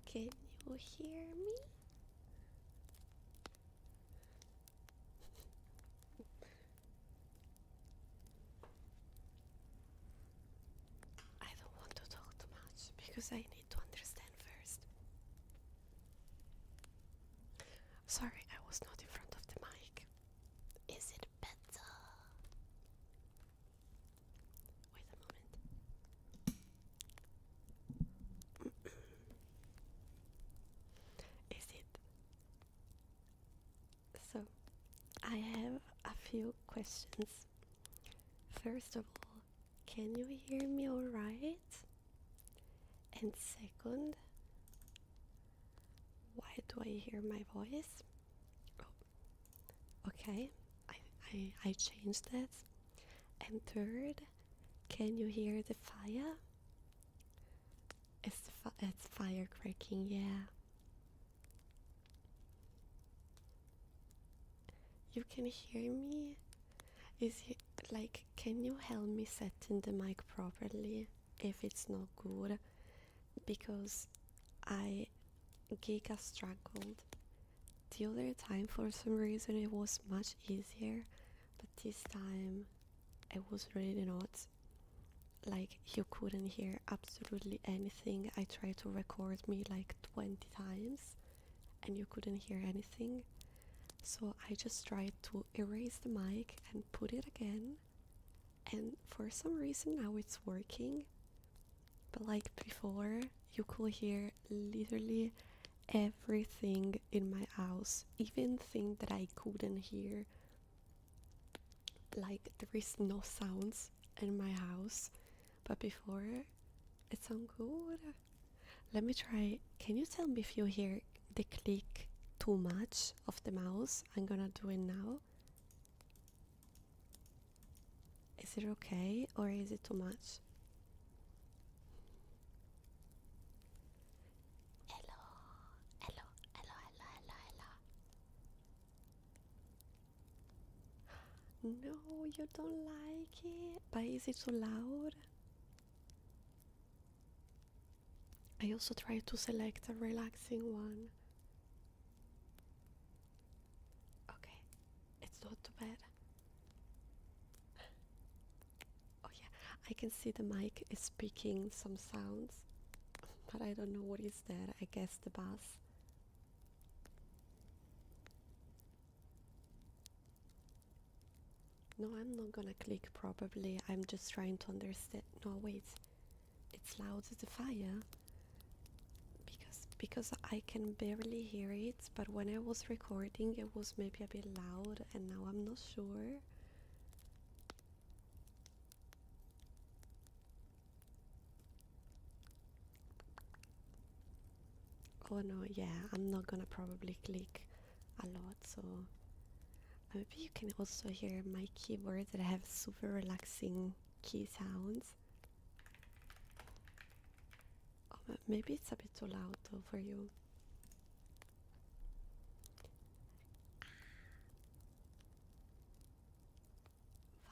Can you hear me? I don't want to talk too much because I need to understand first. Sorry, I was not in front of the mic. Is it better? Wait a moment. Is it? So, I have a few questions. First of all, can you hear me alright? And second, why do I hear my voice? Oh, okay, I changed that. And third, can you hear the fire? It's fire cracking, yeah. You can hear me? Is it like, can you help me setting the mic properly if it's not good? Because I giga struggled. The other time, for some reason, it was much easier, but this time it was really not. Like, you couldn't hear absolutely anything. I tried to record me like 20 times and you couldn't hear anything. So I just tried to erase the mic and put it again, and for some reason now it's working. But like before, you could hear literally everything in my house, even things that I couldn't hear. Like, there is no sounds in my house, but before it sounds good. Let me try. Can you tell me if you hear the click too much of the mouse? I'm gonna do it now. Is it okay or is it too much? Hello, hello, hello, hello, hello, hello. No, you don't like it. But is it too loud? I also try to select a relaxing one. Okay, it's not too bad. Oh yeah, I can see the mic is speaking some sounds, but I don't know what is that. I guess the bass. No, I'm not gonna click probably. I'm just trying to understand. No, wait. It's loud as the fire. Because I can barely hear it, but when I was recording it was maybe a bit loud and now I'm not sure. Oh no, yeah, I'm not gonna probably click a lot, so maybe you can also hear my keyboard that I have super relaxing key sounds. Oh, maybe it's a bit too loud though for you.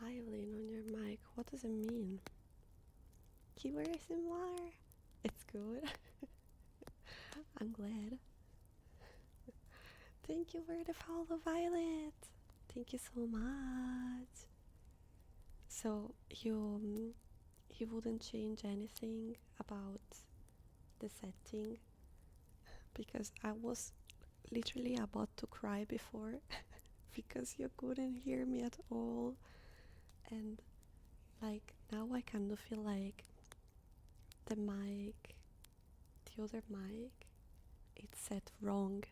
Violin on your mic, what does it mean? Keyboard ASMR? It's good. I'm glad. Thank you for the follow, Violet. Thank you so much. So you wouldn't change anything about the setting? Because I was literally about to cry before because you couldn't hear me at all, and like now I kind of feel like the mic, the other mic, it's set wrong,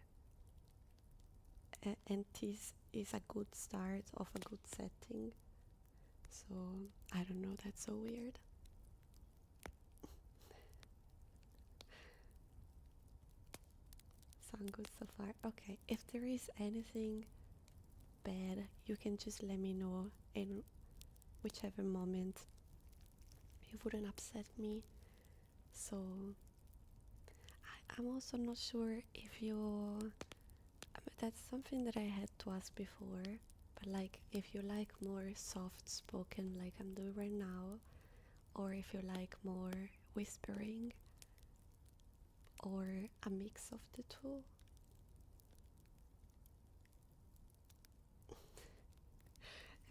and this is a good start of a good setting. So I don't know, that's so weird. Sound good so far. Okay, if there is anything bad, you can just let me know in whichever moment. It wouldn't upset me. So I'm also not sure if you, that's something that I had to ask before, but like if you like more soft spoken like I'm doing right now, or if you like more whispering, or a mix of the two.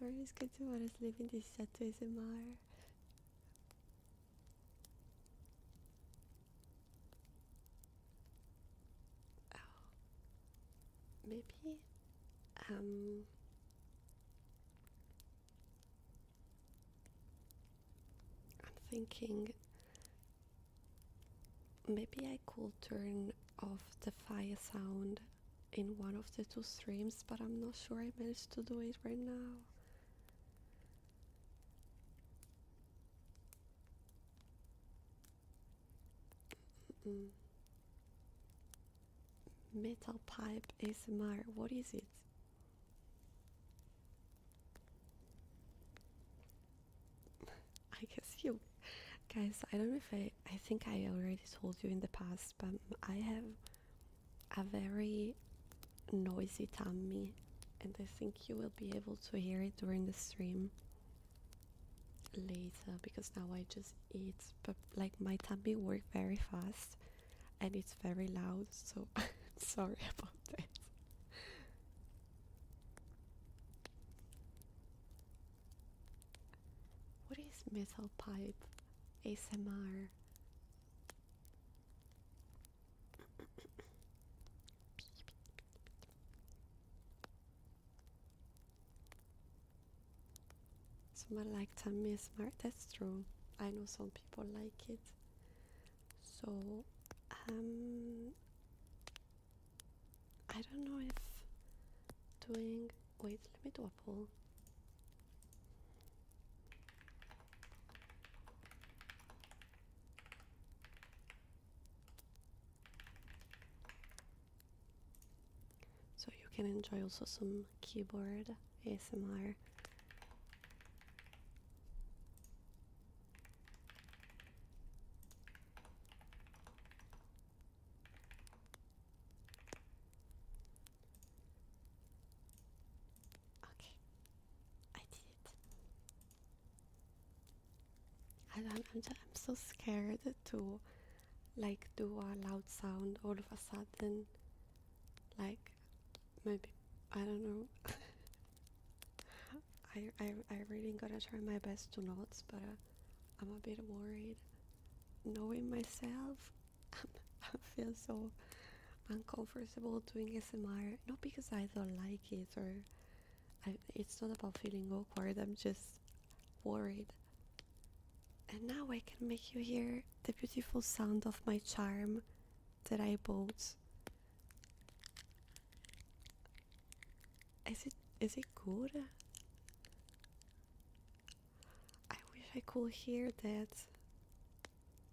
Everybody's going to want to sleep in this chat to ASMR. Oh, maybe I'm thinking maybe I could turn off the fire sound in one of the two streams, but I'm not sure I managed to do it right now. Mm. Metal pipe ASMR, what is it? I guess you guys, I don't know if I think I already told you in the past, but I have a very noisy tummy, and I think you will be able to hear it during the stream later, because now I just eat, but like my tummy works very fast and it's very loud, so I'm sorry about that. What is metal pipe ASMR? Someone like tummy smart, that's true. I know some people like it. So I don't know if doing, wait, let me do a poll. So you can enjoy also some keyboard ASMR. Okay, I did it. I'm so scared to like do a loud sound all of a sudden. Like maybe, I don't know. I really gonna try my best to not, but I'm a bit worried. Knowing myself, I feel so uncomfortable doing ASMR. Not because I don't like it, or it's not about feeling awkward. I'm just worried. And now I can make you hear the beautiful sound of my charm that I bought. Is it good? I wish I could hear that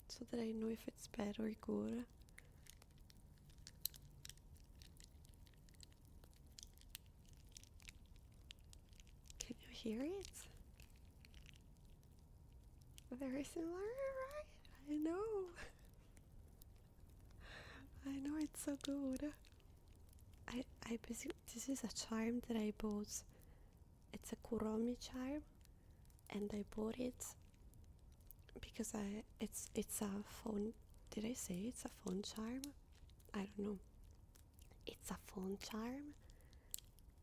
so that I know if it's bad or good. Can you hear it? Very similar, right? I know. I know it's so good. I basically, this is a charm that I bought. It's a Kuromi charm, and I bought it because it's a phone. Did I say it's a phone charm? I don't know. It's a phone charm,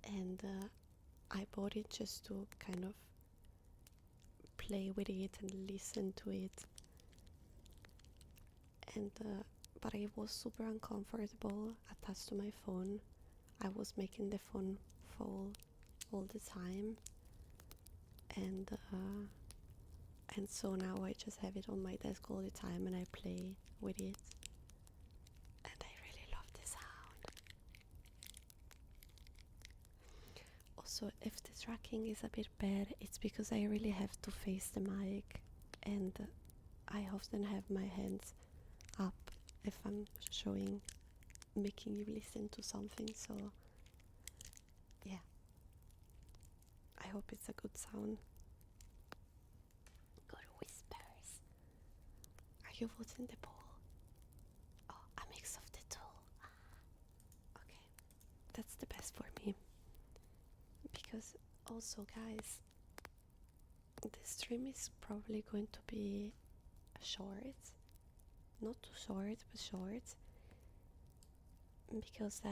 and I bought it just to kind of play with it and listen to it. And but I was super uncomfortable attached to my phone. I was making the phone fall all the time, and so now I just have it on my desk all the time and I play with it, and I really love the sound. Also, if the tracking is a bit bad, it's because I really have to face the mic, and I often have my hands up if I'm making you listen to something, so yeah. I hope it's a good sound. Good whispers. Are you voting the poll? Oh, a mix of the two. Okay, that's the best for me. Because also, guys, the stream is probably going to be short. Not too short, but short. because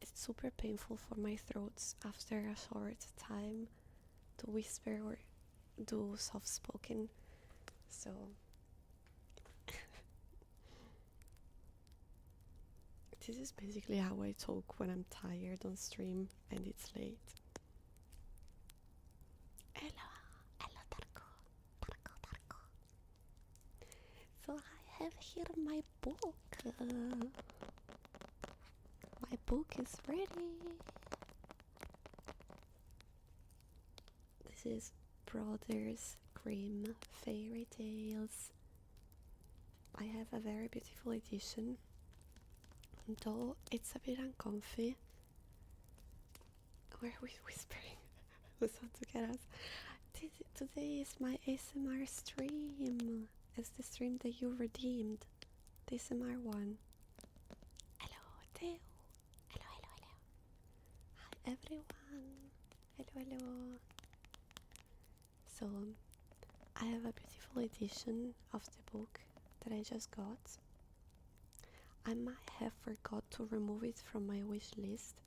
it's super painful for my throats after a short time to whisper or do soft spoken. So this is basically how I talk when I'm tired on stream and it's late. Hello, hello Tarko, Tarko, Tarko. So I have here my book. My book is ready. This is Brothers Grimm Fairy Tales. I have a very beautiful edition, though it's a bit uncomfy. Where are we whispering? Who's out to get us? Today is my ASMR stream. It's the stream that you redeemed. The ASMR one. Hello, Theo. Hello, hello, hello. Hi, everyone. Hello, hello. So, I have a beautiful edition of the book that I just got. I might have forgot to remove it from my wish list,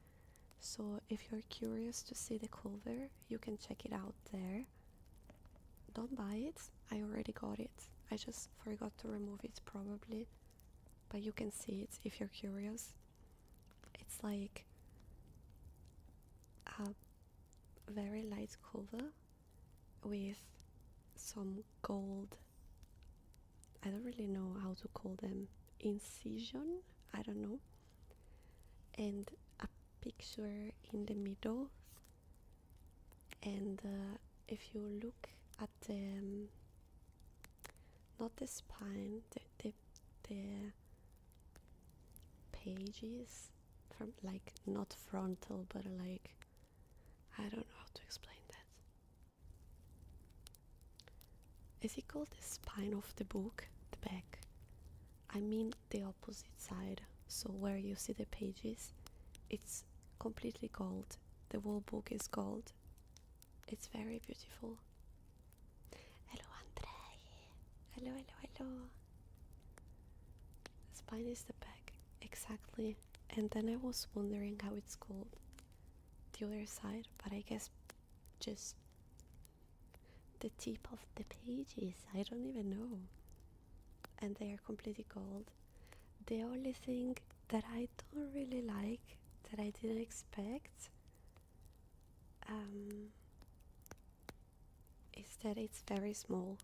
so if you're curious to see the cover, you can check it out there. Don't buy it, I already got it. I just forgot to remove it probably, but you can see it if you're curious. It's like a very light cover with some gold, I don't really know how to call them, incision, I don't know, and a picture in the middle. And if you look at the not the spine, the pages, from like not frontal but like, I don't know how to explain that. Is it called the spine of the book? The back. I mean the opposite side. So where you see the pages, it's completely gold. The whole book is gold. It's very beautiful. Hello, Andrei. Hello, hello, hello. The spine is the back, exactly. And then I was wondering how it's called the other side, but I guess just the tip of the pages. I don't even know. And they are completely gold. The only thing that I don't really like, that I didn't expect, is that it's very small.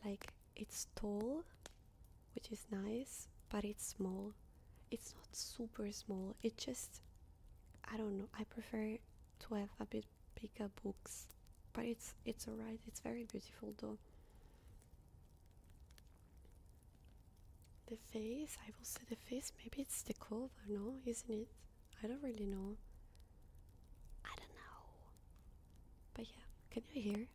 Like, it's tall, which is nice, but it's small. It's not super small. It just, I don't know. I prefer to have a bit bigger books, but it's alright. It's very beautiful though. The face, I will say the face. Maybe it's the cover, no? Isn't it? I don't really know. I don't know. But yeah, can you hear?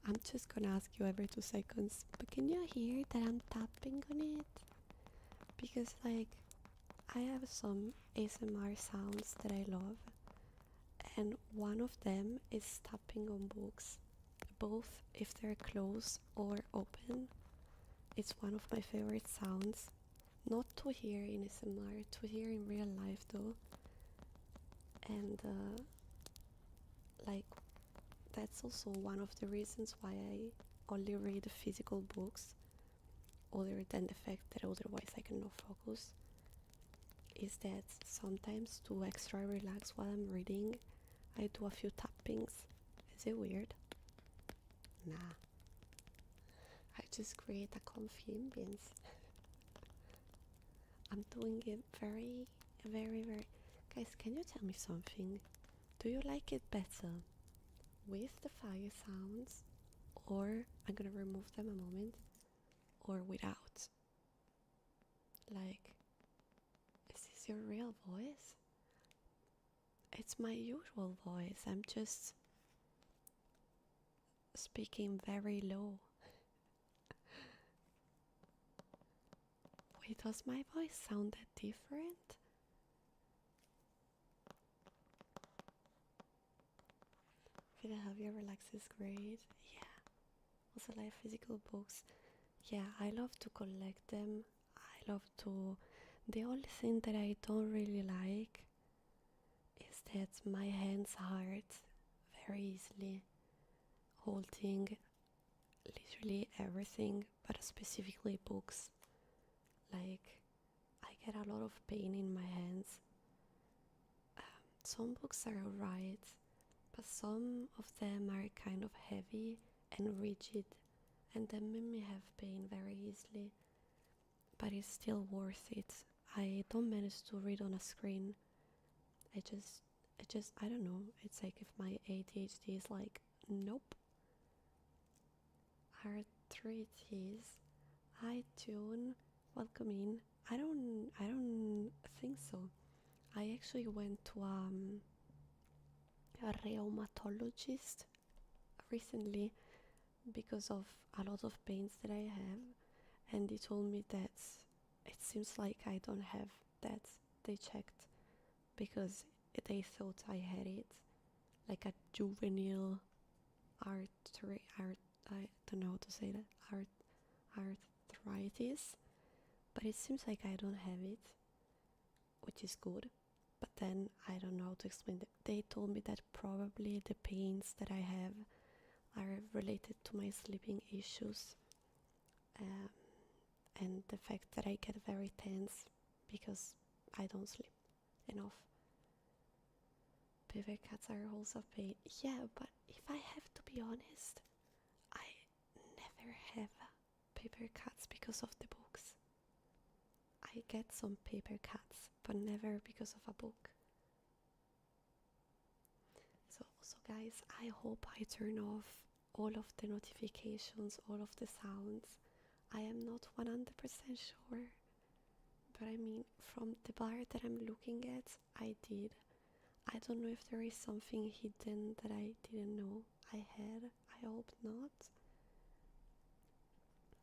I'm just gonna ask you every 2 seconds, but can you hear that I'm tapping on it? Because like, I have some ASMR sounds that I love, and one of them is tapping on books, both if they're closed or open. It's one of my favorite sounds. Not to hear in ASMR, to hear in real life though. And like, that's also one of the reasons why I only read physical books, other than the fact that otherwise I cannot focus, is that sometimes to extra relax while I'm reading, I do a few tappings. Is it weird? Nah. I just create a comfy ambience. I'm doing it very, very, very... Guys, can you tell me something? Do you like it better with the fire sounds, or I'm gonna remove them a moment, or without? Like, is this your real voice? It's my usual voice. I'm just speaking very low. Wait, does my voice sound that different? Philadelphia Relax is great. Yeah. Also like physical books. Yeah, I love to collect them. I love to The only thing that I don't really like is that my hands hurt very easily holding literally everything, but specifically books. Like, I get a lot of pain in my hands. Some books are alright, but some of them are kind of heavy and rigid, and they make me have pain very easily. But it's still worth it. I don't manage to read on a screen. I just, I don't know. It's like if my ADHD is like, nope. Arthritis, iTunes, welcome in. I don't think so. I actually went to a rheumatologist recently because of a lot of pains that I have, and they told me that it seems like I don't have that. They checked because they thought I had it, like a juvenile I don't know how to say that, arthritis, but it seems like I don't have it, which is good. But then I don't know how to explain it. They told me that probably the pains that I have are related to my sleeping issues, um, and the fact that I get very tense because I don't sleep enough. Paper cuts are also pain. Yeah, but if I have to be honest, I never have paper cuts because of the books. I get some paper cuts, but never because of a book. So guys, I hope I turn off all of the notifications, all of the sounds. I am not 100% sure, but I mean, from the bar that I'm looking at, I did. I don't know if there is something hidden that I didn't know I had. I hope not.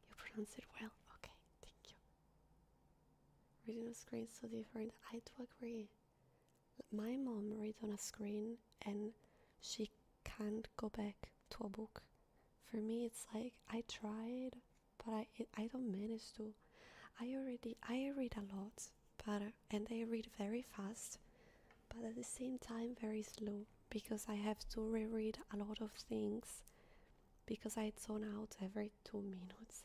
You pronounce it well. Okay, thank you. Reading on a screen is so different. I do agree. My mom reads on a screen and she can't go back to a book. For me, it's like I tried, but I don't manage to. I read a lot, but and I read very fast, but at the same time very slow because I have to reread a lot of things because I zone out every 2 minutes.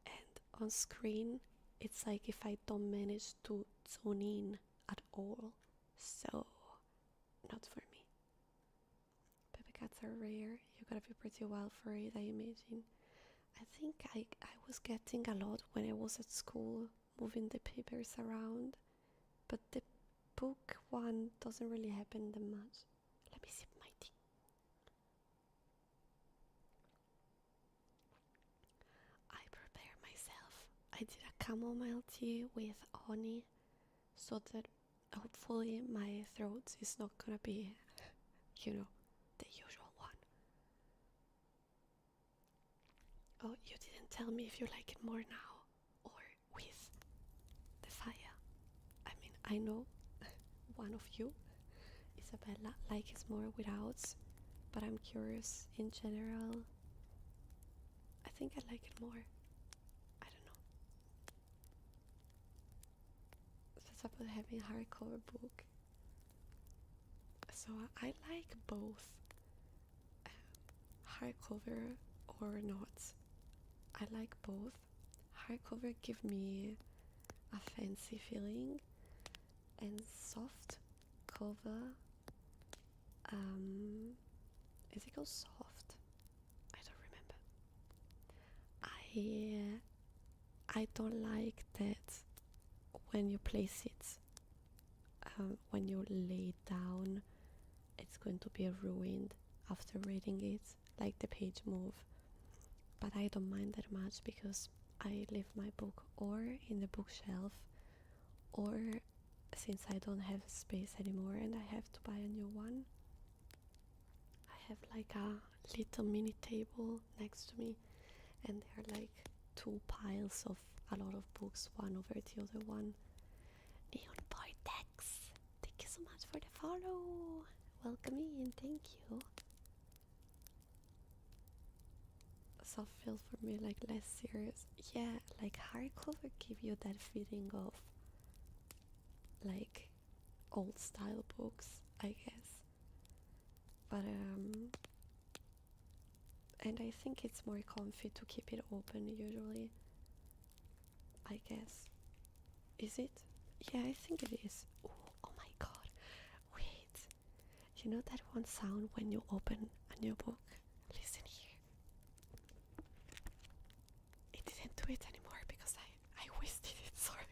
And on screen, it's like if I don't manage to zone in at all, so not for me. Paper cuts are rare. You gotta be pretty wild for it, I imagine. I think I was getting a lot when I was at school, moving the papers around, but the book one doesn't really happen that much. Let me sip my tea. I prepare myself. I did a chamomile tea with honey so that hopefully my throat is not gonna be, the usual one. Oh, you didn't tell me if you like it more now or with the fire. I mean, I know one of you, Isabella, likes more without, but I'm curious in general. I think I like it more. I don't know. That's about having a hardcover book. So I like both, hardcover or not. I like both. Hardcover give me a fancy feeling, and soft cover, is it called soft? I don't remember. I don't like that when you place it, when you lay it down, it's going to be ruined after reading it, like the page move. But I don't mind that much because I leave my book or in the bookshelf, or since I don't have space anymore and I have to buy a new one, I have like a little mini table next to me, and there are like two piles of a lot of books, one over the other one. Neon Vortex, thank you so much for the follow. Welcome in, thank you. soft feels for me like less serious. Yeah, like hardcover give you that feeling of like old style books, I guess. But and I think it's more comfy to keep it open usually, I guess. Is it? Yeah, I think it is. Ooh, oh my god. Wait. You know that one sound when you open a new book? Listen here. It didn't do it anymore because I wasted it, sorry.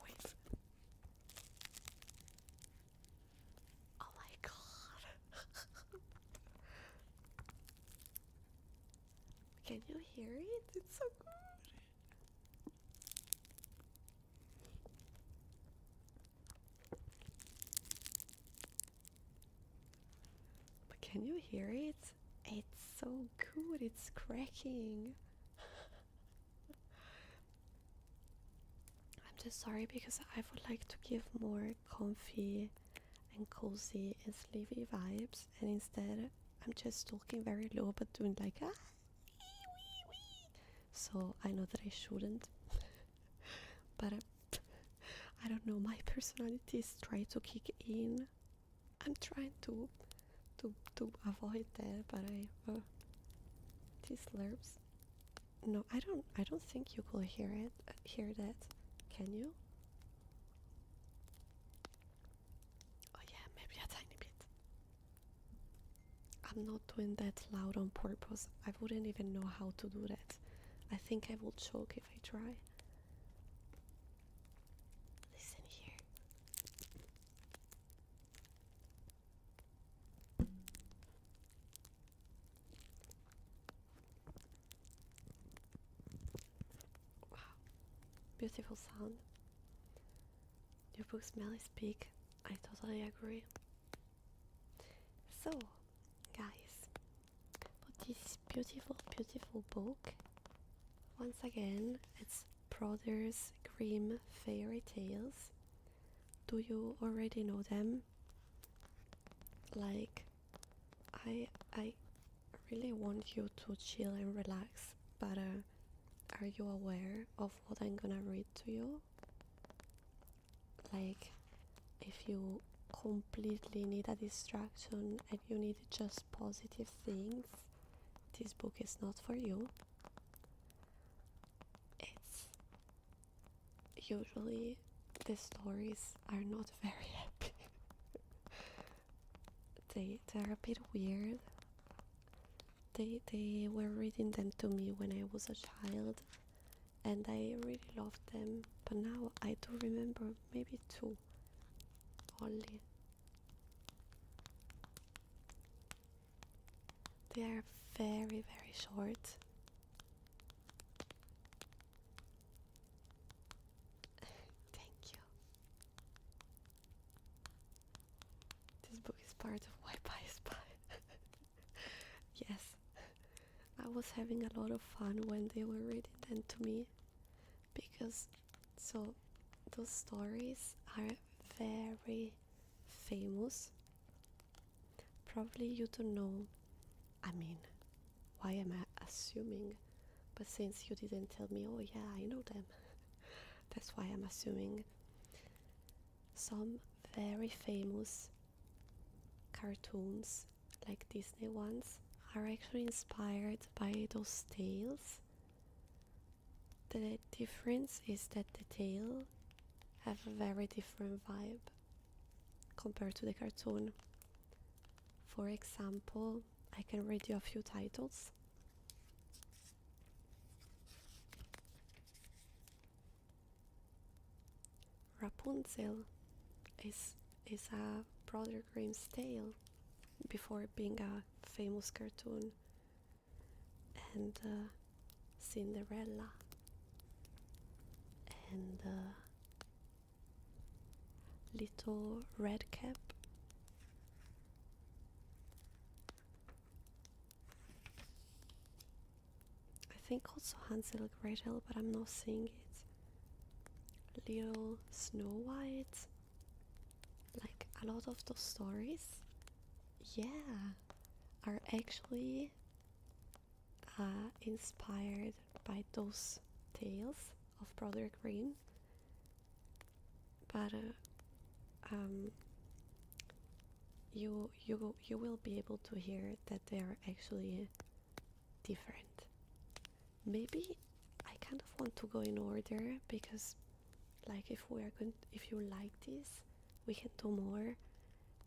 Wait. Oh my god. Can you hear it? It's so good. But can you hear it? It's so good. It's cracking. I'm just sorry because I would like to give more comfy and cozy and sleepy vibes, and instead I'm just talking very low but doing like wee, wee. So I know that I shouldn't, but I don't know, my personality is trying to kick in. I'm trying to avoid that, but these slurps. No, I don't think you could hear that. Can you? Oh yeah, maybe a tiny bit. I'm not doing that loud on purpose. I wouldn't even know how to do that. I think I will choke if I try. Listen here. Wow, beautiful sound. Your book smell is big. I totally agree. So, guys, but this beautiful, beautiful book, once again, it's Brothers Grimm Fairy Tales. Do you already know them? Like, I really want you to chill and relax, but are you aware of what I'm gonna read to you? Like, if you completely need a distraction and you need just positive things, this book is not for you. It's usually the stories are not very happy. They're a bit weird. They were reading them to me when I was a child, and I really loved them, but now I do remember maybe two only. They are very, very short. Thank you. This book is part of Why Buy Spy. Yes, I was having a lot of fun when they were reading them to me, because so those stories are very famous. Probably you don't know. I mean, why am I assuming? But since you didn't tell me, oh yeah, I know them, that's why I'm assuming. Some very famous cartoons, like Disney ones, are actually inspired by those tales. The difference is that the tale have a very different vibe compared to the cartoon. For example, I can read you a few titles. Rapunzel is a Brother Grimm's tale before being a famous cartoon, and Cinderella, and Little Red Cap. I think also Hansel and Gretel, but I'm not seeing it. Little Snow White. Like a lot of those stories, yeah, are actually inspired by those tales of Brother Grimm, but um, you will be able to hear that they are actually different. Maybe I kind of want to go in order because, like, if you like this, we can do more,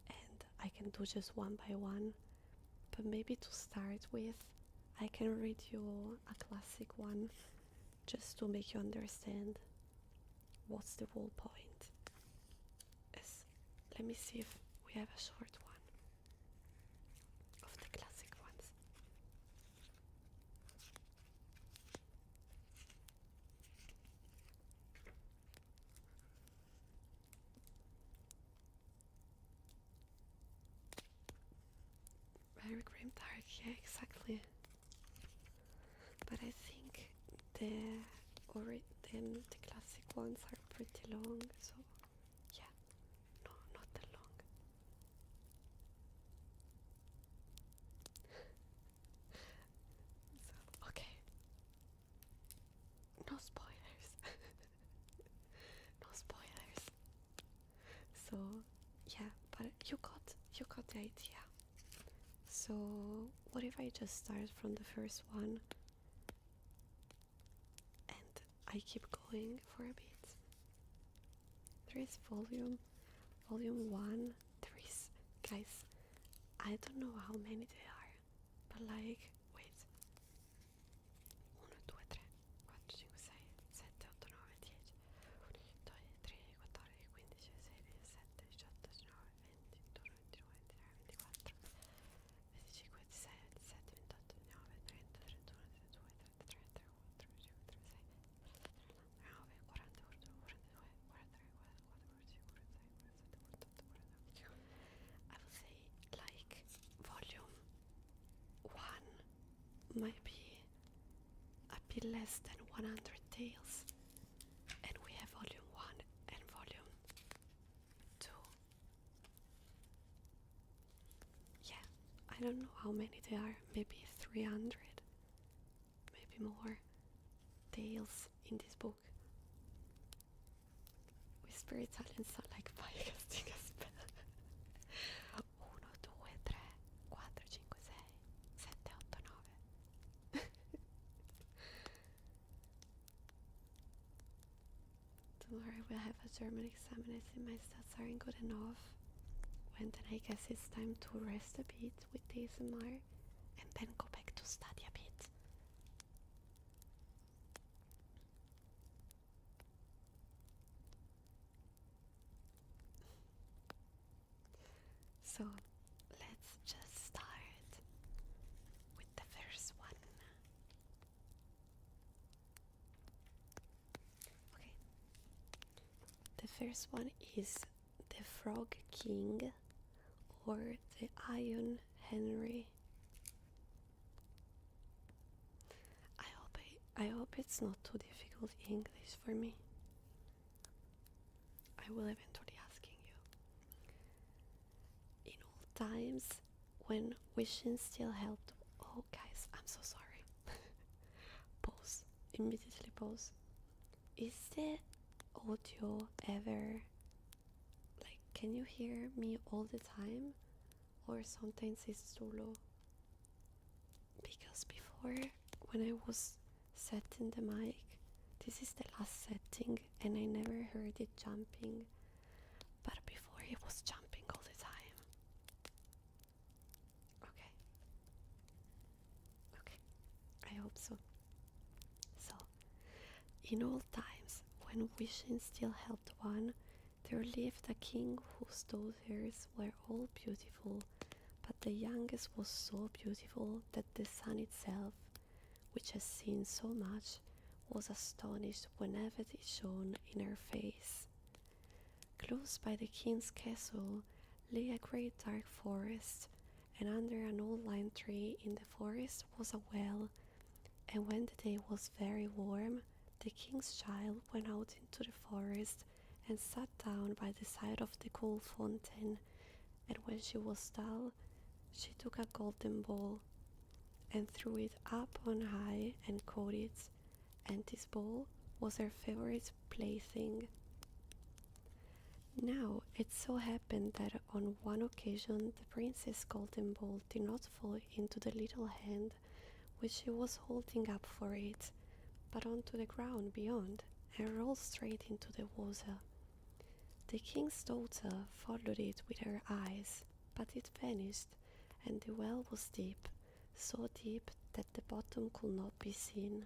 and I can do just one by one. But maybe to start with, I can read you a classic one just to make you understand what's the whole point. Let me see if we have a short one of the classic ones. Very grim dark, yeah, exactly. But I think the classic ones are pretty long, so yeah, no, not that long. So okay, no spoilers, no spoilers. So yeah, but you got the idea. So what if I just start from the first one and I keep going for a bit? There is volume 1. There is, guys, I don't know how many there are, but like, wait, 1, 2, 3, 4, 5, 6, 7, 8, 9, 10, 11, 12, 13, 14, 15, 16, 17, 18, 19, 20, 21, 22, 23, 24, 25, 26, 27, 28, 29, 30, 31, 32, 33, 34, 35, 36, 39, 40, 41, 42, 43, 44, 45, 46, 47, 48, 49, 50. I would say like volume 1 might be a bit less than 100 tales, and we have volume 1 and volume 2. Yeah, I don't know how many there are, maybe 300, maybe more tales in this book. Whisper Italian sound like fire casting a spell. 1, 2, 3, 4, 5, 6, 7, 8, 9. Tomorrow we'll have a German exam and I think my stats aren't good enough. When then I guess it's time to rest a bit with ASMR and then go back to study a bit. So let's just start with the first one. Okay. The first one is the Frog King or the Iron Henry. I hope it's not too difficult English for me. I will eventually asking you. In old times, when wishing still helped. Oh, guys, I'm so sorry. Pause. Immediately pause. Is the audio ever like? Can you hear me all the time, or sometimes it's too low? Because before, when I was setting the mic, this is the last setting and I never heard it jumping, but before it was jumping all the time. Okay, I hope so. So, in old times, when wishing still helped one, there lived a king whose daughters were all beautiful, but the youngest was so beautiful that the sun itself, which has seen so much, was astonished whenever it shone in her face. Close by the king's castle lay a great dark forest, and under an old lime tree in the forest was a well, and when the day was very warm, the king's child went out into the forest and sat down by the side of the cool fountain, and when she was dull, she took a golden ball. and threw it up on high and caught it, and this ball was her favorite plaything. Now it so happened that on one occasion the princess' golden ball did not fall into the little hand which she was holding up for it, but onto the ground beyond, and rolled straight into the water. The king's daughter followed it with her eyes, but it vanished, and the well was deep, so deep that the bottom could not be seen.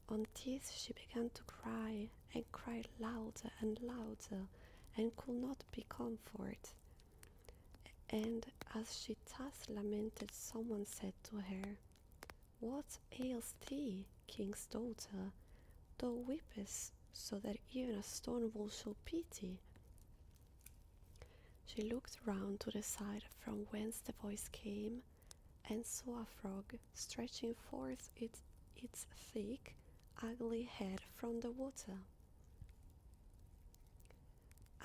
On this she began to cry, and cried louder and louder, and could not be comforted. And as she thus lamented, someone said to her, "What ails thee, king's daughter? Thou weepest so that even a stone will show pity." She looked round to the side from whence the voice came, and saw a frog stretching forth its thick, ugly head from the water.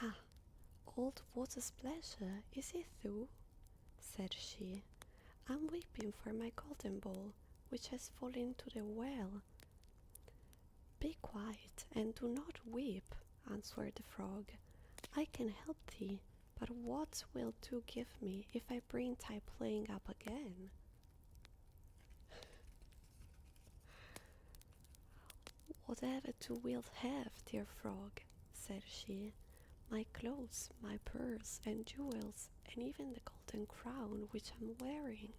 "Ah, old water splasher, is it thou?" said she. "I'm weeping for my golden ball, which has fallen into the well." "Be quiet and do not weep," answered the frog. "I can help thee, but what wilt thou give me if I bring thy playing up again?" "Whatever thou wilt have, dear frog," said she, "my clothes, my purse and jewels, and even the golden crown which I'm wearing."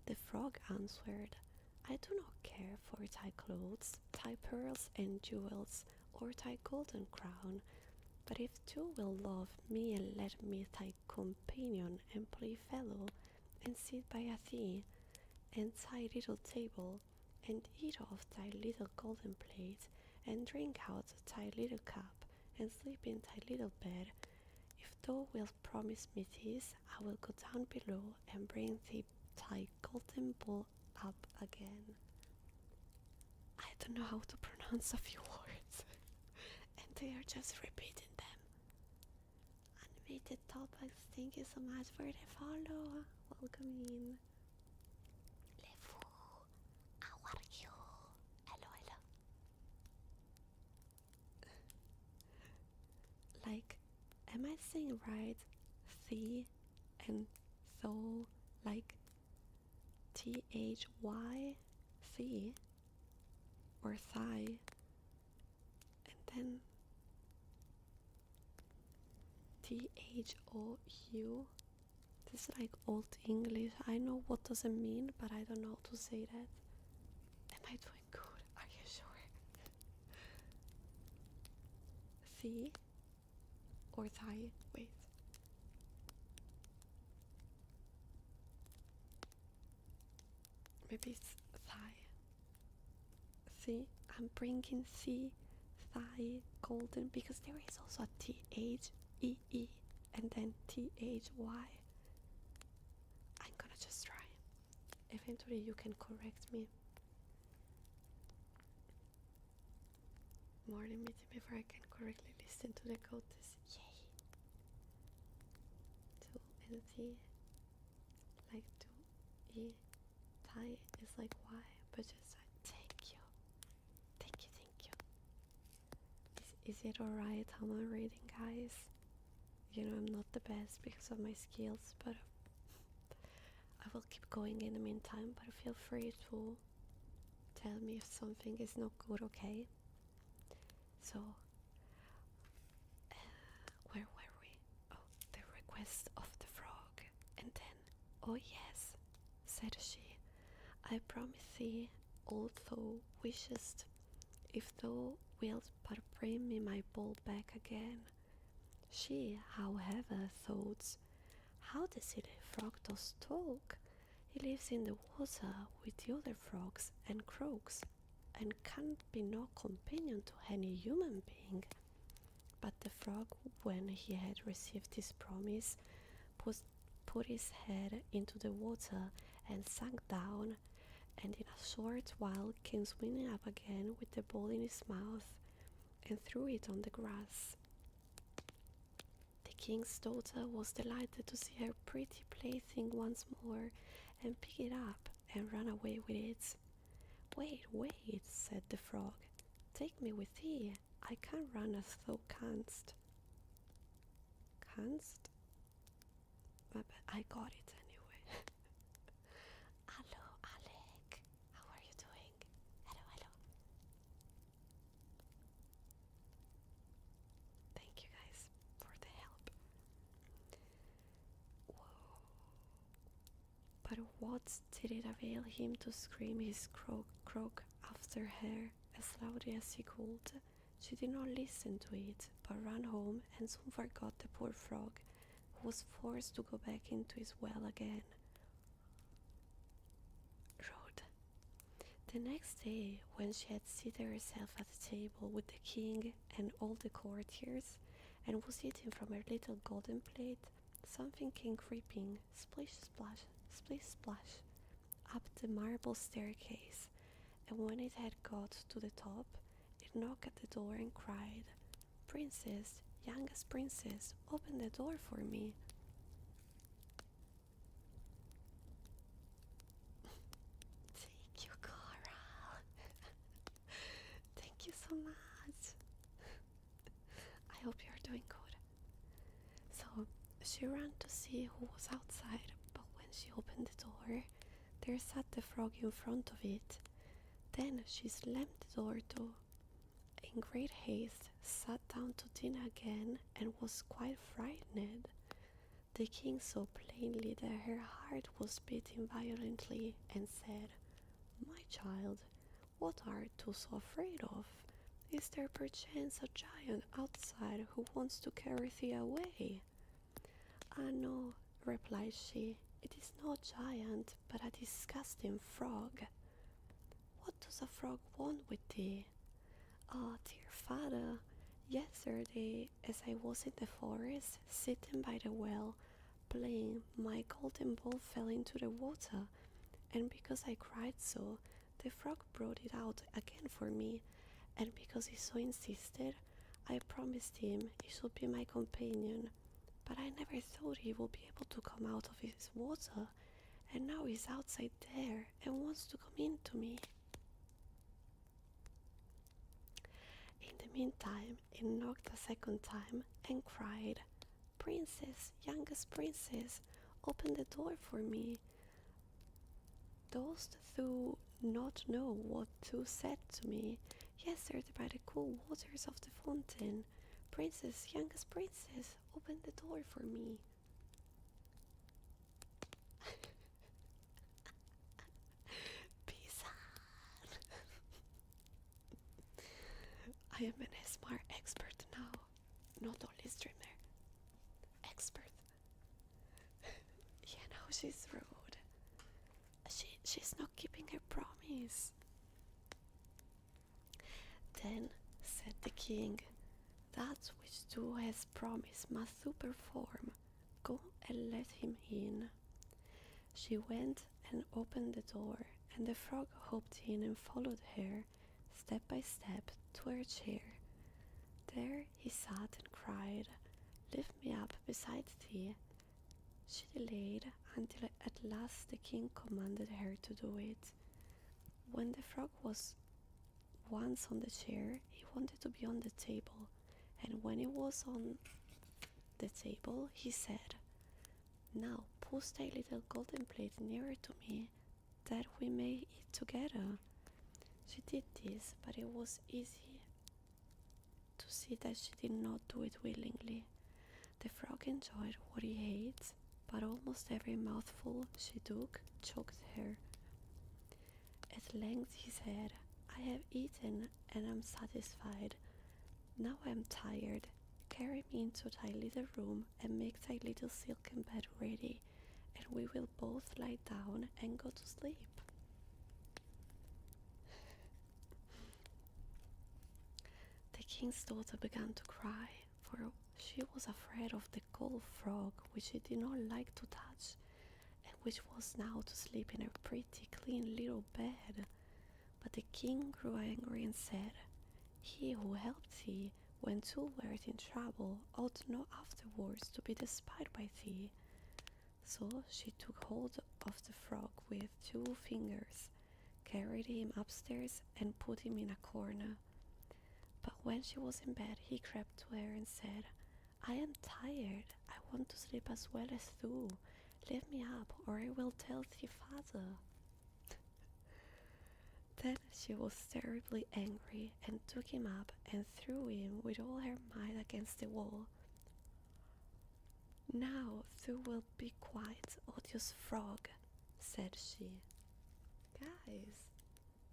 The frog answered, "I do not care for thy clothes, thy pearls and jewels, or thy golden crown, but if thou wilt love me and let me thy companion and playfellow, and sit by thee, and thy little table, and eat off thy little golden plate, and drink out thy little cup, and sleep in thy little bed, if thou wilt promise me this, I will go down below and bring thee thy golden ball up again." I don't know how to pronounce a few words, and they are just repeating them. Animated Topics, thank you so much for the follow. Welcome in. Lefu, how are you? Hello, hello. Like, am I saying right? Thee and tho, like THY, thee, or thigh, and then THOU. This is like old English. I know what does it mean, but I don't know how to say that. Am I doing good? Are you sure? Thigh or thigh? Wait. Maybe it's thigh. See, I'm bringing thigh golden, because there is also a THEE and then THY. I'm gonna just try. Eventually you can correct me. Morning meeting before I can correctly listen to the quotes. Yay! To and T, like to E, Thai is like Y, but just like thank you. Thank you, thank you. Is it alright how I'm reading, guys? You know, I'm not the best because of my skills, but I will keep going in the meantime, but feel free to tell me if something is not good, okay? So, where were we? Oh, the request of the frog. And then, "Oh yes," said she, "I promise thee all thou wishest, if thou wilt but bring me my ball back again." She, however, thought, "How the silly frog does talk! He lives in the water with the other frogs and croaks, and can't be no companion to any human being." But the frog, when he had received his promise, put his head into the water and sank down, and in a short while came swimming up again with the ball in his mouth, and threw it on the grass. The king's daughter was delighted to see her pretty plaything once more, and picked it up and ran away with it. Wait, wait, said the frog. Take me with thee. I can't run as thou canst. Canst? But I got it anyway. Hello, Alec. How are you doing? Hello, hello. Thank you guys for the help. Whoa. But what did it avail him to scream his croak after her as loudly as he could? She did not listen to it, but ran home and soon forgot the poor frog, who was forced to go back into his well again. Rude. The next day, when she had seated herself at the table with the king and all the courtiers, and was eating from her little golden plate, something came creeping, splish splash, splish splash, up the marble staircase, and when it had got to the top, it knocked at the door and cried, "Princess, youngest princess, open the door for me." Thank you, Coral. Thank you so much. I hope you're doing good. So she ran to see who was outside, but when she opened the door, there sat the frog in front of it. Then she slammed the door to, in great haste, sat down to dinner again, and was quite frightened. The king saw plainly that her heart was beating violently, and said, "My child, what art thou so afraid of? Is there perchance a giant outside who wants to carry thee away?" "Ah, no," replied she, "it is no giant, but a disgusting frog." "What does a frog want with thee?" "Ah, dear father, yesterday, as I was in the forest, sitting by the well, playing, my golden ball fell into the water, and because I cried so, the frog brought it out again for me, and because he so insisted, I promised him he should be my companion, but I never thought he would be able to come out of his water, and now he's outside there and wants to come in to me." In the meantime, it knocked a second time and cried, "Princess, youngest princess, open the door for me. Dost thou not know what thou said to me yesterday by the cool waters of the fountain? Princess, youngest princess, open the door for me." Peace out. I am an smart expert now, not only streamer. Expert. You know, she's rude. She's not keeping her promise. Then said the king, "That which thou hast promised must thou perform. Go and let him in." She went and opened the door, and the frog hopped in and followed her, step by step, to her chair. There he sat and cried, "Lift me up beside thee." She delayed until at last the king commanded her to do it. When the frog was once on the chair, he wanted to be on the table, and when he was on the table, he said, "Now push thy little golden plate nearer to me, that we may eat together." She did this, but it was easy to see that she did not do it willingly. The frog enjoyed what he ate, but almost every mouthful she took choked her. At length he said, "I have eaten and am satisfied. Now I am tired. Carry me into thy little room and make thy little silken bed ready, and we will both lie down and go to sleep." The king's daughter began to cry, for she was afraid of the cold frog, which she did not like to touch, and which was now to sleep in her pretty clean little bed. But the king grew angry and said, "He who helped thee when thou wert in trouble ought not afterwards to be despised by thee." So she took hold of the frog with 2 fingers, carried him upstairs, and put him in a corner. But when she was in bed, he crept to her and said, "I am tired. I want to sleep as well as thou. Lift me up, or I will tell thy father." Then she was terribly angry and took him up and threw him with all her might against the wall. "Now thou wilt be quiet, odious frog," said she. Guys,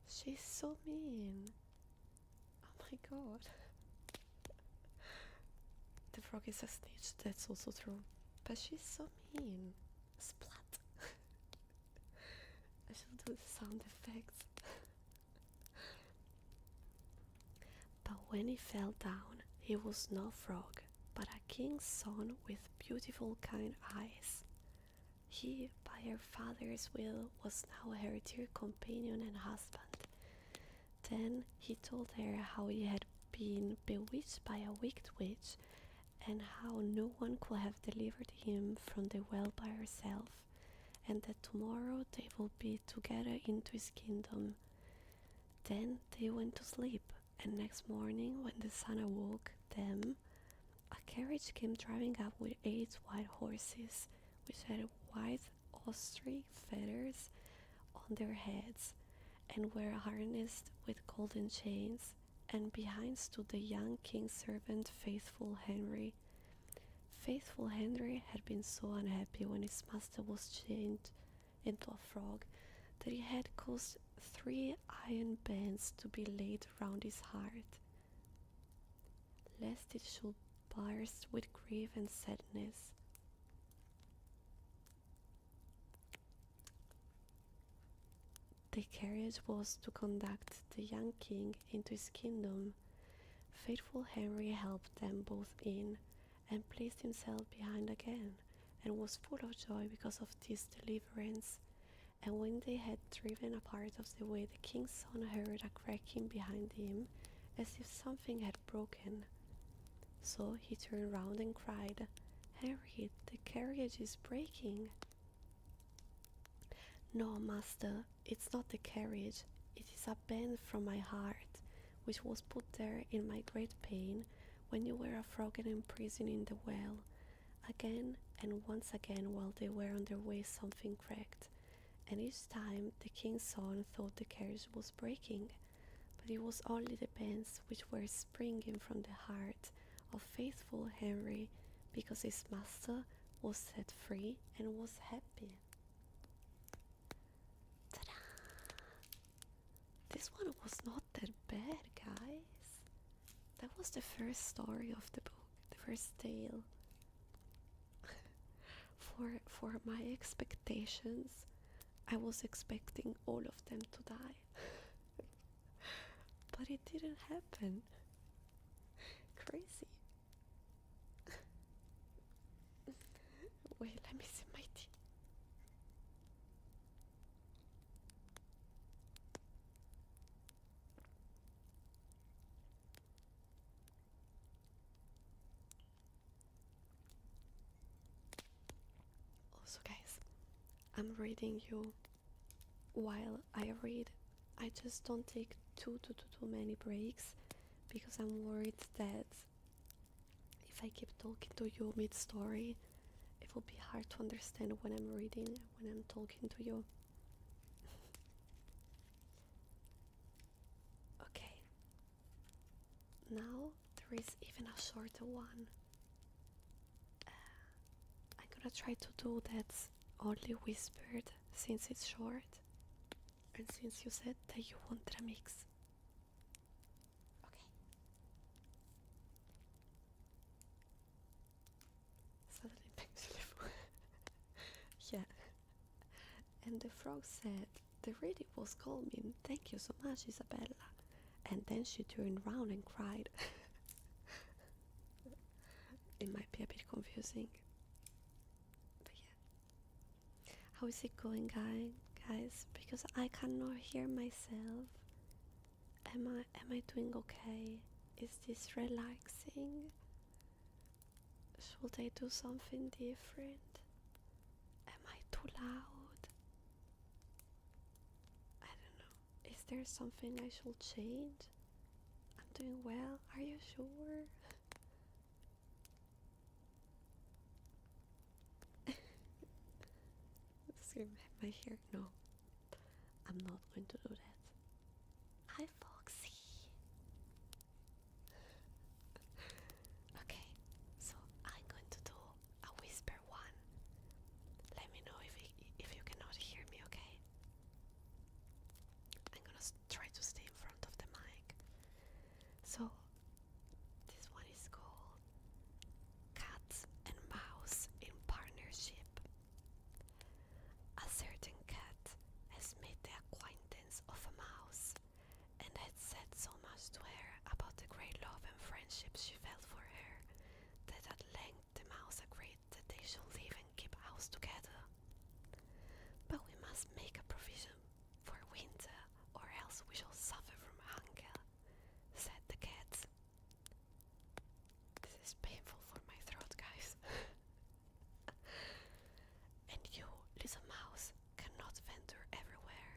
she's so mean. Oh my god. The frog is a snitch, that's also true. But she's so mean. Splat. I should do the sound effects. But when he fell down, he was no frog, but a king's son with beautiful kind eyes. He, by her father's will, was now her dear companion and husband. Then he told her how he had been bewitched by a wicked witch, and how no one could have delivered him from the well by herself, and that tomorrow they will be together into his kingdom. Then they went to sleep, and next morning when the sun awoke them, a carriage came driving up with 8 white horses, which had white ostrich feathers on their heads, and were harnessed with golden chains, and behind stood the young king's servant, Faithful Henry. Faithful Henry had been so unhappy when his master was changed into a frog that he had caused 3 iron bands to be laid round his heart, lest it should burst with grief and sadness. The carriage was to conduct the young king into his kingdom. Faithful Henry helped them both in, and placed himself behind again, and was full of joy because of this deliverance. And when they had driven a part of the way, the king's son heard a cracking behind him, as if something had broken. So he turned round and cried, "Henry, the carriage is breaking." "No, master, it's not the carriage, it is a band from my heart, which was put there in my great pain when you were a frog and imprisoned in the well." Again and once again while they were on their way something cracked, and each time the king's son thought the carriage was breaking, but it was only the bands which were springing from the heart of Faithful Henry, because his master was set free and was happy. Ta-da! This one was not that bad, guys. That was the first story of the book, the first tale. For my expectations, I was expecting all of them to die. But it didn't happen. Crazy. Wait, let me see my tea. Also, guys, I'm reading you while I read. I just don't take too many breaks, because I'm worried that if I keep talking to you mid-story, it will be hard to understand when I'm reading, when I'm talking to you. Okay, now there is even a shorter one. I'm gonna try to do that only whispered, since it's short, and since you said that you wanted a mix. Okay. Suddenly painful. Yeah. And the frog said, "The reading was calming. Thank you so much, Isabella." And then she turned round and cried. It might be a bit confusing. But yeah. How is it going, guys? Because I cannot hear myself. Am I doing okay? Is this relaxing? Should I do something different? Am too loud? I don't know. Is there something I should change? I'm doing well. Are you sure? Scream at my hair. No, I'm not going to do that. Hi, Foxy. Okay, so I'm going to do a whisper one. Let me know if you cannot hear me, okay? I'm gonna try to stay in front of the mic. So, this one is called Cat and Mouse in Partnership. A certain cat has made the acquaintance of a mouse and had said so much to her about the great love and friendship she felt for her that at length the mouse agreed that they should live and keep house together. But we must make a provision for winter, or else we shall suffer from hunger, said the cat. This is painful for my throat, guys. And you, little mouse, cannot venture everywhere,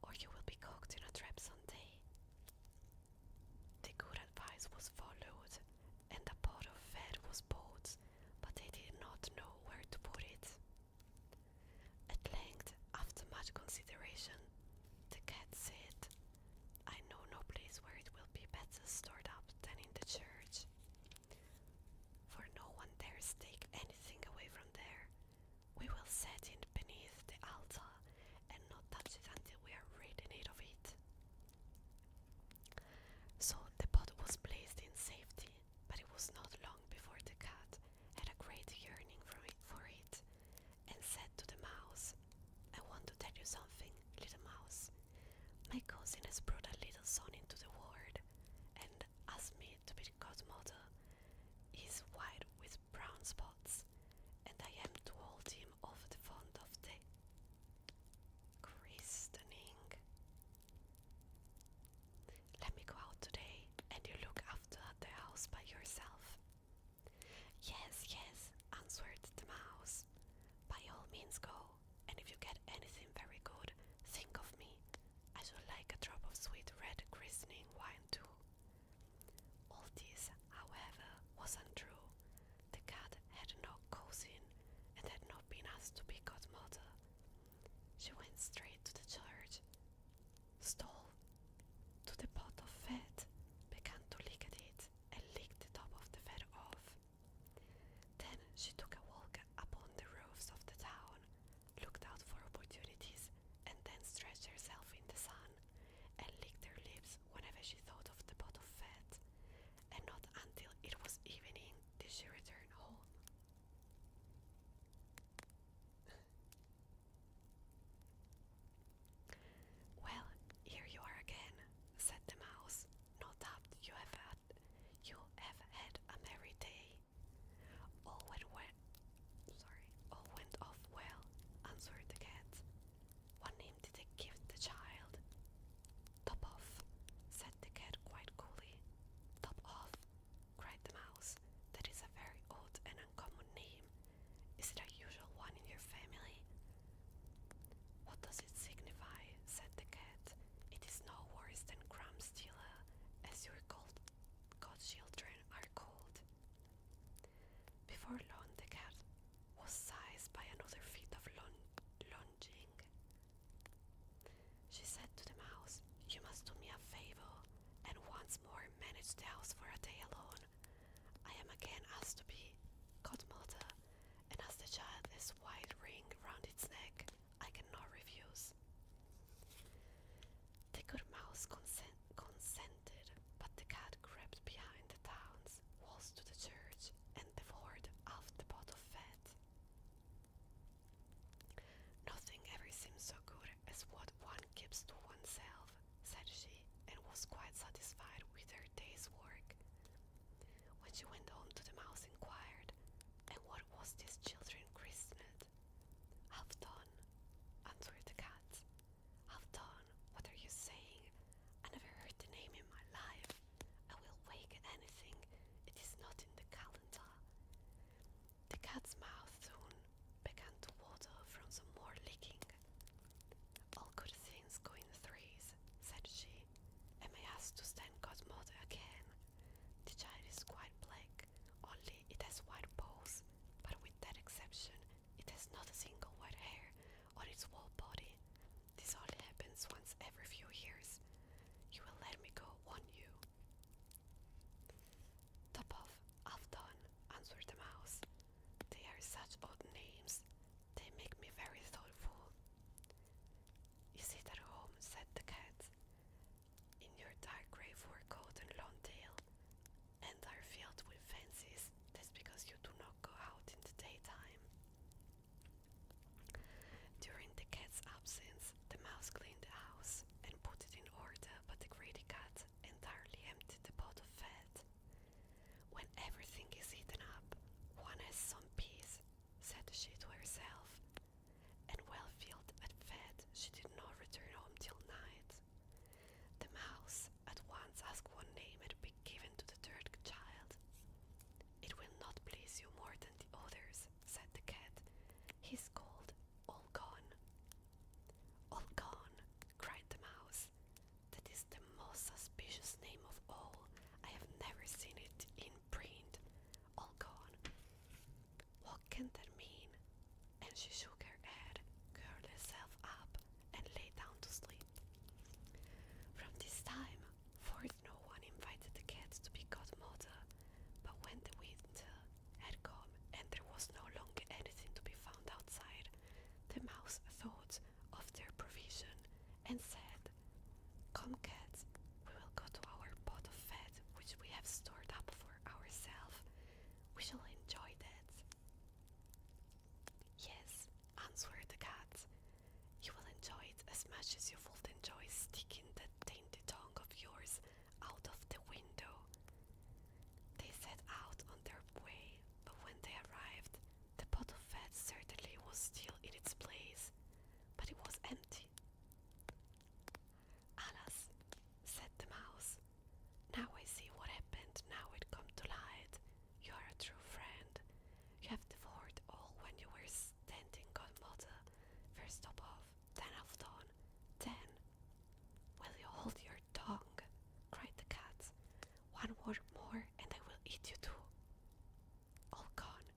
or you will be cooked in a trap someday. The good advice was followed, and a pot of fat was bought, but they did not know where to put it. At length, after much consideration, the cat said, I know no place where it will be better stored up than in the church, for no one dares take anything away from there. We will set it beneath the altar and not touch it until we are rid of it. So the pot was placed in safety, but it was not long before the cat had a great yearning for it, and said to the mouse, I want to tell you something, little mouse. My cousin has brought a little son into the world, and asked me to be the godmother. He is white with brown spots, and I am to hold him over the font of the christening. Let me go out today, and you look after the house by yourself. Yes, yes, answered the mouse. By all means go, and if you get anything very good, think of me. I should like a drop of sweet red christening wine too. All this, however, was untrue. The cat had no cousin, and had not been asked to be godmother. She went straight to the church, stole to the pot of fat, began to lick at it, and licked the top of the fat off. Then she took a walk upon the roofs of the town, looked out for opportunities, and then stretched herself in the sun, and licked her lips whenever she thought of the pot of fat, and not until it was evening did she return home. Well, here you are again, said the mouse. No doubt you have had a merry day. All went off well, answered the cat. What name did they give the child? Top off, said the cat quite coolly. Top off, cried the mouse. That is a very odd and uncommon name. Is it a usual one in your family? What does it signify? Said the cat. It is no worse than crumb stealer, as your godchildren are called. Before long the cat was seized by another fit of lunging. She said to the mouse, You must do me a favor, and once more manage the house for a day alone. I am again asked to be godmother, and as the child has white ring round its neck, I cannot refuse. The good mouse consented, but the cat crept behind the town's walls to the church, and devoured half the pot of fat. Nothing ever seems so good as what one keeps to oneself, said she, and was quite satisfied with her day's work. When she went home to the mouse inquired, And what was this children christened? Have done, answered the cat. Have done? What are you saying? I never heard the name in my life. I will wake anything. It is not in the calendar. The cat's mouth soon began to water from some much as you would enjoy sticking that dainty tongue of yours out of the window. They set out on their way, but when they arrived, the pot of fat certainly was still in its place, but it was empty. "Alas," said the mouse, "now I see what happened, now it come to light. You are a true friend. You have devoured all when you were standing godmother, first above, then aft on, then—" "Will you hold your tongue?" cried the cat. "One word more and I will eat you too." "All gone,"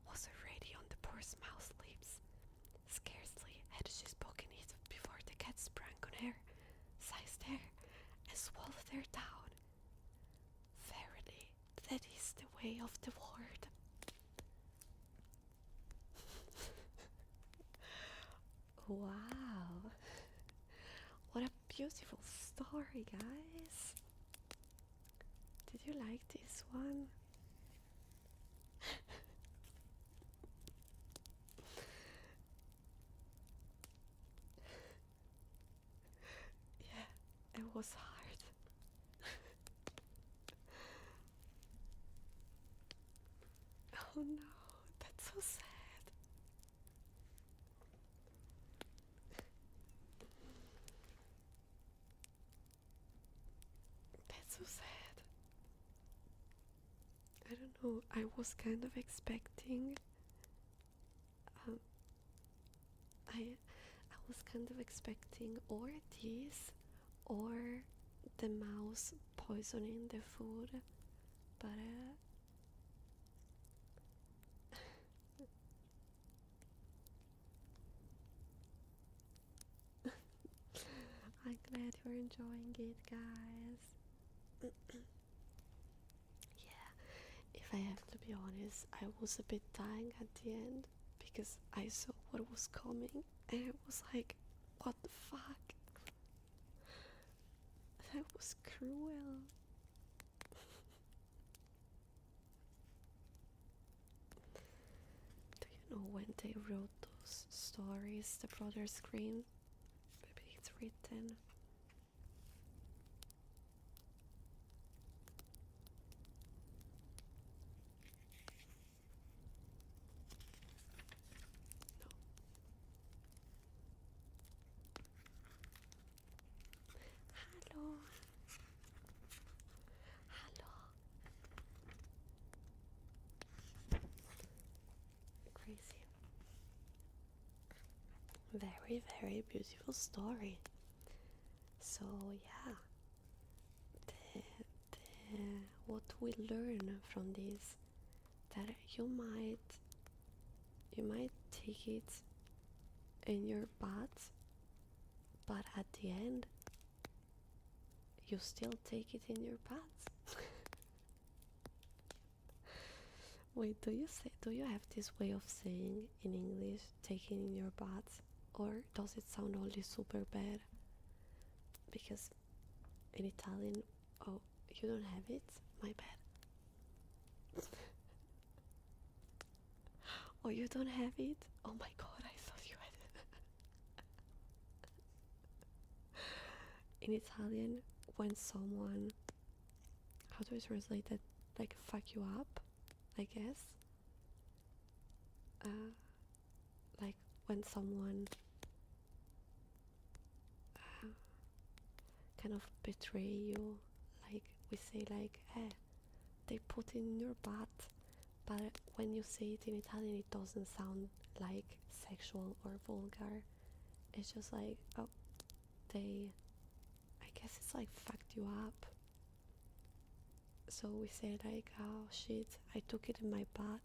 was already on the poor mouse's lips. Scarcely had she spoken it before the cat sprang on her, seized her, and swallowed her down. Verily, that is the way of the world. Wow, what a beautiful story, guys. Did you like this one? Yeah, it was hard. Oh no, that's so sad. That's so sad. I don't know, I was kind of expecting um, I was kind of expecting or this or the mouse poisoning the food, but I'm glad you're enjoying it, guys. Yeah, if I have to be honest, I was a bit dying at the end because I saw what was coming and I was like, what the fuck? That was cruel. Do you know when they wrote those stories, the brothers Grimm? Maybe it's written. Hello. Hello. Crazy. Very, very beautiful story. So yeah, the, what we learn from this, that you might take it in your butt, but at the end you still take it in your butt. Wait, do you have this way of saying in English, taking in your butt, or does it sound only super bad? Because in Italian, oh, you don't have it? My bad. Oh, you don't have it? Oh my god, I thought you had it. In Italian, when someone, how do I translate that? Like, fuck you up, I guess. Like, when someone uh, kind of betray you, like, we say, like, eh, they put in your butt. But when you say it in Italian, it doesn't sound like sexual or vulgar. It's just like, oh, they, I guess it's like fucked you up. So we say like, oh shit, I took it in my butt,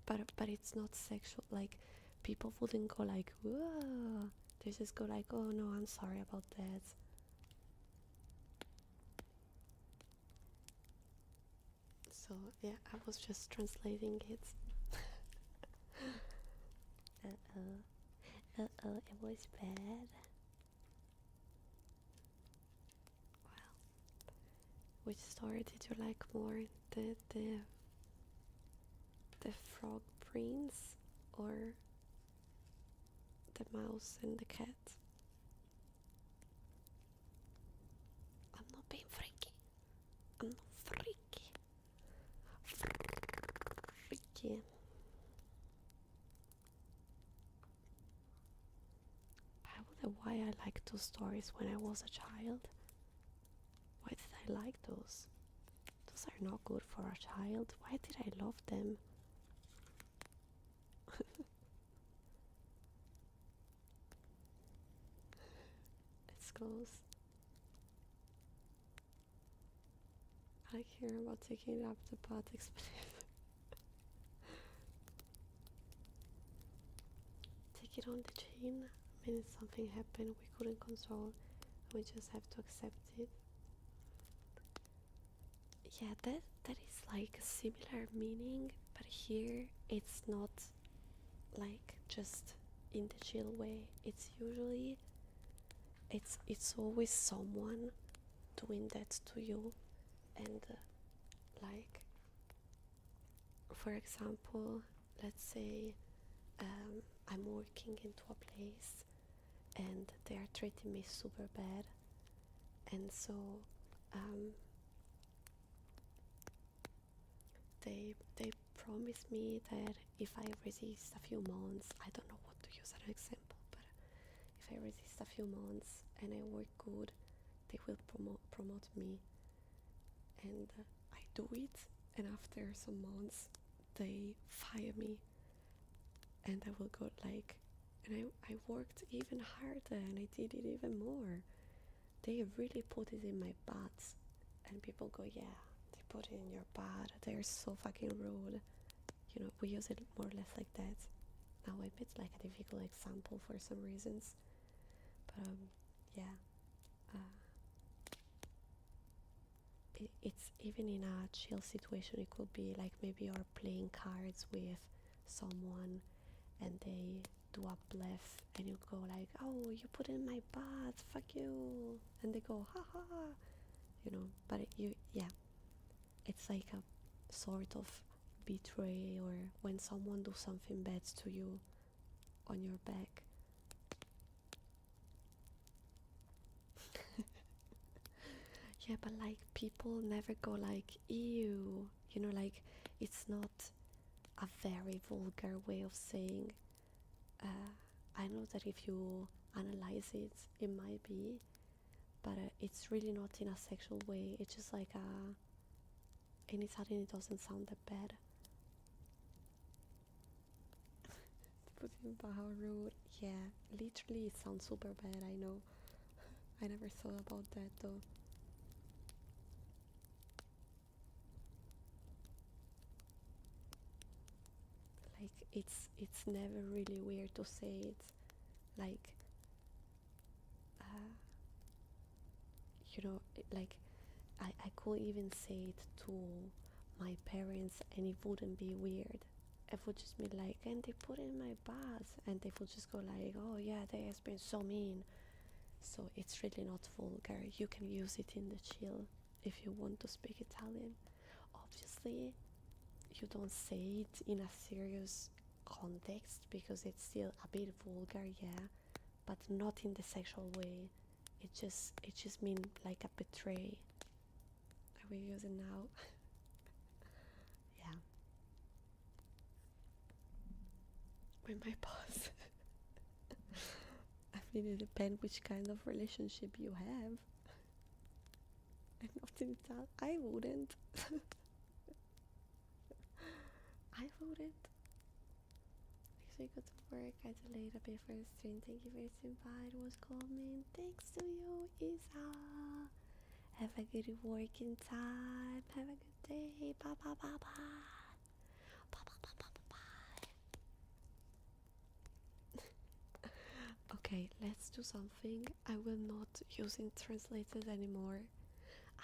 but it's not sexual. Like, people wouldn't go like, whoa. They just go like, oh no, I'm sorry about that. So yeah, I was just translating it. Uh-oh, it was bad. Well, which story did you like more? The frog prince or the mouse and the cat? freaky. Freaky. I wonder why I liked those stories when I was a child. Why did I like those? Those are not good for a child. Why did I love them? It's close. I like hearing about taking it up the butt expletive. Take it on the chin. I mean, something happened we couldn't control. We just have to accept it. Yeah, that is like a similar meaning, but here it's not like just in the chill way. It's usually it's always someone doing that to you, and like for example, let's say I'm working into a place and they are treating me super bad, and so um, they promise me that if I resist a few months, I don't know what to use as an example, but if I resist a few months and I work good, they will promote me, and I do it, and after some months they fire me, and I will go like, and I worked even harder and I did it even more. They really put it in my butt, and people go, yeah, they put it in your butt, they're so fucking rude. You know, we use it more or less like that. Now it's like a difficult example for some reasons, but yeah, uh, it's even in a chill situation. It could be like maybe you're playing cards with someone and they do a bluff and you go like, oh, you put it in my butt, fuck you, and they go ha ha ha, you know. But yeah, it's like a sort of betray, or when someone do something bad to you on your back. Yeah, but like people never go like ew, you know, like it's not a very vulgar way of saying. I know that if you analyze it, it might be, but it's really not in a sexual way. It's just like in Italian it doesn't sound that bad. Put in Baja rude. Yeah, literally it sounds super bad, I know. I never thought about that though. Like it's never really weird to say it. Like uh, you know, like I could even say it to my parents and it wouldn't be weird. It would just be like, and they put in my bath, and they would just go like, oh yeah, they has been so mean. So it's really not vulgar. You can use it in the chill if you want to speak Italian. Obviously, you don't say it in a serious context because it's still a bit vulgar, yeah, but not in the sexual way. It just means like a betray. I will use it now. Yeah. With my boss. I mean, it depends which kind of relationship you have. And not in Italian. I wouldn't. I wouldn't. Actually, go to work. I delayed a bit for the stream. Thank you for your by. It was coming. Thanks to you, Isa. Have a good working time. Have a good day. Bye bye bye bye. Bye bye bye bye bye. Okay, let's do something. I will not using translated anymore.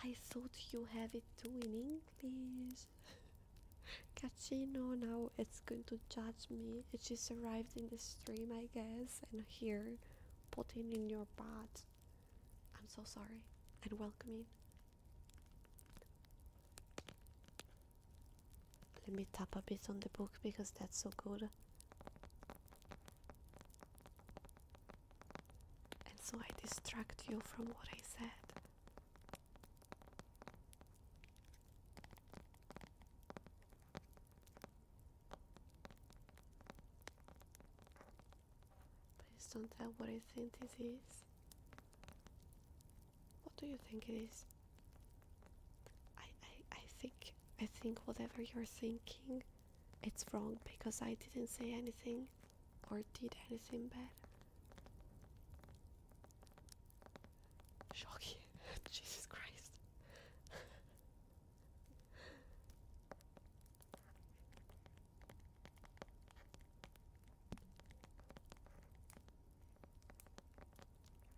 I thought you have it too in English. Cacino now it's going to judge me. It just arrived in the stream, I guess, and here, putting in your butt. I'm so sorry, and welcome in. Let me tap a bit on the book because that's so good. And so I distract you from what I said. don't tell what I think this is. What do you think it is? I think whatever you're thinking, it's wrong because I didn't say anything or did anything bad. Shocking. Jesus Christ.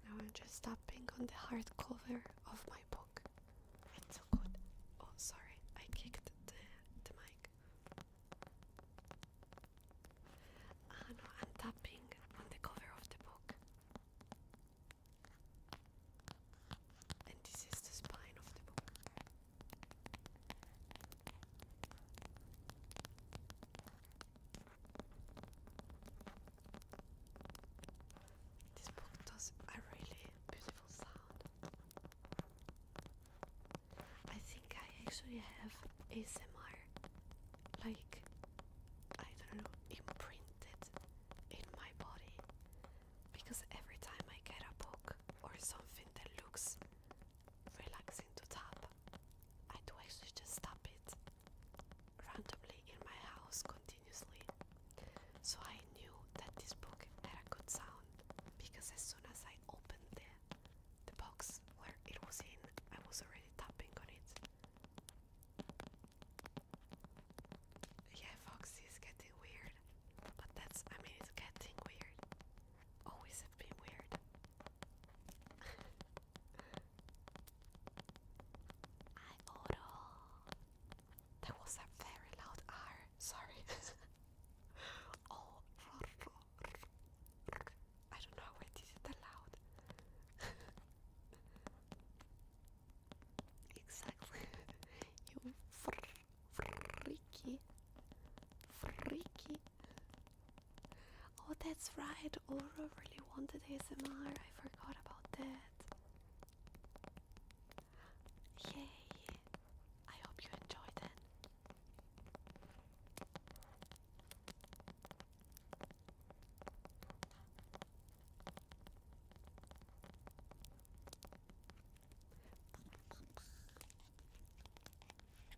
Now I'm just tapping on the hardcover of my book. It's so good. Oh, sorry, I kicked the mic. No, I'm tapping on the cover of the book. And this is the spine of the book. This book does a really beautiful sound. I think I actually have ASMR, like, I don't know, imprinted in my body, because every time I get a book or something that looks relaxing to tap, I do actually just tap it randomly in my house continuously. So I knew that this book had a good sound because as soon as I opened the box where it was in, I was already tapping on it. Yeah, Foxy is getting weird, but it's getting weird. Always have been weird. Hi, Odo. That was a very loud R. Sorry. Oh, I don't know why this is that loud. Exactly. You freaky. Freaky. Oh, that's right. Aura really wanted ASMR. I forgot about that. Yay. I hope you enjoyed it.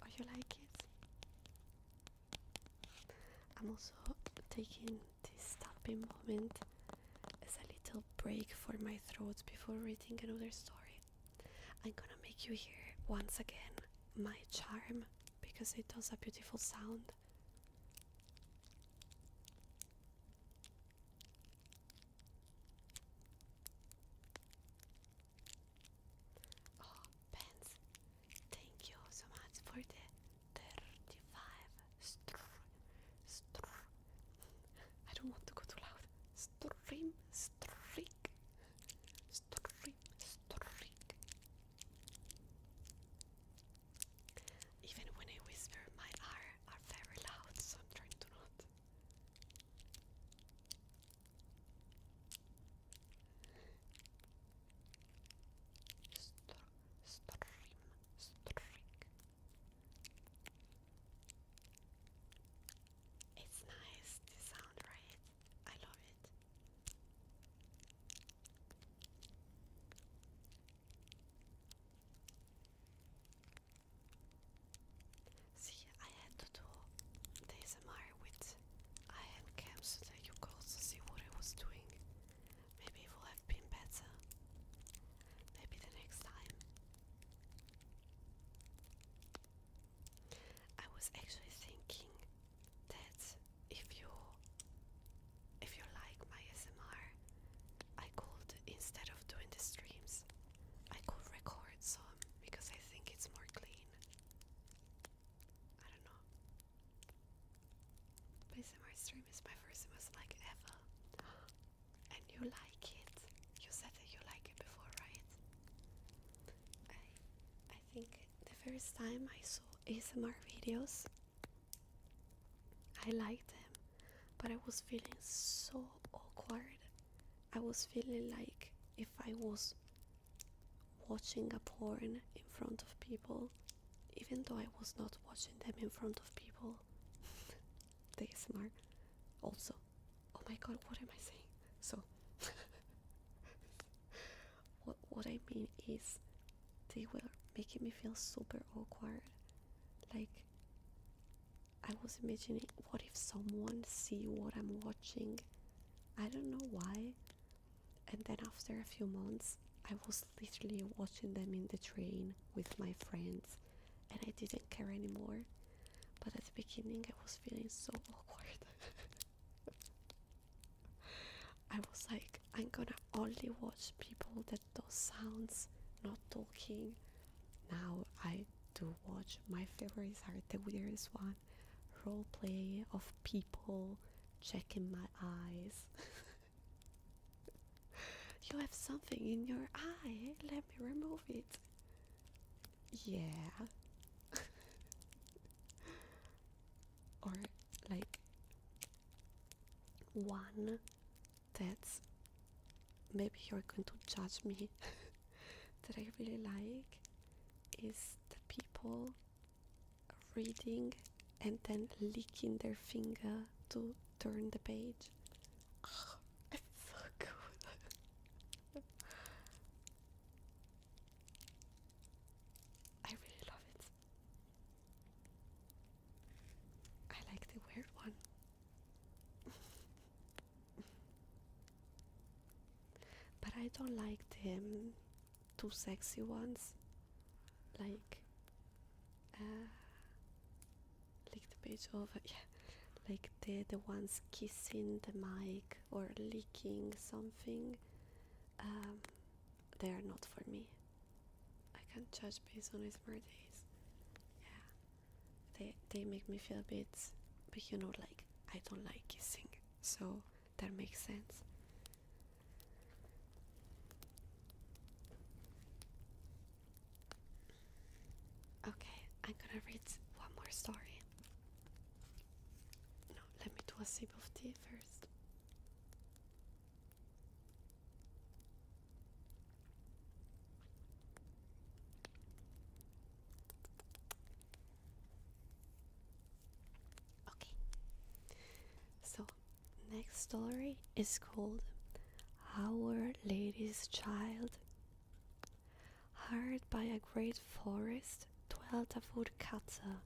Oh, you like it? I'm also taking this tapping moment as a little break for my throat before reading another story. I'm gonna make you hear once again my charm because it does a beautiful sound. Oh, Pence, thank you so much for the 35 I don't want to go too loud. Stream, streak. Stream, streak. Even when I whisper, my R are very loud, so I'm trying to not. Stream, streak. It's nice, the sound, right? I love it. See, I had to do the ASMR with eye and cam so that you could also see what I was doing. Maybe it will have been better. Maybe the next time. I was actually thinking that if you like my ASMR, I could, instead of doing the streams, I could record some because I think it's more clean. I don't know. ASMR stream is my first like ever. And you like it. You said that you like it before, right? I think the first time I saw ASMR videos, I liked them, but I was feeling so awkward. I was feeling like if I was watching a porn in front of people, even though I was not watching them in front of people. The ASMR also. Oh my god, what am I saying? So mean is they were making me feel super awkward. Like, I was imagining, what if someone see what I'm watching? I don't know why. And then after a few months, I was literally watching them in the train with my friends, and I didn't care anymore. But at the beginning, I was feeling so awkward. I was like, I'm gonna only watch people that do sounds, not talking. Now I do watch. My favorites are the weirdest one. Roleplay of people checking my eyes. You have something in your eye. Let me remove it. Yeah. Or like one that's, maybe you're going to judge me, that I really like is the people reading and then licking their finger to turn the page. Oh, it's so good. I really love it. I like the weird one. But I don't like the too sexy ones. Like, lick the page over. Yeah, like the ones kissing the mic or licking something. They are not for me. I can't judge based on his birthdays. Yeah, they make me feel a bit, but like, I don't like kissing, so that makes sense. Okay, I'm gonna read one more story. No, let me do a sip of tea first. Okay, so next story is called Our Lady's Child. Hired by a great forest, dwelt a woodcutter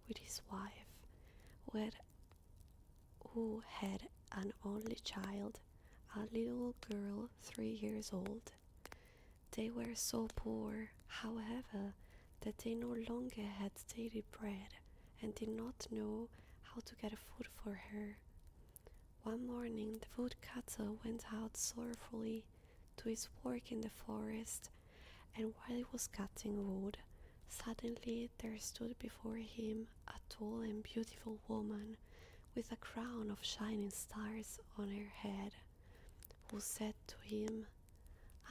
with his wife, who had an only child, a little girl 3 years old. They were so poor, however, that they no longer had daily bread and did not know how to get food for her. One morning the woodcutter went out sorrowfully to his work in the forest, and while he was cutting wood, suddenly there stood before him a tall and beautiful woman with a crown of shining stars on her head, who said to him,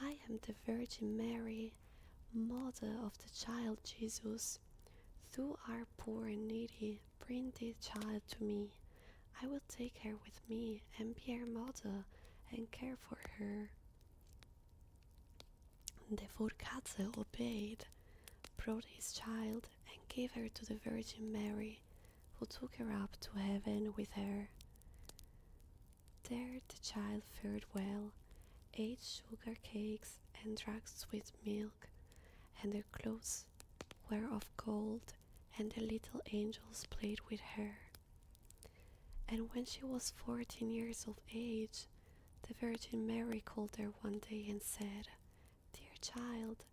I am the Virgin Mary, mother of the child Jesus. Thou art poor and needy, bring this child to me. I will take her with me and be her mother and care for her. The woodcutter obeyed, brought his child, and gave her to the Virgin Mary, who took her up to heaven with her. There the child fared well, ate sugar cakes and drank sweet milk, and her clothes were of gold, and the little angels played with her. And when she was 14 years of age, the Virgin Mary called her one day and said, Dear child,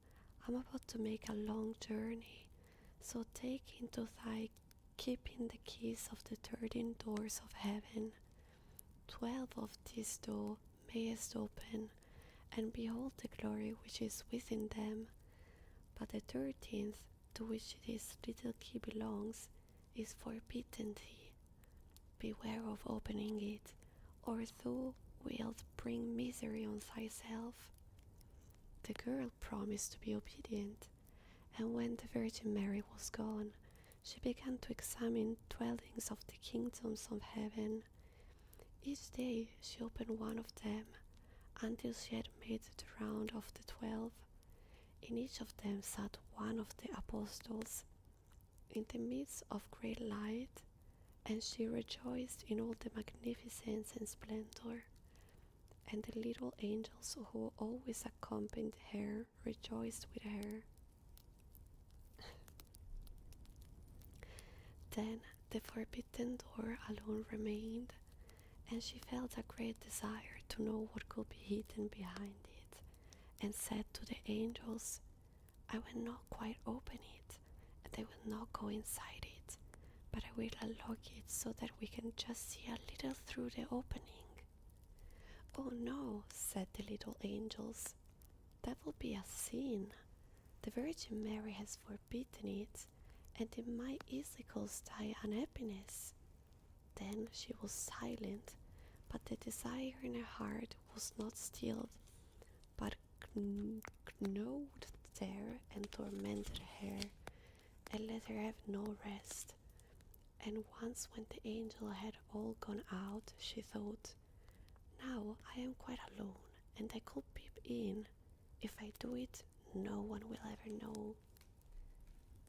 I'm about to make a long journey, so take into thy keeping the keys of the 13 doors of heaven. 12 of these thou mayest open, and behold the glory which is within them. But the 13th, to which this little key belongs, is forbidden thee. Beware of opening it, or thou wilt bring misery on thyself. The girl promised to be obedient, and when the Virgin Mary was gone, she began to examine dwellings of the kingdoms of heaven. Each day she opened one of them, until she had made the round of the 12. In each of them sat one of the apostles, in the midst of great light, and she rejoiced in all the magnificence and splendor. and the little angels who always accompanied her rejoiced with her. Then the forbidden door alone remained, and she felt a great desire to know what could be hidden behind it, and said to the angels, "I will not quite open it, and I will not go inside it, but I will unlock it so that we can just see a little through the opening." "Oh no," said the little angels, "that will be a sin. The Virgin Mary has forbidden it, and it might easily cause thy unhappiness." Then she was silent, but the desire in her heart was not stilled, but gnawed there and tormented her, and let her have no rest. And once when the angel had all gone out, she thought, "Now I am quite alone, and I could peep in. If I do it, no one will ever know."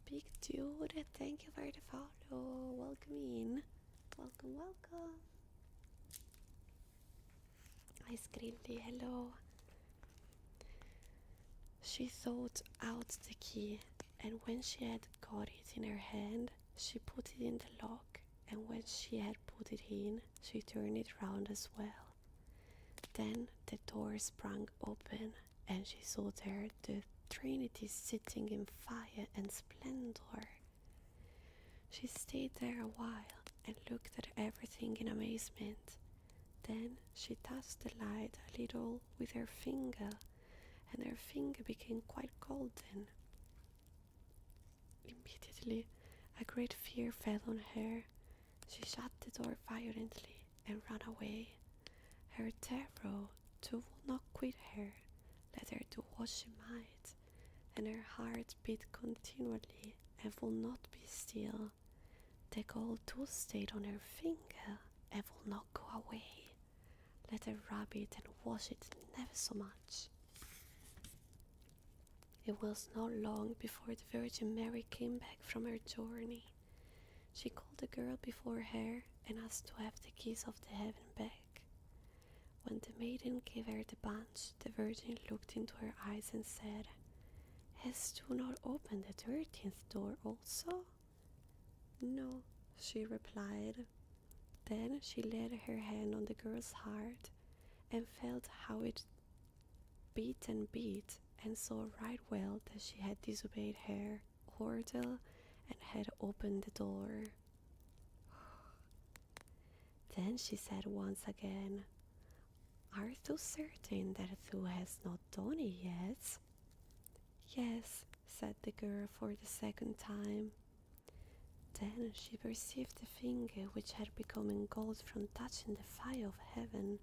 Big dude, thank you for the follow. Welcome in. Welcome, welcome. Hi Skrilly, hello. She thought out the key, and when she had got it in her hand, she put it in the lock, and when she had put it in, she turned it round as well. Then the door sprang open, and she saw there the Trinity sitting in fire and splendor. She stayed there a while and looked at everything in amazement. Then she touched the light a little with her finger, and her finger became quite golden. Immediately a great fear fell on her. She shut the door violently and ran away. Her terror too would not quit her, let her do what she might, and her heart beat continually and would not be still. The gold too stayed on her finger and would not go away. Let her rub it and wash it never so much. It was not long before the Virgin Mary came back from her journey. She called the girl before her and asked to have the keys of the heaven back. When the maiden gave her the bunch, the Virgin looked into her eyes and said, "Hast thou not opened the 13th door also?" "No," she replied. Then she laid her hand on the girl's heart and felt how it beat and saw right well that she had disobeyed her order and had opened the door. Then she said once again, "Art thou certain that thou hast not done it yet?" "Yes," said the girl for the second time. Then she perceived the finger which had become engulfed from touching the fire of heaven,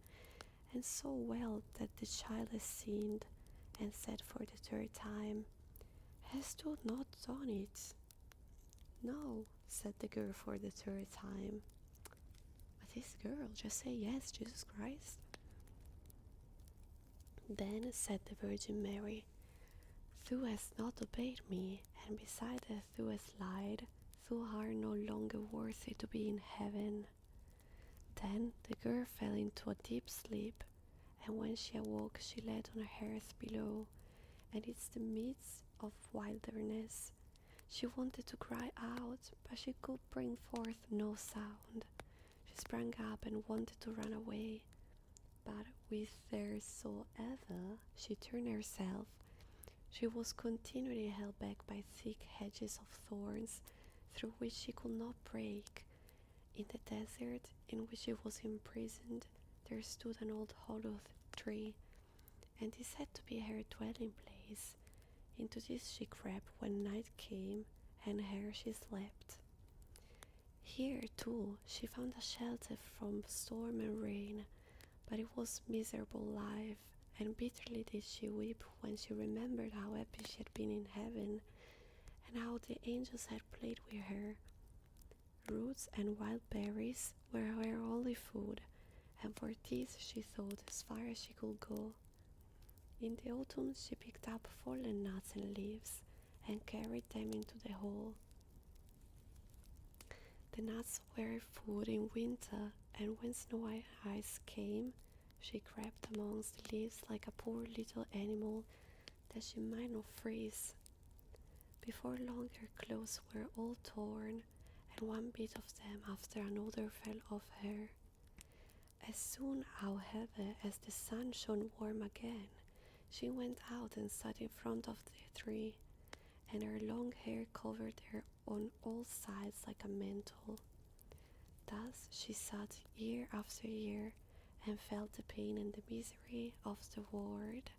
and saw well that the child had sinned, and said for the third time, "Hast thou not done it?" "No," said the girl for the third time. But this girl, just say yes, Jesus Christ. Then said the Virgin Mary, "Thou hast not obeyed me, and beside that thou hast lied, thou art no longer worthy to be in heaven." Then the girl fell into a deep sleep, and when she awoke she lay on a earth below, and it's the midst of wilderness. She wanted to cry out, but she could bring forth no sound. She sprang up and wanted to run away, but whithersoever she turned herself, she was continually held back by thick hedges of thorns, through which she could not break. In the desert in which she was imprisoned, there stood an old hollow tree, and this had to be her dwelling place. Into this she crept when night came, and here she slept. Here, too, she found a shelter from storm and rain, but it was miserable life, and bitterly did she weep when she remembered how happy she had been in heaven, and how the angels had played with her. Roots and wild berries were her only food, and for these she thought as far as she could go. In the autumn she picked up fallen nuts and leaves, and carried them into the hole. The nuts were food in winter, and when snow and ice came, She crept amongst the leaves like a poor little animal that she might not freeze. Before long her clothes were all torn, and one bit of them after another fell off her. As soon, however, as the sun shone warm again, she went out and sat in front of the tree, and her long hair covered her on all sides like a mantle. Thus she sat year after year, and felt the pain and the misery of the world.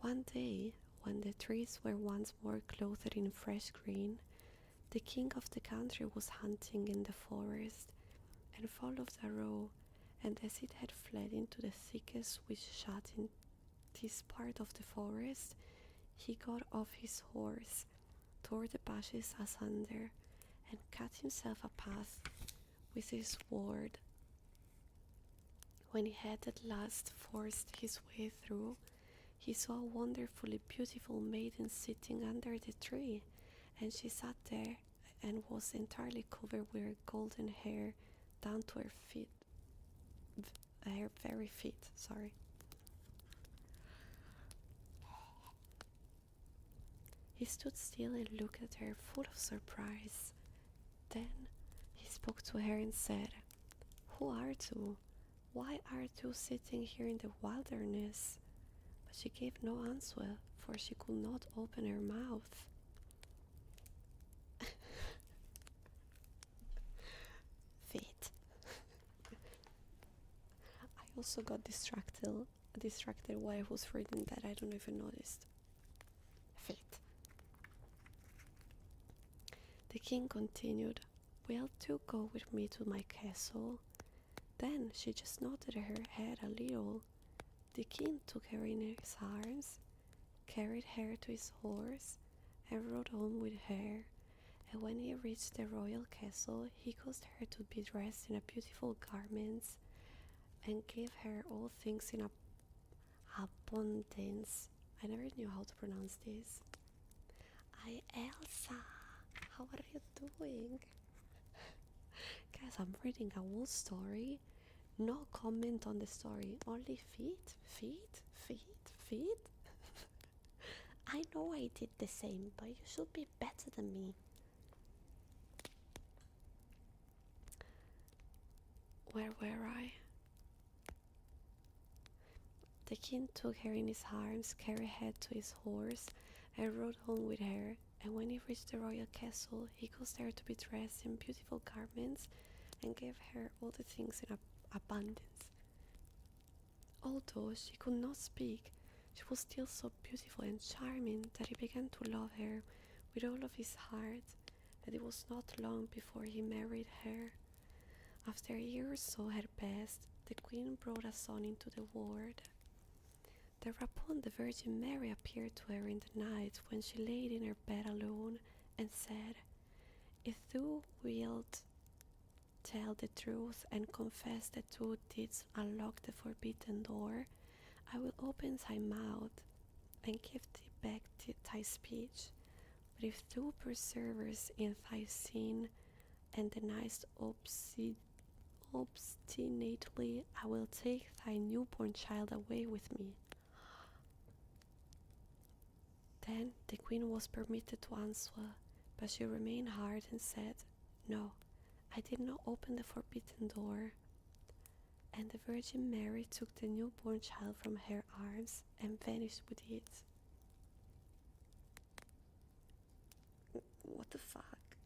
One day, when the trees were once more clothed in fresh green, the king of the country was hunting in the forest, and followed a roe, and as it had fled into the thickets which shut in this part of the forest, he got off his horse, tore the bushes asunder, and cut himself a path with his sword. When he had at last forced his way through, he saw a wonderfully beautiful maiden sitting under the tree, and she sat there and was entirely covered with her golden hair down to her feet, her very feet, sorry. He stood still and looked at her full of surprise. Then he spoke to her and said, "Who are you? Why are you sitting here in the wilderness?" But she gave no answer, for she could not open her mouth. Fate. I also got distracted while I was reading that. I don't even noticed. Fate. The king continued, "Will you go with me to my castle?" Then she just nodded her head a little. The king took her in his arms, carried her to his horse, and rode on with her. And when he reached the royal castle, he caused her to be dressed in beautiful garments, and gave her all things in abundance. I never knew how to pronounce this. Hi, Elsa. How are you doing? Guys, I'm reading a whole story. No comment on the story. Only feet. I know I did the same, but you should be better than me. Where were I? The king took her in his arms, carried her to his horse, and rode home with her. And when he reached the royal castle, he caused her to be dressed in beautiful garments, and gave her all the things in abundance. Although she could not speak, she was still so beautiful and charming that he began to love her with all of his heart, and it was not long before he married her. After a year or so had passed, the queen brought a son into the world. Thereupon the Virgin Mary appeared to her in the night when she lay in her bed alone, and said, "If thou wilt tell the truth and confess that thou didst unlock the forbidden door, I will open thy mouth and give thee back thy speech. But if thou perseverest in thy sin and deniest obstinately, I will take thy newborn child away with me." Then the queen was permitted to answer, but she remained hard and said, "No, I did not open the forbidden door." And the Virgin Mary took the newborn child from her arms and vanished with it. What the fuck?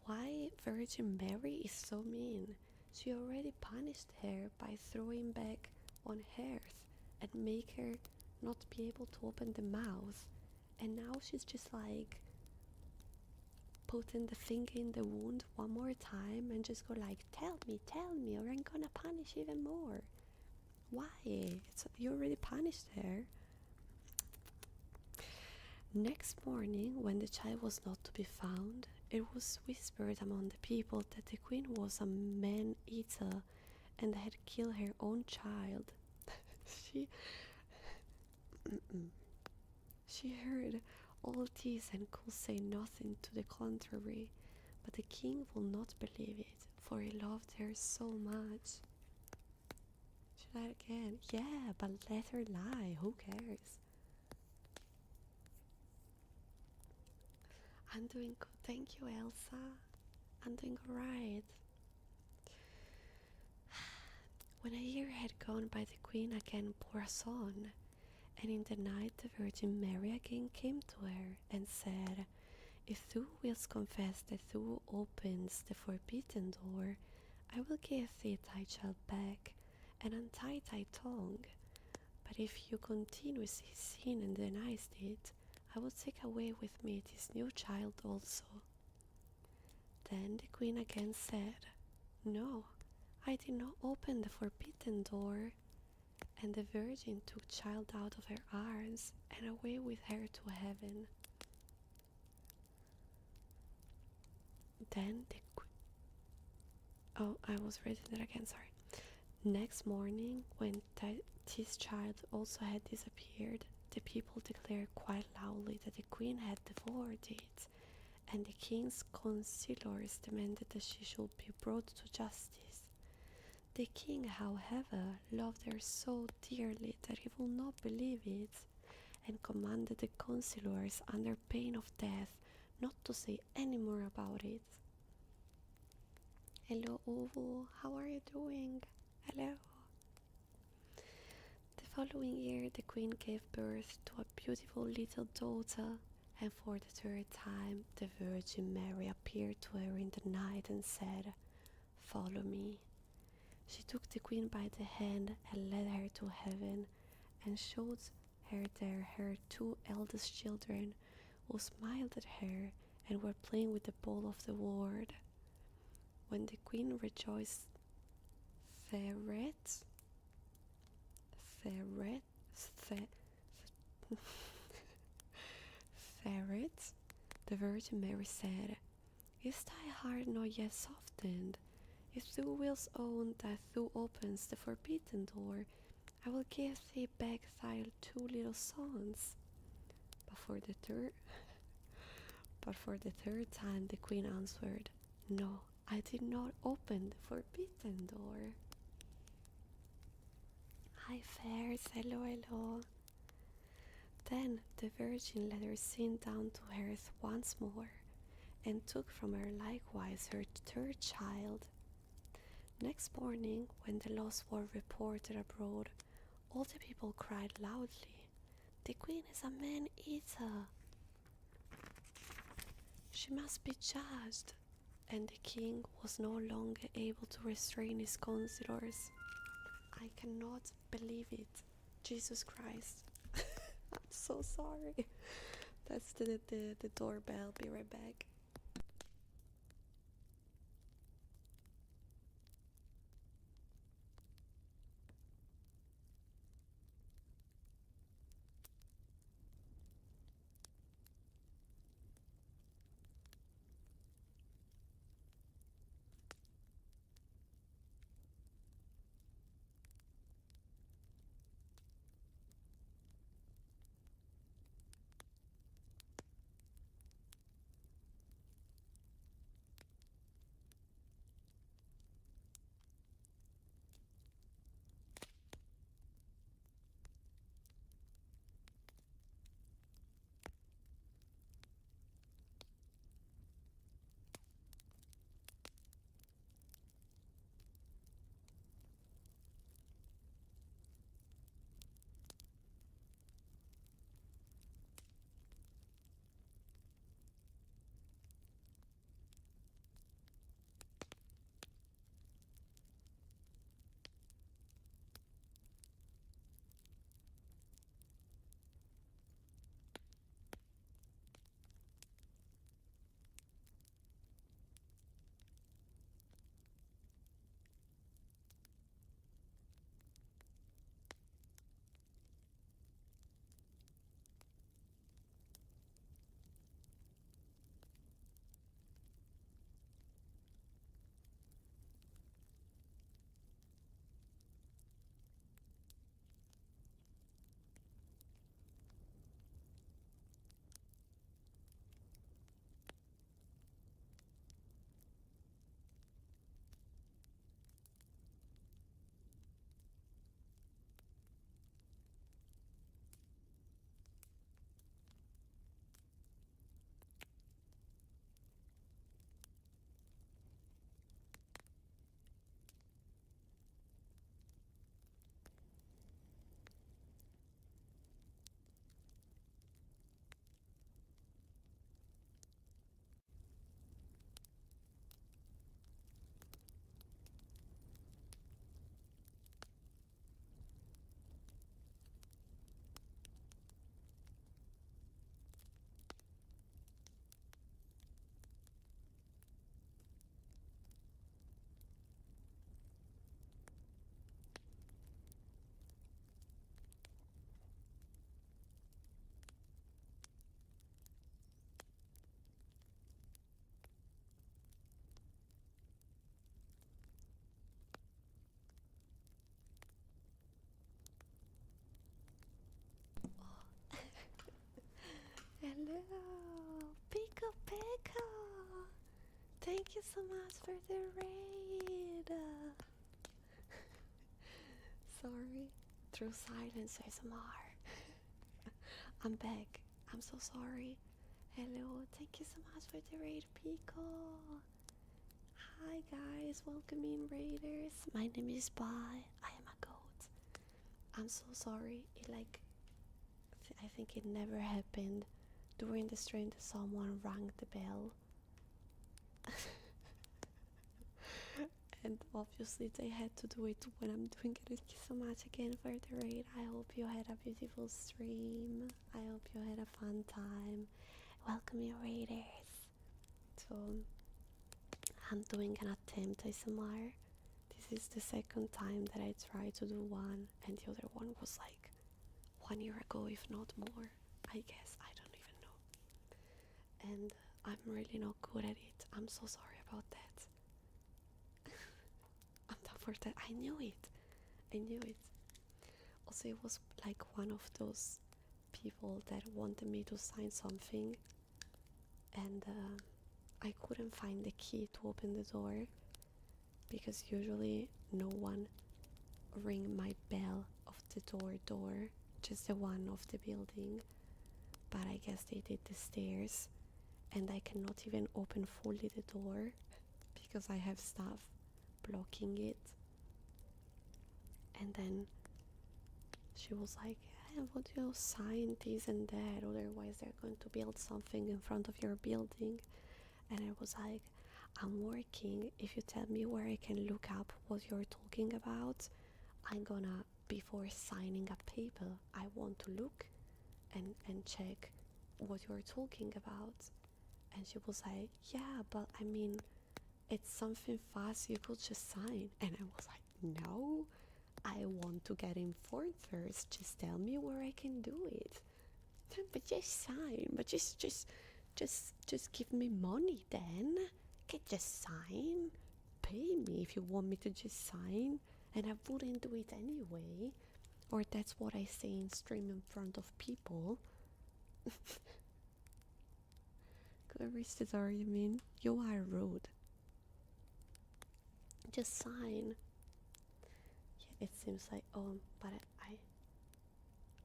Why Virgin Mary is so mean? She already punished her by throwing back on earth and make her not be able to open the mouth, and now she's just like putting the finger in the wound one more time and just go like, tell me, or I'm gonna punish even more. Why? You already punished her. Next morning, when the child was not to be found, it was whispered among the people that the queen was a man-eater and had killed her own child. She heard all this and could say nothing to the contrary, but the king would not believe it, for he loved her so much. Should I again? Yeah, but let her lie. Who cares? I'm doing good. Thank you, Elsa. I'm doing alright. When a year had gone by, the queen again bore a son, and in the night the Virgin Mary again came to her and said, "If thou wilt confess that thou opens the forbidden door, I will give thee thy child back and untie thy tongue. But if you continuously sin and deniest it, I will take away with me this new child also." Then the queen again said, "No, I did not open the forbidden door." And the Virgin took child out of her arms and away with her to heaven. Then the Oh, I was reading that again, sorry. Next morning, when this child also had disappeared, the people declared quite loudly that the queen had devoured it, and the king's councillors demanded that she should be brought to justice. The king, however, loved her so dearly that he would not believe it, and commanded the councillors, under pain of death, not to say any more about it. Hello, Uvu, how are you doing? Hello. The following year, the queen gave birth to a beautiful little daughter, and for the third time, the Virgin Mary appeared to her in the night and said, "Follow me." She took the queen by the hand and led her to heaven, and showed her there her two eldest children, who smiled at her and were playing with the ball of the word. When the queen rejoiced, ferret, ferret, ferret, the Virgin Mary said, "Is thy heart not yet softened? If thou wilt own that thou opens the forbidden door, I will give thee back thy two little sons." But for the third time the queen answered, "No, I did not open the forbidden door." Hi Fairs, hello, hello. Then the Virgin let her sink down to earth once more, and took from her likewise her third child. Next morning, when the loss was reported abroad, all the people cried loudly, "The queen is a man-eater. She must be judged." And the king was no longer able to restrain his councillors. I cannot believe it. Jesus Christ. I'm so sorry. That's the doorbell. Be right back. you so much for the raid. Sorry. Through silence ASMR. I'm back. I'm so sorry. Hello. Thank you so much for the raid, Pico. Hi guys. Welcome in, raiders. My name is Bai. I am a goat. I'm so sorry. I think it never happened during the stream that someone rang the bell. And obviously they had to do it when I'm doing it. Thank you so much again for the raid. I hope you had a beautiful stream. I hope you had a fun time. Welcome your raiders. So I'm doing an attempt ASMR. This is the second time that I tried to do one, and the other one was like 1 year ago, if not more. I guess, I don't even know. And I'm really not good at it. I'm so sorry about that. I'm done for that. I knew it. Also, it was like one of those people that wanted me to sign something, and I couldn't find the key to open the door, because usually no one ring my bell of the door, just the one of the building. But I guess they did the stairs, and I cannot even open fully the door because I have stuff blocking it. And then she was like, hey, would you sign this and that, otherwise they're going to build something in front of your building. And I was like, I'm working. If you tell me where I can look up what you're talking about, I'm gonna, before signing a paper, I want to look and check what you're talking about. And she was like, yeah, but I mean, it's something fast, you could just sign. And I was like, no, I want to get informed first. Just tell me where I can do it. But just sign. But just give me money then. Can just sign. Pay me if you want me to just sign. And I wouldn't do it anyway. Or that's what I say in stream in front of people. Whoever is the door, you mean? You are rude. Just sign. Yeah, it seems like, but I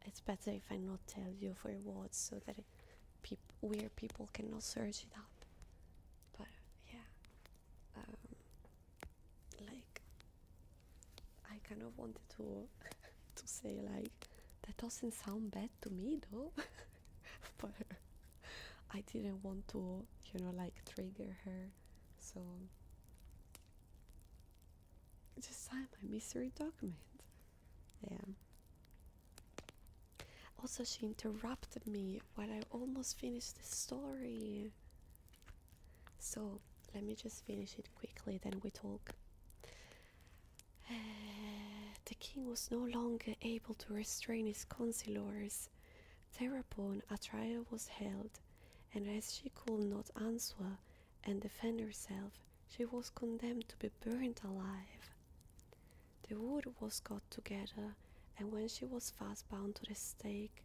it's better if I not tell you for what, so that weird people cannot search it up. But yeah, like, I kind of wanted to to say like, that doesn't sound bad to me though. But I didn't want to, like, trigger her, so just sign my mystery document. Yeah. Also, she interrupted me while I almost finished the story. So, let me just finish it quickly, then we talk. The king was no longer able to restrain his councillors. Thereupon a trial was held, and as she could not answer and defend herself, she was condemned to be burnt alive. The wood was got together, and when she was fast bound to the stake,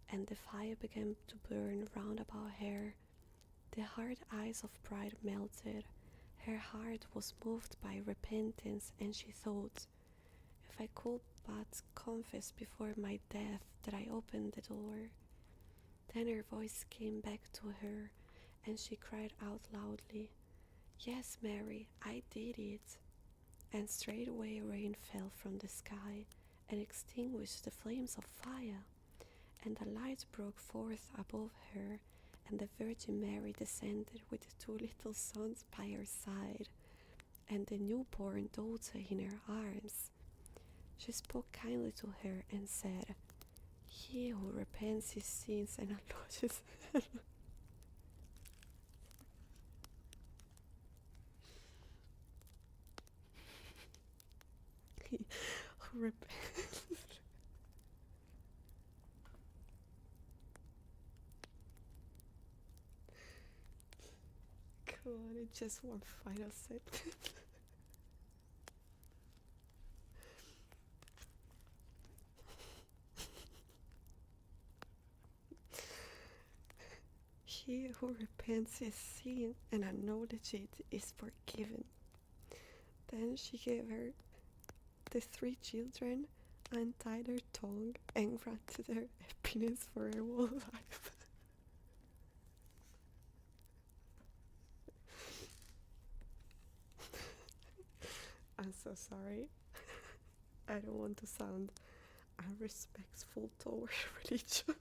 and the fire began to burn round about her, the hard ice of pride melted, her heart was moved by repentance, and she thought, if I could but confess before my death that I opened the door. Then her voice came back to her, and she cried out loudly, Yes, Mary, I did it. And straightway rain fell from the sky, and extinguished the flames of fire, and the light broke forth above her, and the Virgin Mary descended with the 2 little sons by her side, and the newborn daughter in her arms. She spoke kindly to her and said, He who repents his sins and acknowledges who repents Come on, it's just one final sentence. He He who repents his sin and acknowledges it is forgiven. Then she gave her the 3 children, untied her tongue, and granted her happiness for her whole life. I'm so sorry. I don't want to sound unrespectful towards religion.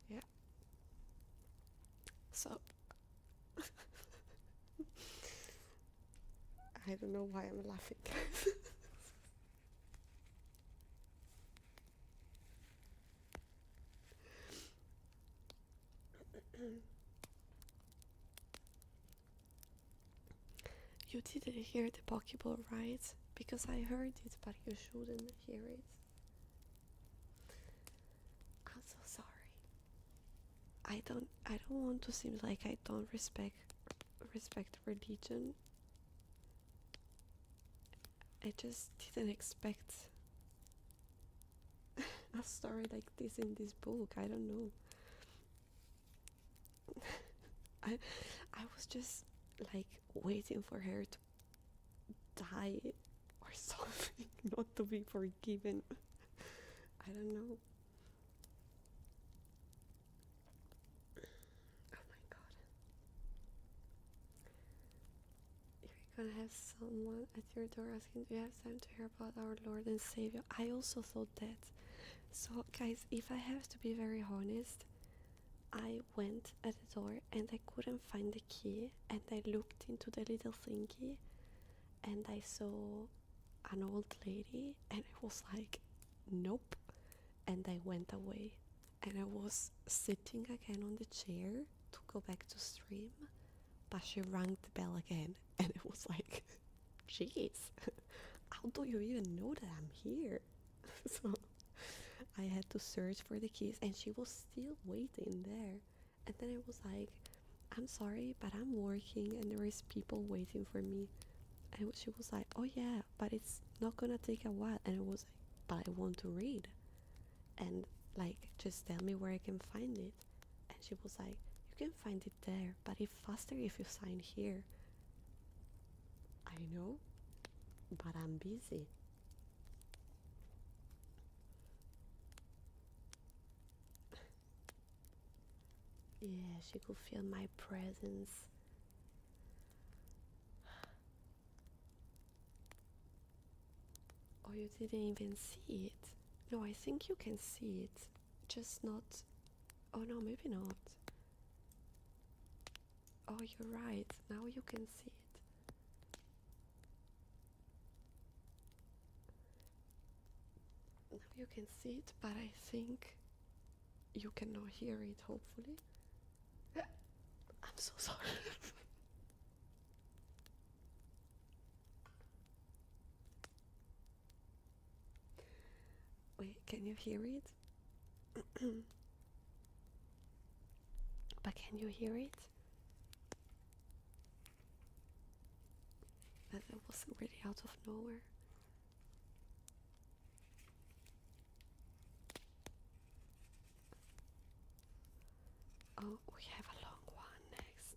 Yeah. So I don't know why I'm laughing. You didn't hear the Pokeball, right? Because I heard it, but you shouldn't hear it. I'm so sorry. I don't want to seem like I don't respect religion. I just didn't expect a story like this in this book. I don't know. I was just like waiting for her to die or something, not to be forgiven. I don't know. Oh my god. You're gonna have someone at your door asking, do you have time to hear about our Lord and Savior? I also thought that. So guys, if I have to be very honest, I went at the door and I couldn't find the key, and I looked into the little thingy and I saw an old lady and I was like, nope, and I went away, and I was sitting again on the chair to go back to stream, but she rang the bell again and it was like, jeez, how do you even know that I'm here? So I had to search for the keys and she was still waiting there, and then I was like, I'm sorry, but I'm working and there is people waiting for me. And she was like, oh yeah, but it's not gonna take a while. And I was like, but I want to read, and like, just tell me where I can find it. And she was like, you can find it there, but it's faster if you sign here. I know, but I'm busy. Yeah, she could feel my presence. Oh, you didn't even see it? No, I think you can see it, just not. Oh no, maybe not. Oh, you're right, now you can see it. Now you can see it, but I think you cannot hear it, hopefully. I'm so sorry. Wait, can you hear it? But can you hear it? That wasn't really out of nowhere. Oh, we have a long one next.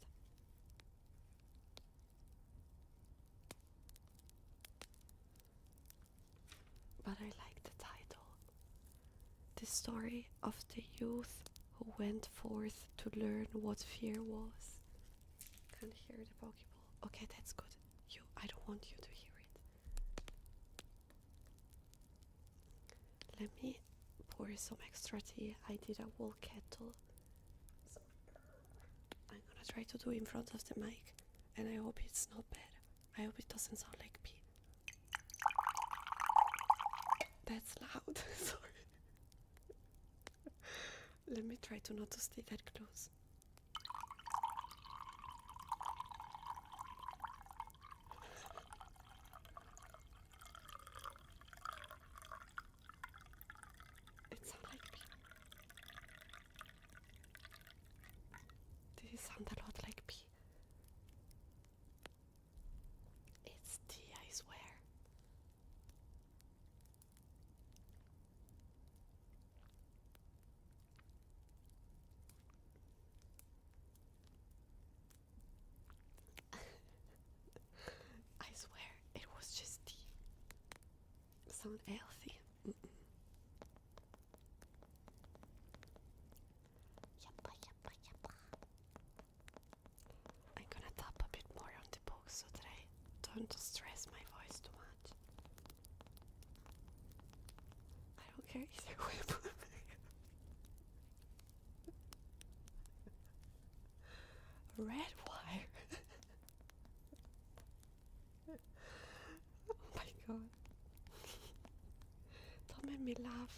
But I like the title. The story of the youth who went forth to learn what fear was. Can't hear the Pokeball. Okay, that's good. I don't want you to hear it. Let me pour some extra tea. I did a whole kettle. So I'm gonna try to do it in front of the mic, and I hope it's not bad. I hope it doesn't sound like pee. That's loud. Sorry. Let me try to not to stay that close. It sounds like pee. Did it sound a lot like pee? sound healthy. Yappa, yappa, yappa. I'm gonna tap a bit more on the book so that I don't stress my voice too much. I don't care either way. Red wire. Oh my god. Don't make me laugh,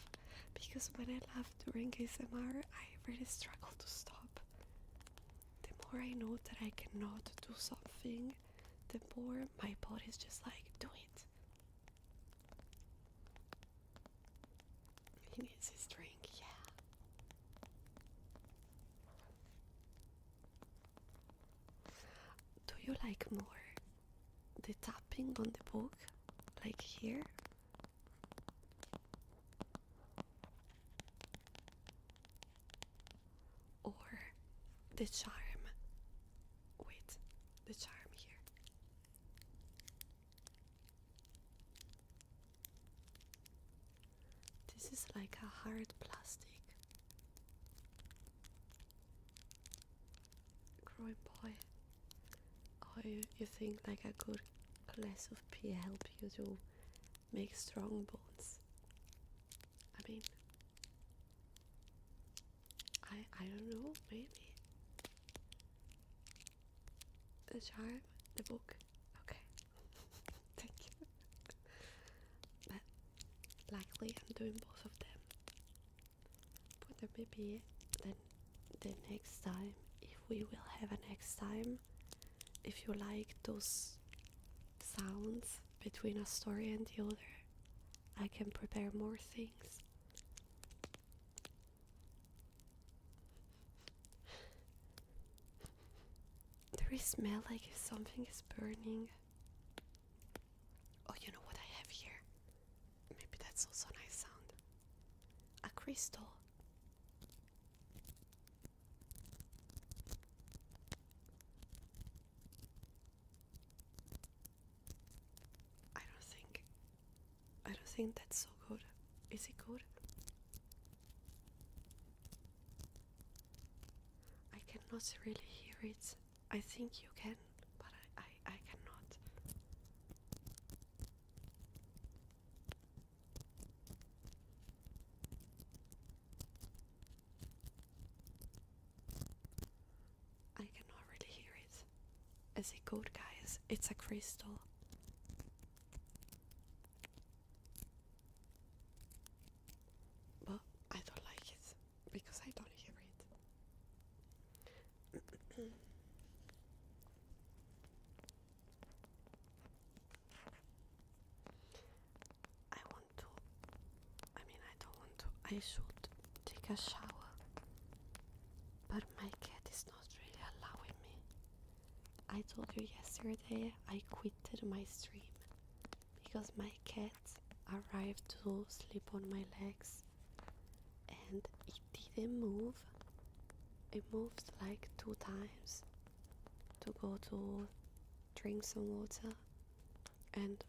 because when I laugh during ASMR, I really struggle to stop. The more I know that I cannot do something, the more my body's just like, do it. He needs his drink, yeah. Do you like more the tapping on the book, like here? Or the charm? Wait, the charm here. This is like a hard plastic. Growing boy. Oh, you think like a good glass of pee help you to make strong bones? I mean, I don't know, maybe. The charm, the book, okay. Thank you. But luckily I'm doing both of them. But there may be then the next time, if we will have a next time, if you like those sounds between a story and the other, I can prepare more things. There is smell like if something is burning. Oh, you know what I have here? Maybe that's also a nice sound. A crystal. I don't think that's so good. Is it good? I cannot really hear it. I think you can, but I cannot. I cannot really hear it. Is it good, guys? It's a crystal. But I don't like it because I don't hear it. I don't want to. I should take a shower, but my cat is not really allowing me. I told you yesterday I quitted my stream because my cat arrived to sleep on my legs and it didn't move. It moved like 2 times to go to drink some water and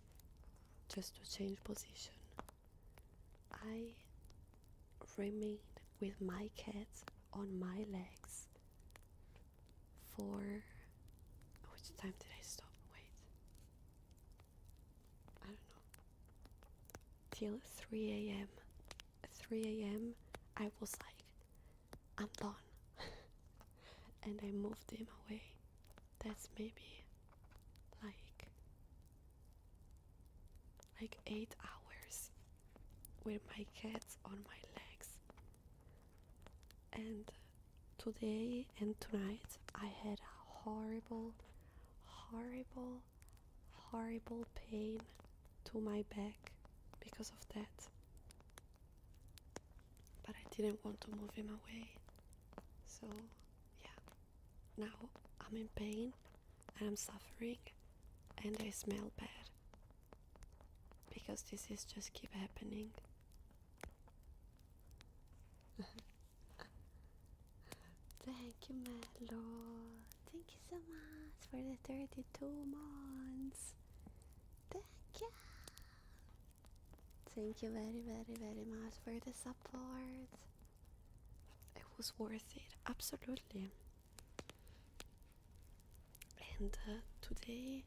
just to change position. I remained with my cat on my legs for... which time did I stop? Wait. I don't know. Till 3 a.m. At 3 a.m. I was like, I'm done. And I moved him away. That's maybe like 8 hours with my cats on my legs. And today and tonight I had a horrible pain to my back because of that. But I didn't want to move him away. So yeah, now I'm in pain and I'm suffering and I smell bad because this is just keep happening. Thank you, Mello. Thank you so much for the 32 months. Thank you. Thank you very, very, very much for the support. It was worth it, absolutely. And today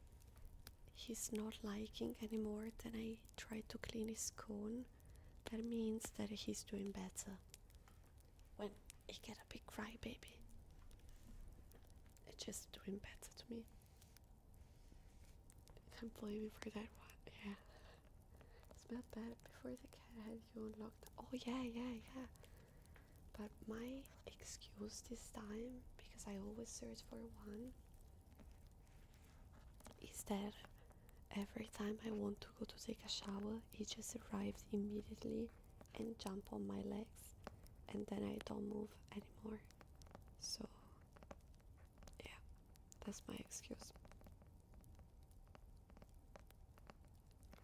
he's not liking anymore that I try to clean his cone. That means that he's doing better. When he get a big crybaby, it's just doing better to me. Can't blame me for that one. Yeah. Smelled bad before the cat had you unlocked. Oh yeah. But my excuse this time, because I always search for one, is that every time I want to go to take a shower, he just arrives immediately and jump on my legs, and then I don't move anymore. So yeah, that's my excuse.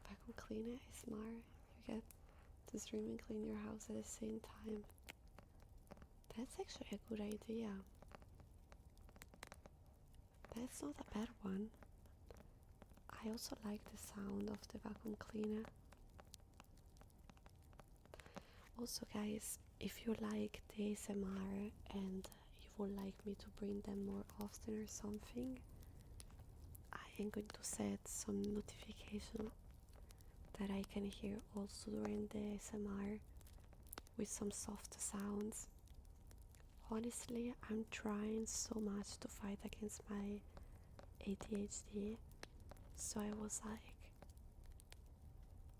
Vacuum cleaner is smart. You get to stream and clean your house at the same time. That's actually a good idea. That's not a bad one. I also like the sound of the vacuum cleaner. Also guys, if you like the ASMR and you would like me to bring them more often or something, I am going to set some notification that I can hear also during the ASMR with some soft sounds. Honestly, I'm trying so much to fight against my ADHD, so I was like,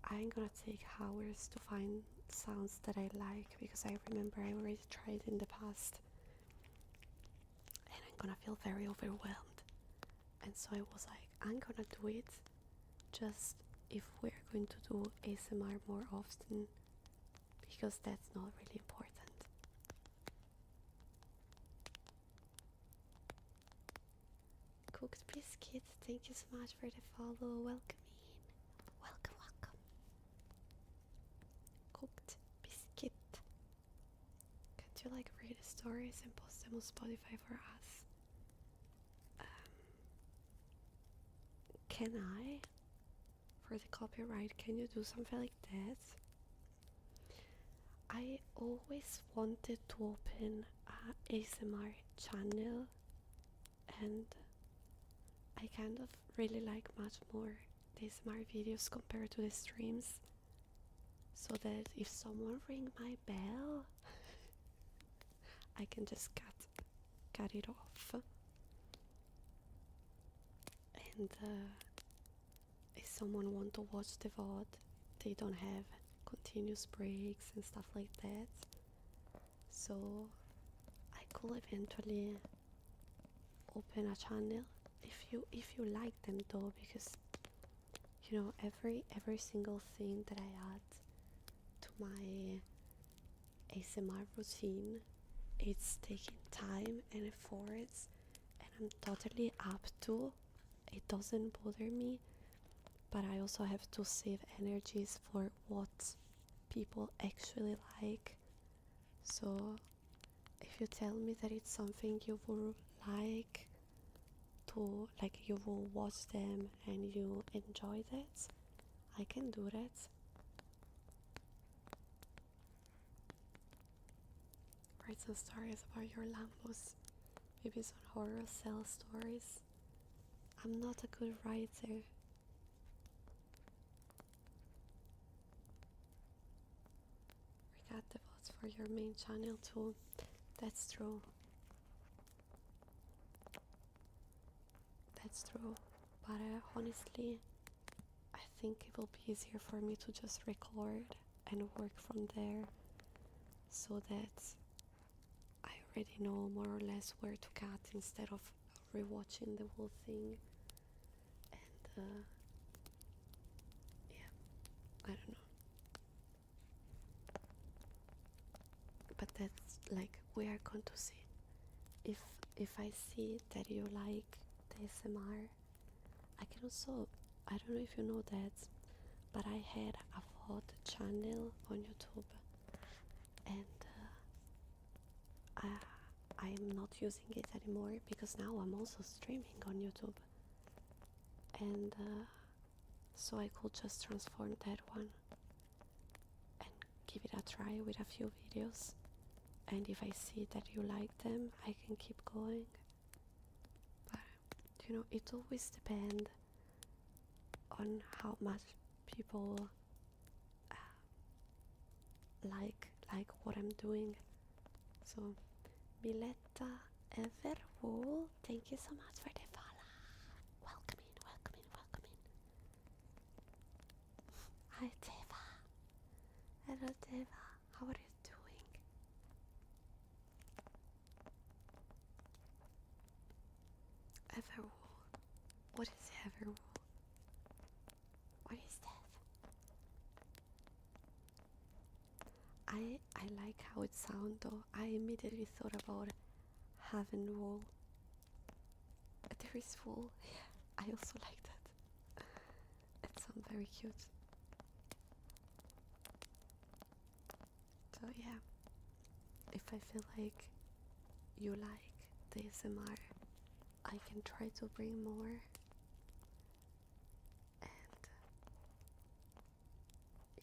I'm gonna take hours to find sounds that I like, because I remember I already tried in the past and I'm gonna feel very overwhelmed. And so I was like, I'm gonna do it just if we're going to do ASMR more often, because that's not really important. Cooked biscuit, thank you so much for the follow. Welcome in. Welcome. Cooked biscuit. Can't you like read the stories and post them on Spotify for us? Can I? For the copyright, can you do something like that? I always wanted to open a ASMR channel, and I kind of really like much more the ASMR videos compared to the streams, so that if someone ring my bell, I can just cut it off. And if someone want to watch the VOD, they don't have continuous breaks and stuff like that. So I could eventually open a channel if you like them though, because you know every single thing that I add to my ASMR routine, it's taking time and efforts, and I'm totally up to. It doesn't bother me, but I also have to save energies for what people actually like. So if you tell me that it's something you will like to, like you will watch them and you enjoy that, I can do that. Write some stories about your Lambos, maybe some horror cell stories. I'm not a good writer. We got the votes for your main channel too. That's true. That's true. But honestly, I think it will be easier for me to just record and work from there, so that I already know more or less where to cut instead of rewatching the whole thing. And yeah, I don't know. But that's like, we are going to see. If I see that you like the ASMR, I can also, I don't know if you know that, but I had a VOD channel on YouTube, and I'm not using it anymore because now I'm also streaming on YouTube, and so I could just transform that one. give it a try with a few videos, and if I see that you like them, I can keep going. But you know, it always depends on how much people like what I'm doing. So Miletta Everwool, thank you so much for the follow. Welcome in, welcome in, welcome in. Hi Teva. Hello Teva, how are you doing? Everwool. What is Everwool? What is that? I like how it sounds though. I immediately thought about having wool. There is wool. Yeah, I also like that. It sounds very cute. So yeah, if I feel like you like the ASMR, I can try to bring more. And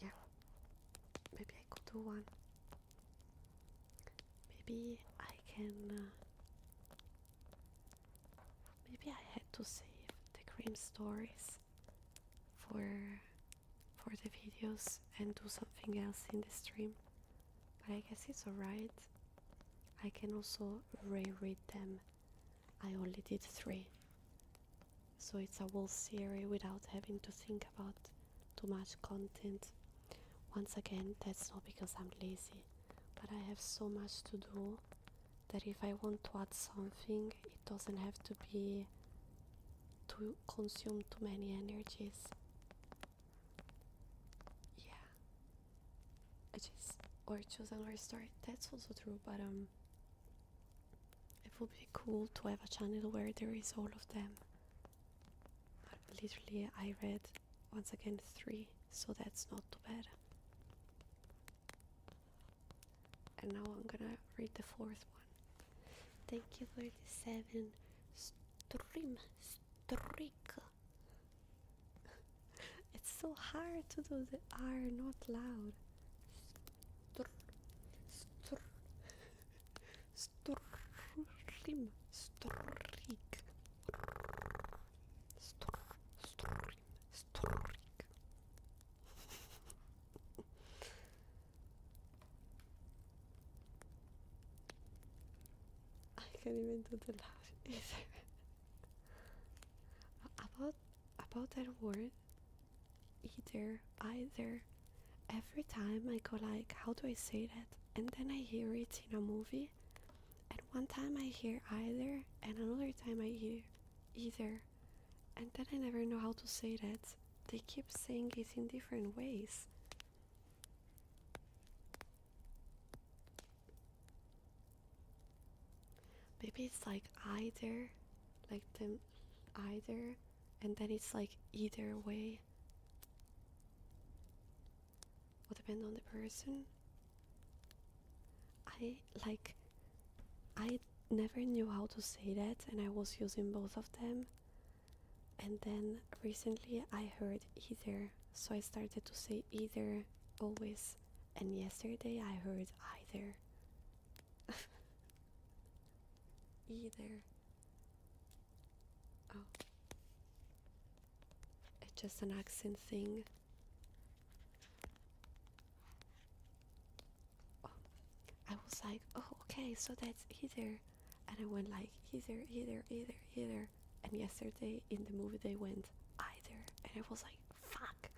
yeah, maybe I could do one. Maybe I can. Maybe I had to save the Grimm stories for the videos and do something else in the stream. But I guess it's alright. I can also reread them. I only did 3. So it's a whole series without having to think about too much content. Once again, that's not because I'm lazy, but I have so much to do that if I want to add something, it doesn't have to be to consume too many energies. Yeah. Or choose another story. That's also true, but it would be cool to have a channel where there is all of them. But literally, I read once again 3, so that's not too bad. And now I'm gonna read the 4th one. Thank you for the 7 streak. It's so hard to do the R not loud. Stream. Streak. I can't even do the loud either. About that word, either. Every time I go like, how do I say that? And then I hear it in a movie, and one time I hear either, and another time I hear either, and then I never know how to say that. They keep saying it in different ways. Maybe it's like either, like them either, and then it's like either way. Will depend on the person. I never knew how to say that, and I was using both of them. And then recently I heard either, so I started to say either always. And yesterday I heard either. Either. Oh. It's just an accent thing. Oh. I was like, oh, okay, so that's either. And I went like, either. And yesterday in the movie they went either. And I was like, fuck.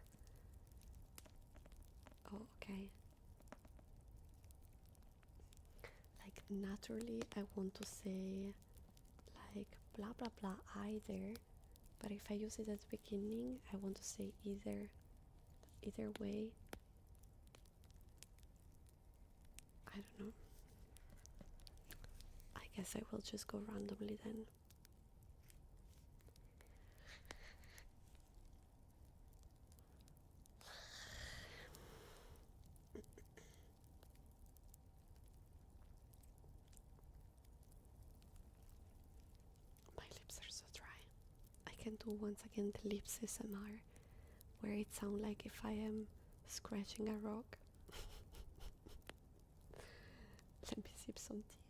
Oh, okay. Like, naturally, I want to say, like, blah blah blah either. But if I use it at the beginning, I want to say either way. I don't know. I guess I will just go randomly then. My lips are so dry. I can do once again the lips ASMR, where it sounds like if I am scratching a rock. Let me sip some tea.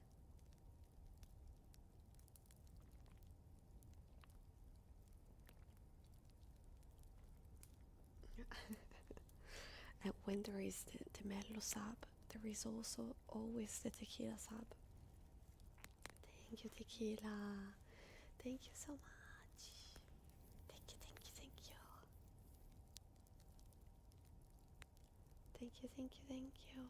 And when there is the mellow sap, there is also always the tequila sap. Thank you, tequila. Thank you so much. Thank you, thank you, thank you. Thank you, thank you, thank you.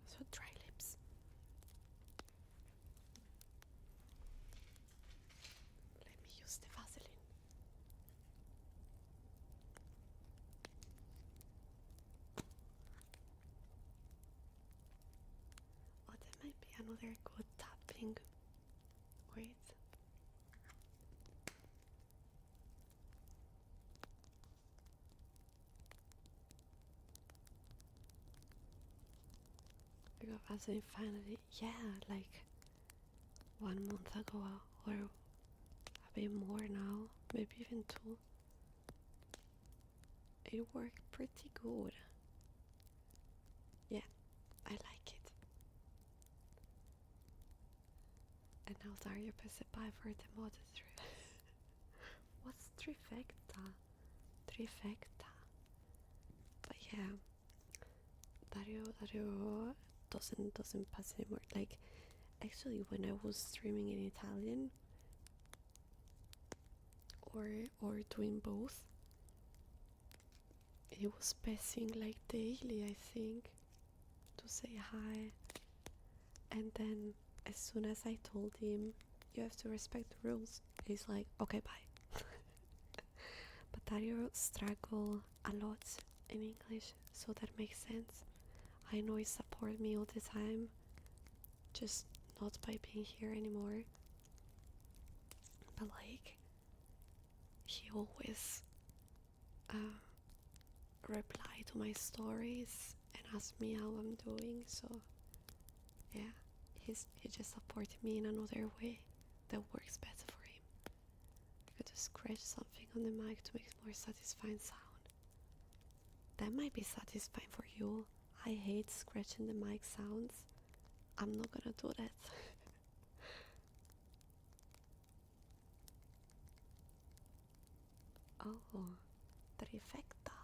So dry lips. Let me use the Vaseline. Oh, that might be another good tapping. Wait. I got Vaseline finally. Yeah, like 1 month ago, or a bit more now, maybe even 2. It worked pretty good. Yeah, I like it. And now Dario press a buy for the mod 3. What's trifecta? Trifecta. But yeah, Dario doesn't pass anymore. Like, actually, when I was streaming in Italian or doing both, he was passing like daily, I think, to say hi. And then as soon as I told him you have to respect the rules, he's like, okay, bye. But Dario struggle a lot in English, so that makes sense. I know he support me all the time, just not by being here anymore. But like, he always reply to my stories and ask me how I'm doing. So yeah, he just supported me in another way that works better for him. I got to scratch something on the mic to make more satisfying sound. That might be satisfying for you. I hate scratching the mic sounds. I'm not gonna do that. Oh, trifecta.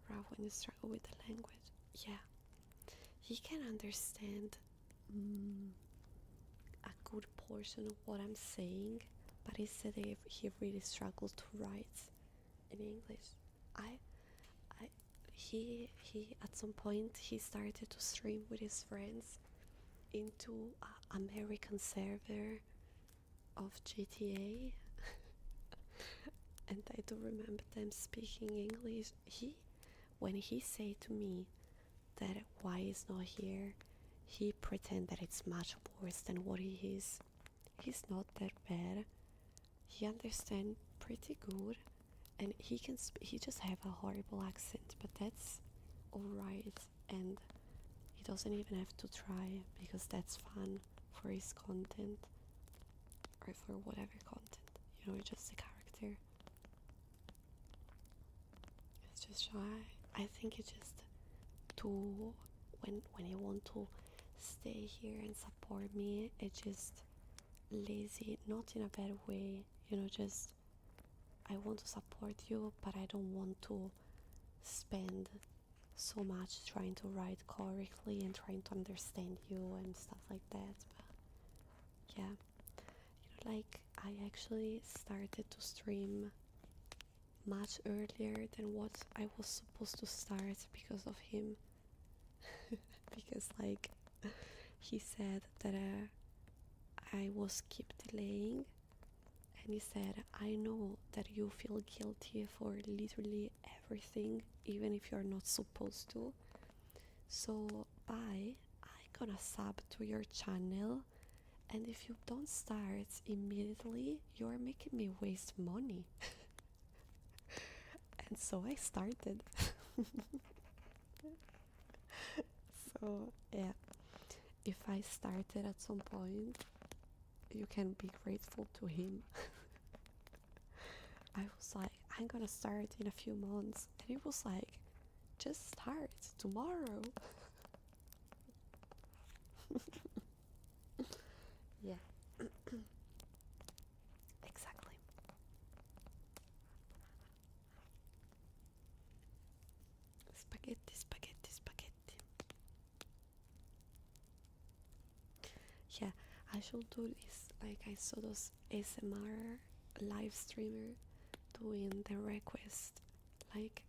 Rough when you struggle with the language. Yeah, he can understand a good portion of what I'm saying, but he said he really struggles to write in English. He at some point he started to stream with his friends into an American server of GTA, and I do remember them speaking English. When he said to me that why he's not here, he pretend that it's much worse than what he is. He's not that bad. He understands pretty good, and he just have a horrible accent, but that's alright, and he doesn't even have to try because that's fun for his content or for whatever content, just a character. It's just shy. I think it's just to when you want to stay here and support me, it's just lazy, not in a bad way, just I want to support you, but I don't want to spend so much trying to write correctly and trying to understand you and stuff like that. But yeah, like I actually started to stream much earlier than what I was supposed to start because of him. Because like he said that I was keep delaying, and he said, I know that you feel guilty for literally everything, even if you're not supposed to. So I gonna sub to your channel, and if you don't start immediately, you're making me waste money. And so I started. So yeah, if I started at some point, you can be grateful to him. I was like, I'm gonna start in a few months, and he was like, just start tomorrow. Yeah. Exactly. Spaghetti, spaghetti, spaghetti. Yeah, I should do this. Like, I saw those ASMR live streamer doing the request. Like,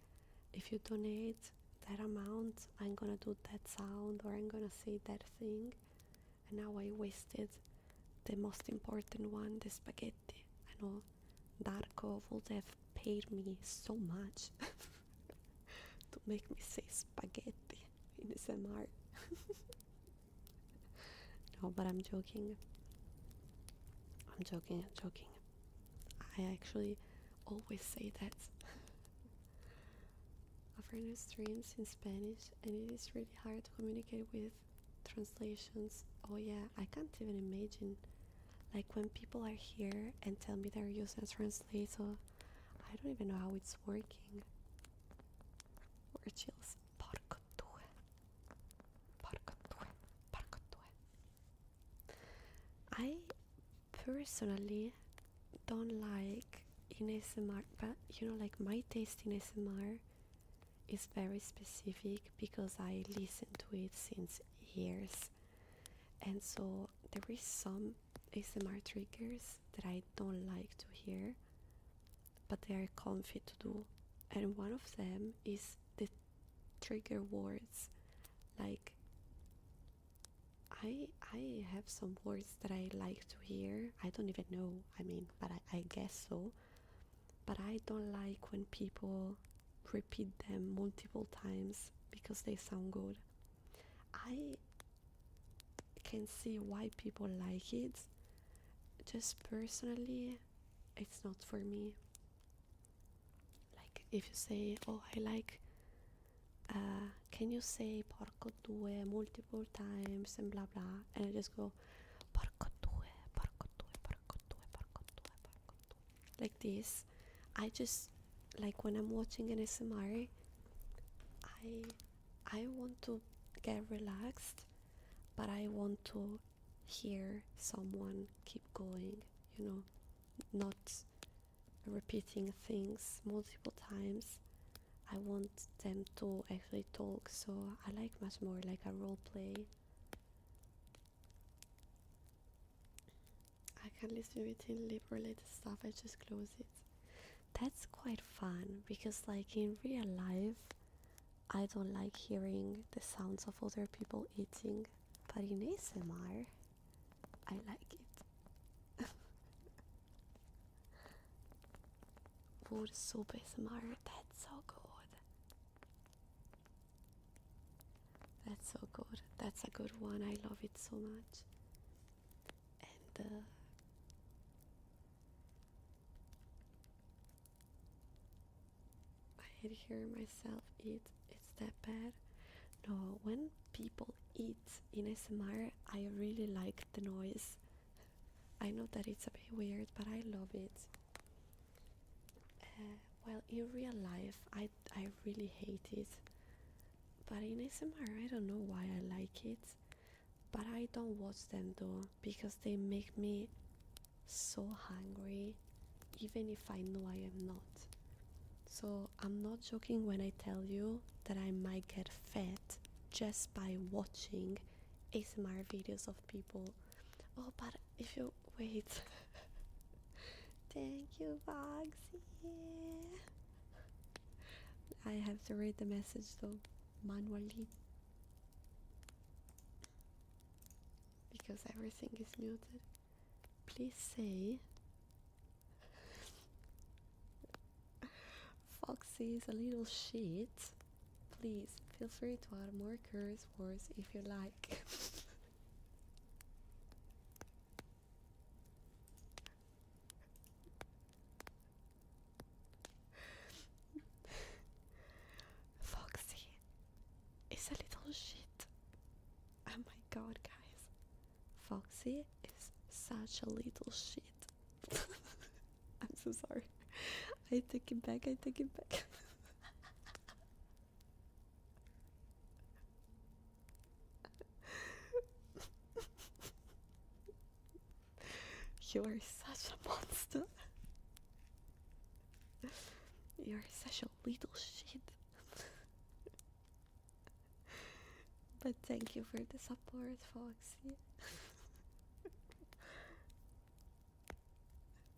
if you donate that amount, I'm gonna do that sound or I'm gonna say that thing. And now I wasted the most important one, the spaghetti. I know Darko would have paid me so much to make me say spaghetti in ASMR. No, but I'm joking. I'm joking, I'm joking. I actually always say that. A friend streams in Spanish and it is really hard to communicate with translations. Oh yeah, I can't even imagine. Like when people are here and tell me they're using a translator, I don't even know how it's working. Or chills. Porco due. Porco due. Porco due. I personally don't like in ASMR, but you know, like my taste in ASMR is very specific because I listen to it since years, and so there is some ASMR triggers that I don't like to hear, but they are comfy to do, and one of them is the trigger words. Like I have some words that I like to hear. I don't even know, I mean, but I guess so. But I don't like when people repeat them multiple times because they sound good. I can see why people like it. Just personally, it's not for me. Like if you say, "Oh, I like," can you say "porco due" multiple times and blah blah, and I just go "porco due, porco due, porco due, porco due, porco due," like this. I just like when I'm watching an SMR, I I want to get relaxed, but I want to hear someone keep going, you know, not repeating things multiple times. I want them to actually talk, so I like much more like a role play. I can listen within lip related stuff, I just close it. That's quite fun because like in real life I don't like hearing the sounds of other people eating, but in ASMR I like it. Wood soup ASMR, that's so good. That's so good. That's a good one. I love it so much. And I hear myself eat. It's that bad. No, when people eat in ASMR, I really like the noise. I know that it's a bit weird, but I love it. Well, in real life, I really hate it. But in ASMR, I don't know why I like it. But I don't watch them though, because they make me so hungry, even if I know I am not. So I'm not joking when I tell you that I might get fat just by watching ASMR videos of people. Oh, but if you wait. Thank you, Foxy. I have to read the message though, manually, because everything is muted. Please say Foxy is a little shit. Please feel free to add more curse words if you like. Foxy is a little shit. Oh my god, guys. Foxy is such a little shit. I'm so sorry. I take it back. You are such a monster. You are such a little shit. But thank you for the support, Foxy.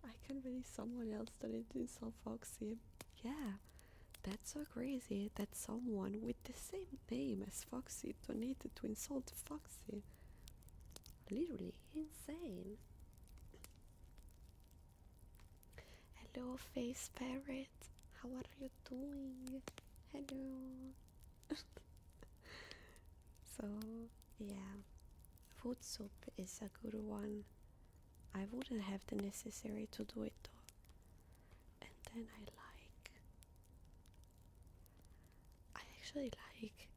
I can believe someone else donated so Foxy. Yeah, that's so crazy that someone with the same name as Foxy donated to insult Foxy. Literally insane. Hello, face parrot. How are you doing? Hello. So, yeah, food soup is a good one. I wouldn't have the necessary to do it though. And then I actually like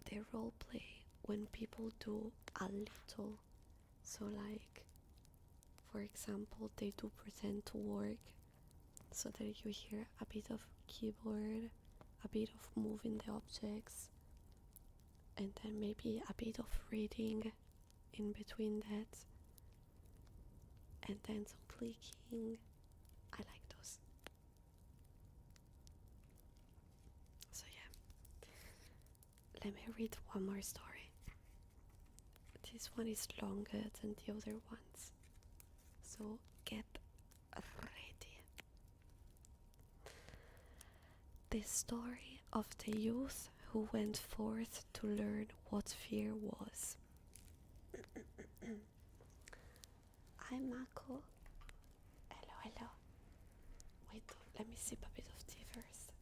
the role play when people do a little. So like, for example, they do pretend to work so that you hear a bit of keyboard, a bit of moving the objects, and then maybe a bit of reading in between that, and then some clicking. I like those. So yeah, let me read one more story. This one is longer than the other ones, so get ready. The story of the youth who went forth to learn what fear was. Hi Mako. Hello. Wait, let me sip a bit of tea first.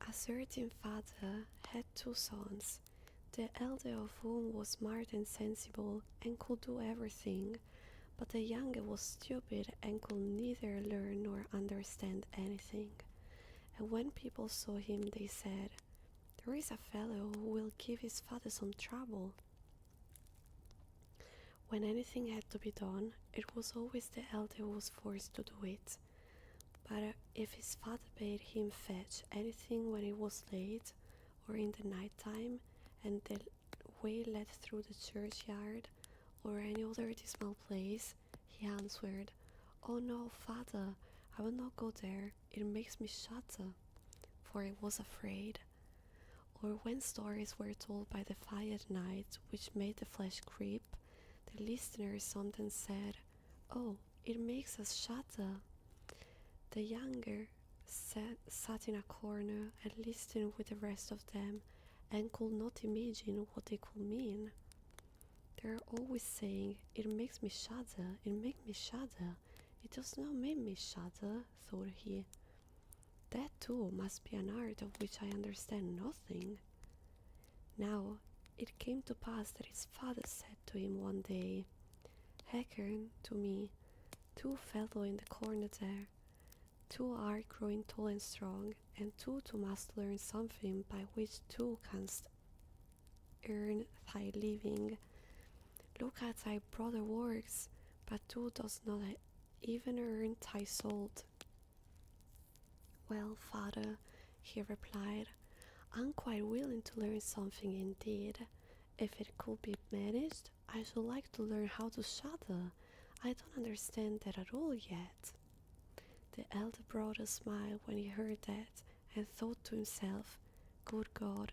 A certain father had 2 sons, the elder of whom was smart and sensible and could do everything, but the younger was stupid and could neither learn nor understand anything. And when people saw him, they said, "There is a fellow who will give his father some trouble." When anything had to be done, it was always the elder who was forced to do it. But if his father bade him fetch anything when it was late or in the night time, and the way led through the churchyard or any other dismal place, he answered, "Oh no, father, I will not go there, it makes me shudder," for he was afraid. Or when stories were told by the fire at night which made the flesh creep, the listeners sometimes said, "Oh, it makes us shudder." The younger sat in a corner and listened with the rest of them, and could not imagine what they could mean. They are always saying, "It makes me shudder, it makes me shudder." It does not make me shudder, thought he. That too must be an art of which I understand nothing. Now it came to pass that his father said to him one day, "Hearken to me, 2 fellow in the corner there. 2 are growing tall and strong, and 2 must learn something by which 2 canst earn thy living. Look at thy brother works, but 2 does not even earn thy salt." "Well, father," he replied, "I'm quite willing to learn something indeed. If it could be managed, I should like to learn how to shudder. I don't understand that at all yet." The elder brother smiled when he heard that, and thought to himself, "Good God,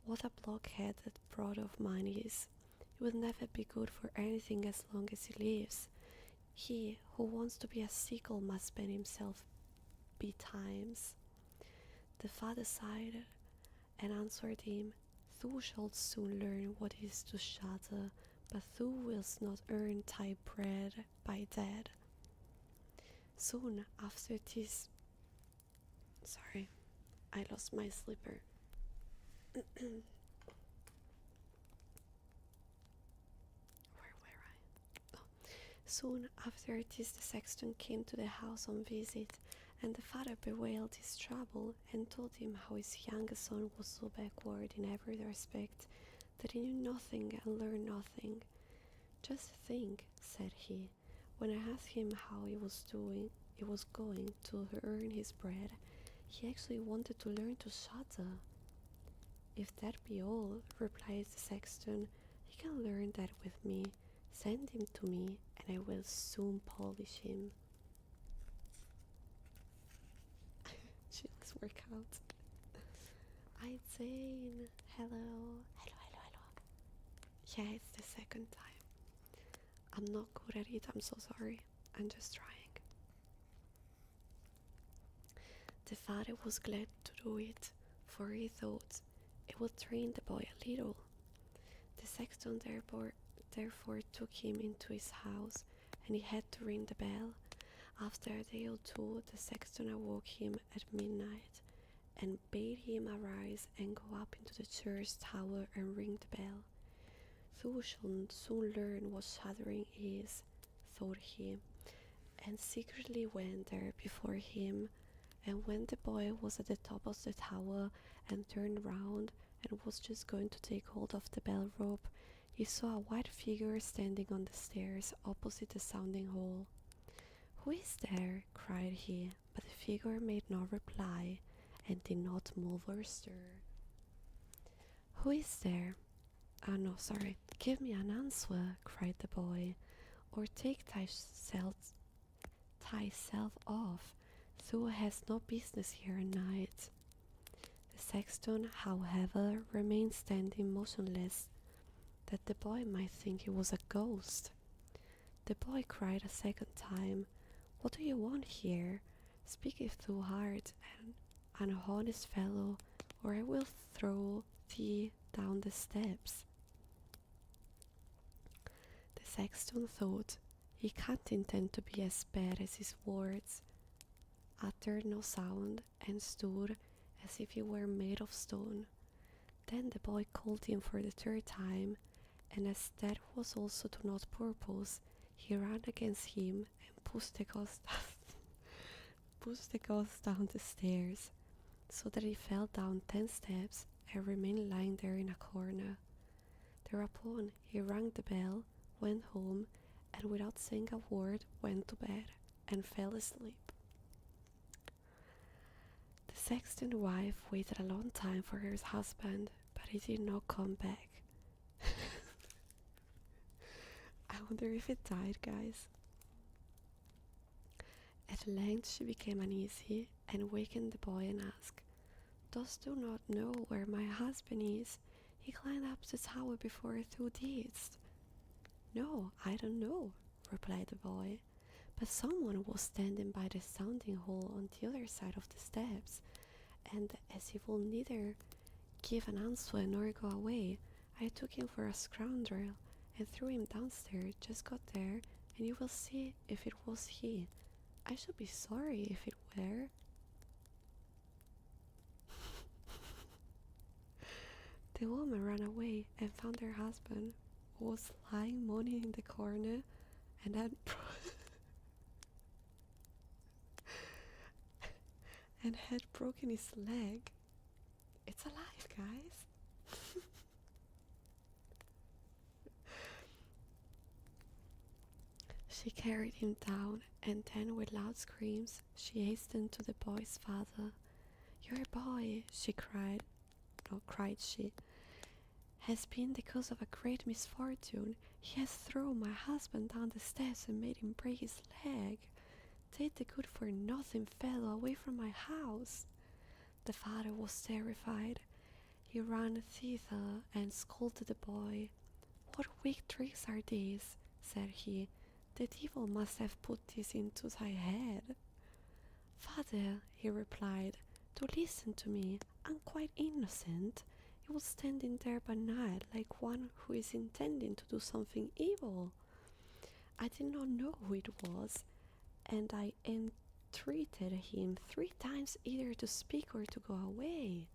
what a blockheaded brother of mine is. He will never be good for anything as long as he lives. He who wants to be a seagull must spend himself betimes." The father sighed and answered him, "Thou shalt soon learn what it is to shudder, but thou wilt not earn thy bread by that." Soon after this, sorry, I lost my slipper. Where were I? Oh. Soon after this, the sexton came to the house on visit, And the father bewailed his trouble and told him how his youngest son was so backward in every respect that he knew nothing and learned nothing. Just think, said he, when I asked him how he was going to earn his bread, he actually wanted to learn to shudder. If that be all, replied the sexton, he can learn that with me. Send him to me, and I will soon polish him. Chills workout. I'd hello. Yeah, it's the second time. I'm not good at it, I'm so sorry. I'm just trying. The father was glad to do it, for he thought it would train the boy a little. The sexton therefore took him into his house, and he had to ring the bell. After a day or two, the sexton awoke him at midnight, and bade him arise and go up into the church tower and ring the bell. Thou shalt soon learn what shuddering is, thought he, and secretly went there before him. And when the boy was at the top of the tower and turned round and was just going to take hold of the bell rope, he saw a white figure standing on the stairs opposite the sounding hole. "Who is there?" cried he, but the figure made no reply and did not move or stir. "Who is there? Oh, no, sorry. Give me an answer," cried the boy, "or take thyself off. Thou hast no business here at night." The sexton, however, remained standing motionless, that the boy might think he was a ghost. The boy cried a second time, "What do you want here? Speak if thou art an honest fellow, or I will throw thee down the steps." The sexton thought, he can't intend to be as bad as his words, uttered no sound, and stood as if he were made of stone. Then the boy called him for the third time, and as that was also to no purpose, he ran against him and pushed the ghost down the stairs, so that he fell down 10 steps and remained lying there in a corner. Thereupon he rang the bell, went home, and without saying a word went to bed and fell asleep. The sexton's wife waited a long time for her husband, but he did not come back. I wonder if it died, guys. At length she became uneasy and wakened the boy and asked, "Dost thou not know where my husband is? He climbed up the tower before thou didst." "No, I don't know," replied the boy, "but someone was standing by the sounding hole on the other side of the steps, and as he would neither give an answer nor go away, I took him for a scoundrel and threw him downstairs. Just got there, and you will see if it was he. I should be sorry if it were." The woman ran away and found her husband, who was lying moaning in the corner, and had broken his leg. It's alive, guys. She carried him down, and then with loud screams she hastened to the boy's father. "Your boy," cried she, "has been the cause of a great misfortune. He has thrown my husband down the steps and made him break his leg. Take the good for nothing fellow away from my house." The father was terrified. He ran thither and scolded the boy. "What weak tricks are these?" said he. "The devil must have put this into thy head." "Father," he replied, "do listen to me. I'm quite innocent. He was standing there by night like one who is intending to do something evil. I did not know who it was, and I entreated him 3 times either to speak or to go away."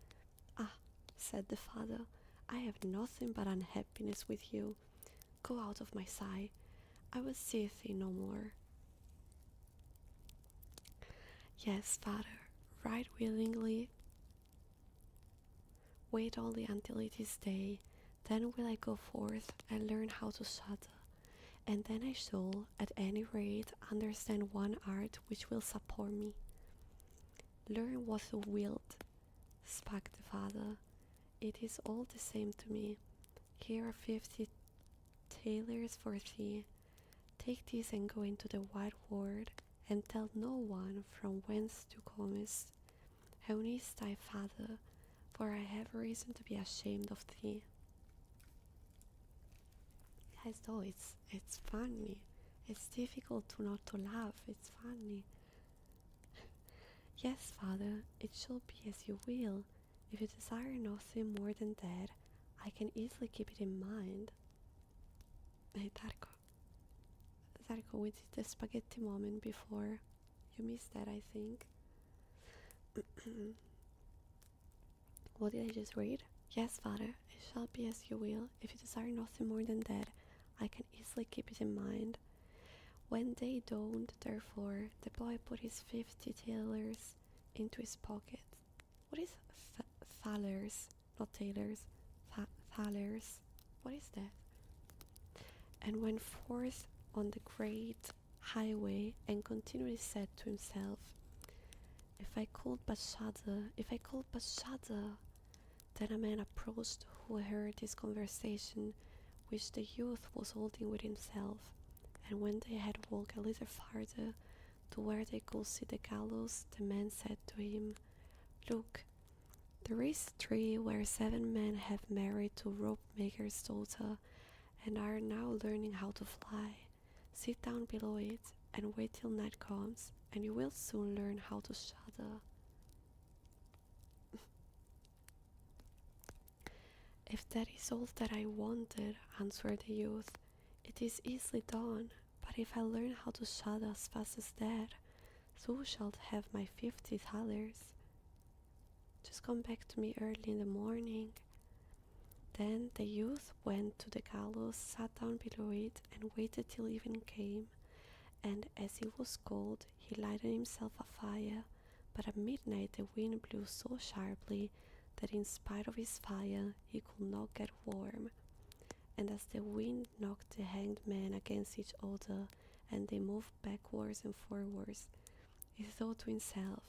"Ah," said the father, "I have nothing but unhappiness with you. Go out of my sight. I will see thee no more." Yes, father, right willingly. Wait only until it is day, then will I go forth and learn how to shudder, and then I shall, at any rate, understand one art which will support me. Learn what thou wilt, spake the father. It is all the same to me. Here are 50 thalers for thee. Take this and go into the wide world, and tell no one from whence thou comest. How is thy father? For I have reason to be ashamed of thee. Yes, though it's funny. It's difficult to not to laugh. It's funny. Yes, father, it shall be as you will. If you desire nothing more than that, I can easily keep it in mind. Hey, Darko, we did the spaghetti moment before. You missed that, I think. What did I just read? Yes, father, it shall be as you will. If you desire nothing more than that, I can easily keep it in mind. When day dawned, therefore, the boy put his 50 thalers into his pocket. What is thalers? Not tailors. Thalers. What is that? And went forth on the great highway and continually said to himself, if I could but shudder, if I could but shudder. Then a man approached who heard this conversation which the youth was holding with himself, and when they had walked a little farther to where they could see the gallows, the man said to him, look, there is a tree where 7 men have married to rope maker's daughter, and are now learning how to fly. Sit down below it, and wait till night comes, and you will soon learn how to shudder. If that is all that I wanted, answered the youth, it is easily done, but if I learn how to shudder as fast as that, thou shalt have my 50 thalers. Just come back to me early in the morning. Then the youth went to the gallows, sat down below it, and waited till evening came, and as it was cold, he lighted himself a fire, but at midnight the wind blew so sharply that in spite of his fire he could not get warm, and as the wind knocked the hanged men against each other, and they moved backwards and forwards, he thought to himself,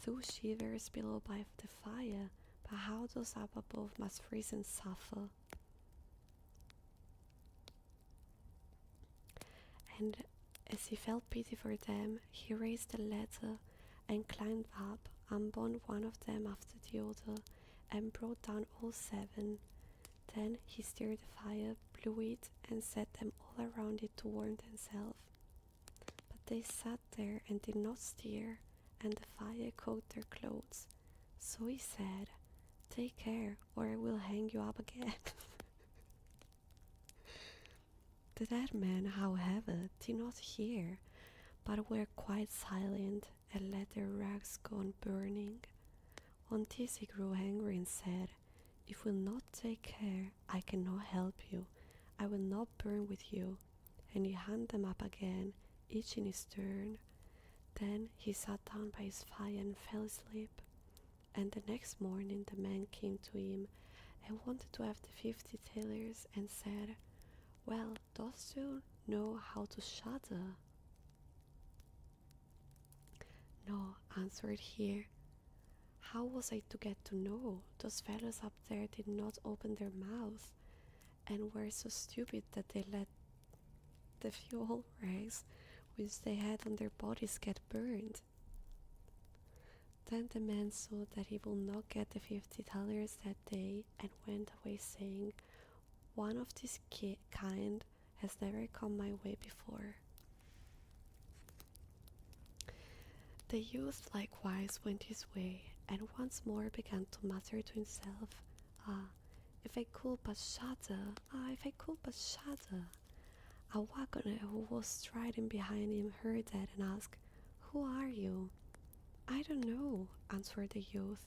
thou shivers below by the fire, but how those up above must freeze and suffer. And as he felt pity for them, he raised the ladder and climbed up, and bound one of them after the other, and brought down all 7. Then he stirred the fire, blew it, and set them all around it to warm themselves. But they sat there and did not stir, and the fire cooked their clothes. So he said, take care, or I will hang you up again. The dead men, however, did not hear, but were quite silent, and let their rags go on burning. On this he grew angry and said, if you will not take care, I cannot help you. I will not burn with you. And he hung them up again, each in his turn. Then he sat down by his fire and fell asleep. And the next morning the man came to him and wanted to have the 50 thalers, and said, well, dost thou know how to shudder? No, answered he. How was I to get to know? Those fellows up there did not open their mouths, and were so stupid that they let the fuel rags which they had on their bodies get burned. Then the man saw that he would not get the 50 thalers that day, and went away saying, one of this kind has never come my way before. The youth likewise went his way, and once more began to mutter to himself, ah, if I could but shudder, ah, if I could but shudder. A wagoner who was striding behind him heard that, and asked, who are you? I don't know, answered the youth.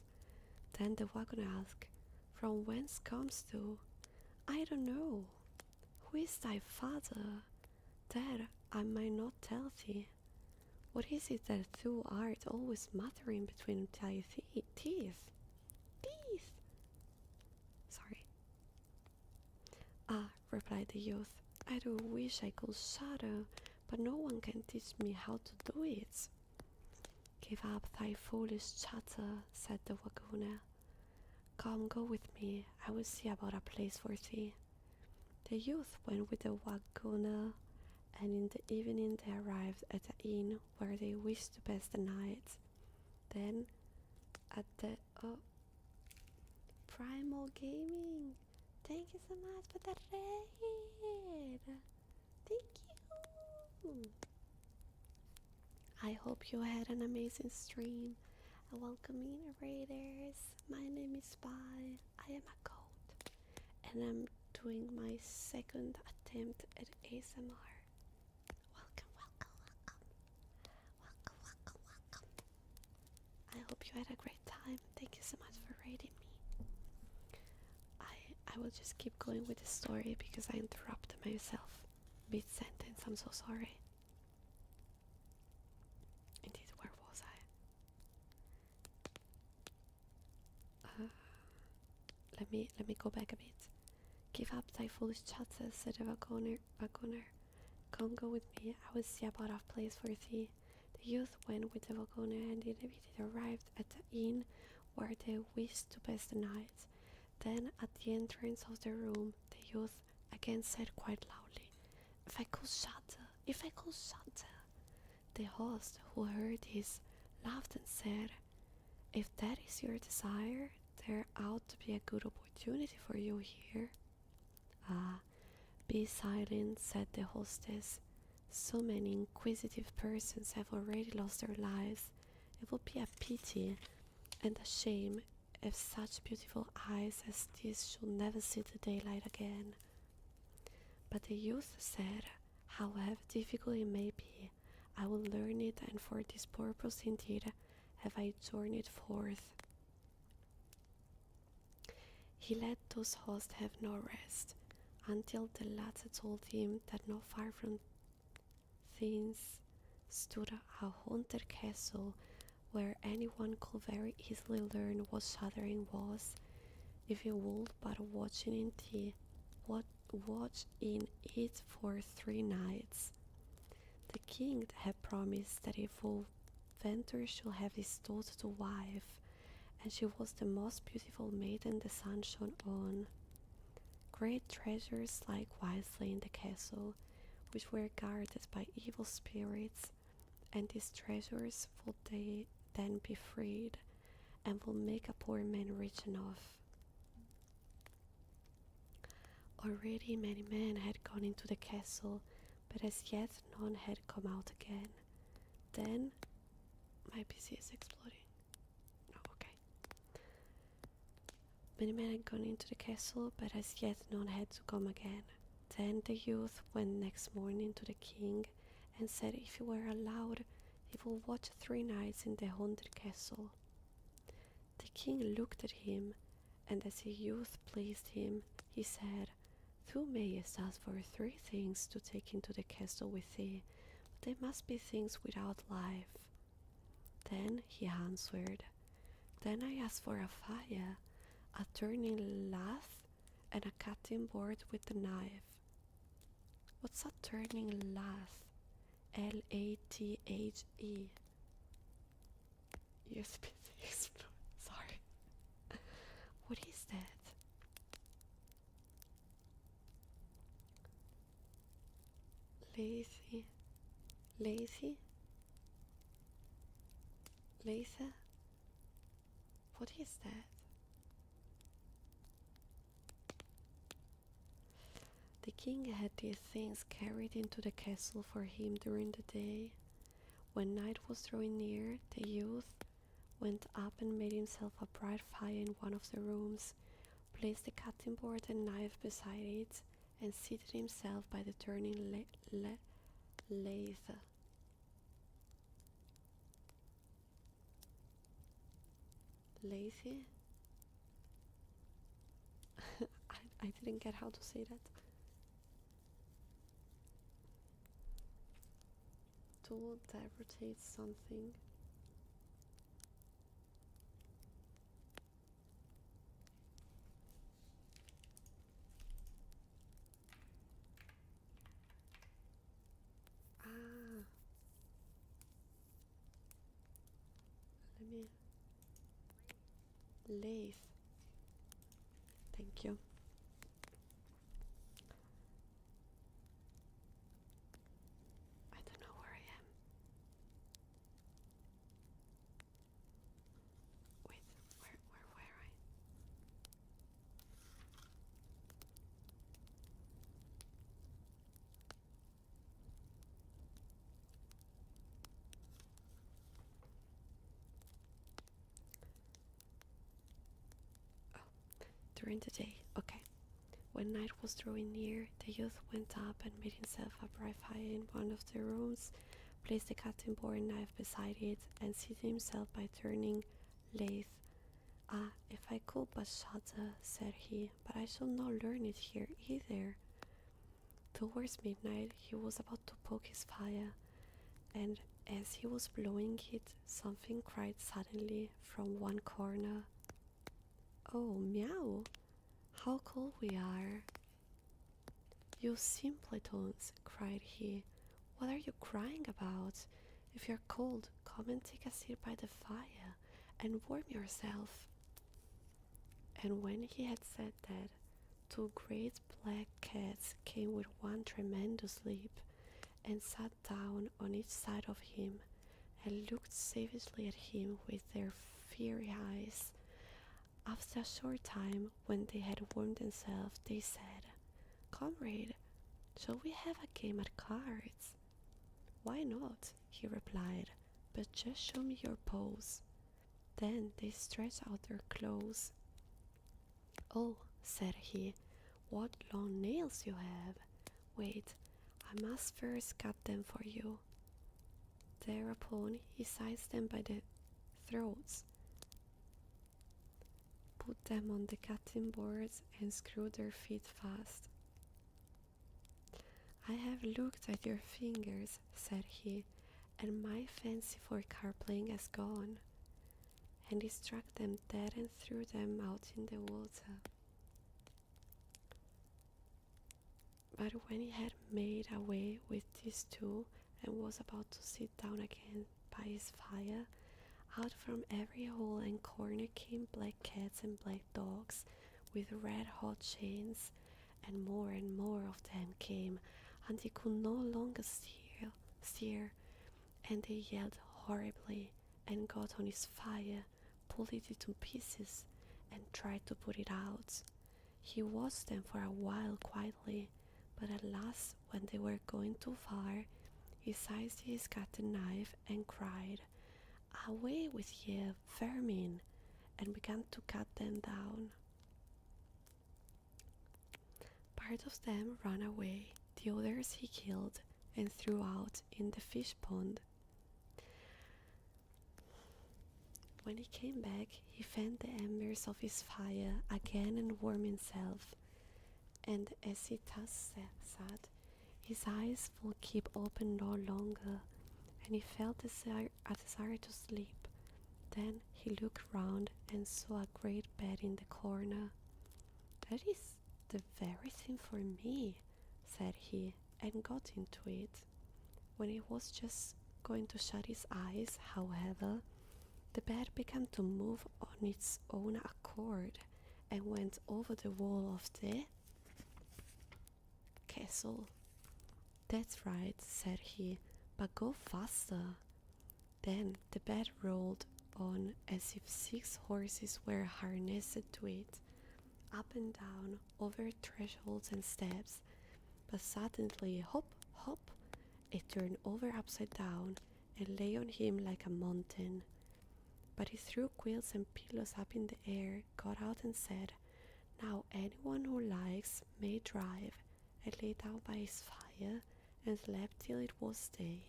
Then the wagoner asked, from whence comest thou? I don't know. Who is thy father? That I might not tell thee. What is it that thou art always muttering between thy teeth? Teeth! Sorry. Ah, replied the youth, I do wish I could shadow, but no one can teach me how to do it. Give up thy foolish chatter, said the Waguna. Come, go with me, I will see about a place for thee. The youth went with the Waguna, and in the evening they arrived at the inn where they wished to pass the night. Then, at the Primal Gaming, thank you so much for the raid. Thank you. I hope you had an amazing stream. Welcome in, raiders. My name is Spy. I am a goat, and I'm doing my second attempt at ASMR. Welcome, welcome, welcome. Welcome, welcome, welcome. I hope you had a great time. Thank you so much for raiding me. I will just keep going with the story because I interrupted myself mid-sentence. I'm so sorry. Indeed, where was I? Let me go back a bit. Give up thy foolish chatter, said the wagoner. Come, go with me, I will see about a place for thee. The youth went with the wagoner, and in a bit it arrived at the inn where they wished to pass the night. Then, at the entrance of the room, the youth again said quite loudly, If I could shatter, if I could shatter. The host, who heard this, laughed and said, If that is your desire, there ought to be a good opportunity for you here. Ah, be silent, said the hostess. So many inquisitive persons have already lost their lives. It would be a pity and a shame if such beautiful eyes as these should never see the daylight again. But the youth said, However difficult it may be, I will learn it, and for this purpose indeed have I journeyed forth. He let those hosts have no rest, until the latter told him that not far from thence stood a haunted castle, where anyone could very easily learn what shattering was, if he would but watch in it for 3 nights. The king had promised that if Venture should have his daughter to wife, and she was the most beautiful maiden the sun shone on. Great treasures likewise lay in the castle, which were guarded by evil spirits, and these treasures would they then be freed, and will make a poor man rich enough. Already many men had gone into the castle, but as yet none had come out again. Then, my PC is exploding. No, okay. Many men had gone into the castle, but as yet none had to come again. Then the youth went next morning to the king and said if he were allowed, he would watch 3 nights in the haunted castle. The king looked at him, and as the youth pleased him, he said, Thou mayest ask for 3 things to take into the castle with thee, but they must be things without life. Then he answered, Then I ask for a fire, a turning lathe, and a cutting board with a knife. What's a turning lathe? L-A-T-H-E. Sorry. What is that? Lazy? Laser? What is that? The king had these things carried into the castle for him during the day. When night was drawing near, the youth went up and made himself a bright fire in one of the rooms, placed the cutting board and knife beside it, and seated himself by the turning lathe. Lazy? I didn't get how to say that. to interpret something. Ah, let me. Lathe. Thank you. I don't know where I am. Wait, where I? Oh, during the day. Okay. When night was drawing near, the youth went up and made himself a bright fire in one of the rooms, placed the cutting board and knife beside it, and seated himself by turning lathe. Ah, if I could but shudder, said he, but I shall not learn it here either. Towards midnight he was about to poke his fire, and as he was blowing it, something cried suddenly from one corner. Oh, meow! How cold we are! You simpletons, cried he, what are you crying about? If you're cold, come and take a seat by the fire, and warm yourself. And when he had said that, two great black cats came with one tremendous leap, and sat down on each side of him, and looked savagely at him with their fiery eyes. After a short time, when they had warmed themselves, they said, Comrade, shall we have a game at cards? Why not? He replied, but just show me your paws. Then they stretched out their claws. Oh, said he, what long nails you have! Wait, I must first cut them for you. Thereupon he seized them by the throats, put them on the cutting boards, and screwed their feet fast. I have looked at your fingers, said he, and my fancy for card playing has gone. And he struck them dead and threw them out in the water. But when he had made away with these two and was about to sit down again by his fire, out from every hole and corner came black cats and black dogs with red hot chains, and more of them came, and he could no longer steer, and they yelled horribly and got on his fire, pulled it into pieces, and tried to put it out. He watched them for a while quietly, but at last, when they were going too far, he seized his cutting knife and cried, Away with ye, vermin! And began to cut them down. Part of them ran away, the others he killed and threw out in the fish pond. When he came back, he fanned the embers of his fire again and warmed himself, and as he thus sat, his eyes would keep open no longer, and he felt a desire to sleep. Then he looked round and saw a great bed in the corner. That is the very thing for me, said he, and got into it. When he was just going to shut his eyes, however, the bed began to move on its own accord and went over the wall of the castle. That's right, said he, but go faster. Then the bed rolled on as if 6 horses were harnessed to it, up and down, over thresholds and steps, but suddenly, hop, hop, it turned over upside down and lay on him like a mountain. But he threw quilts and pillows up in the air, got out and said, Now anyone who likes may drive, and lay down by his fire and slept till it was day.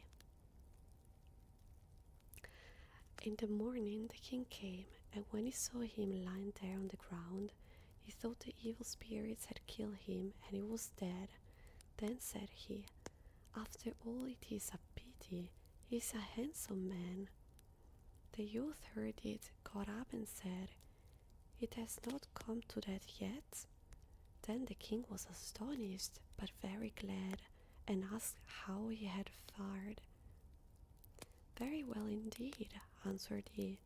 In the morning the king came, and when he saw him lying there on the ground, he thought the evil spirits had killed him and he was dead. Then said he, After all, it is a pity, He's a handsome man. The youth heard it, got up and said, "It has not come to that yet." Then the king was astonished, but very glad, and asked how he had fared. "Very well indeed," answered he.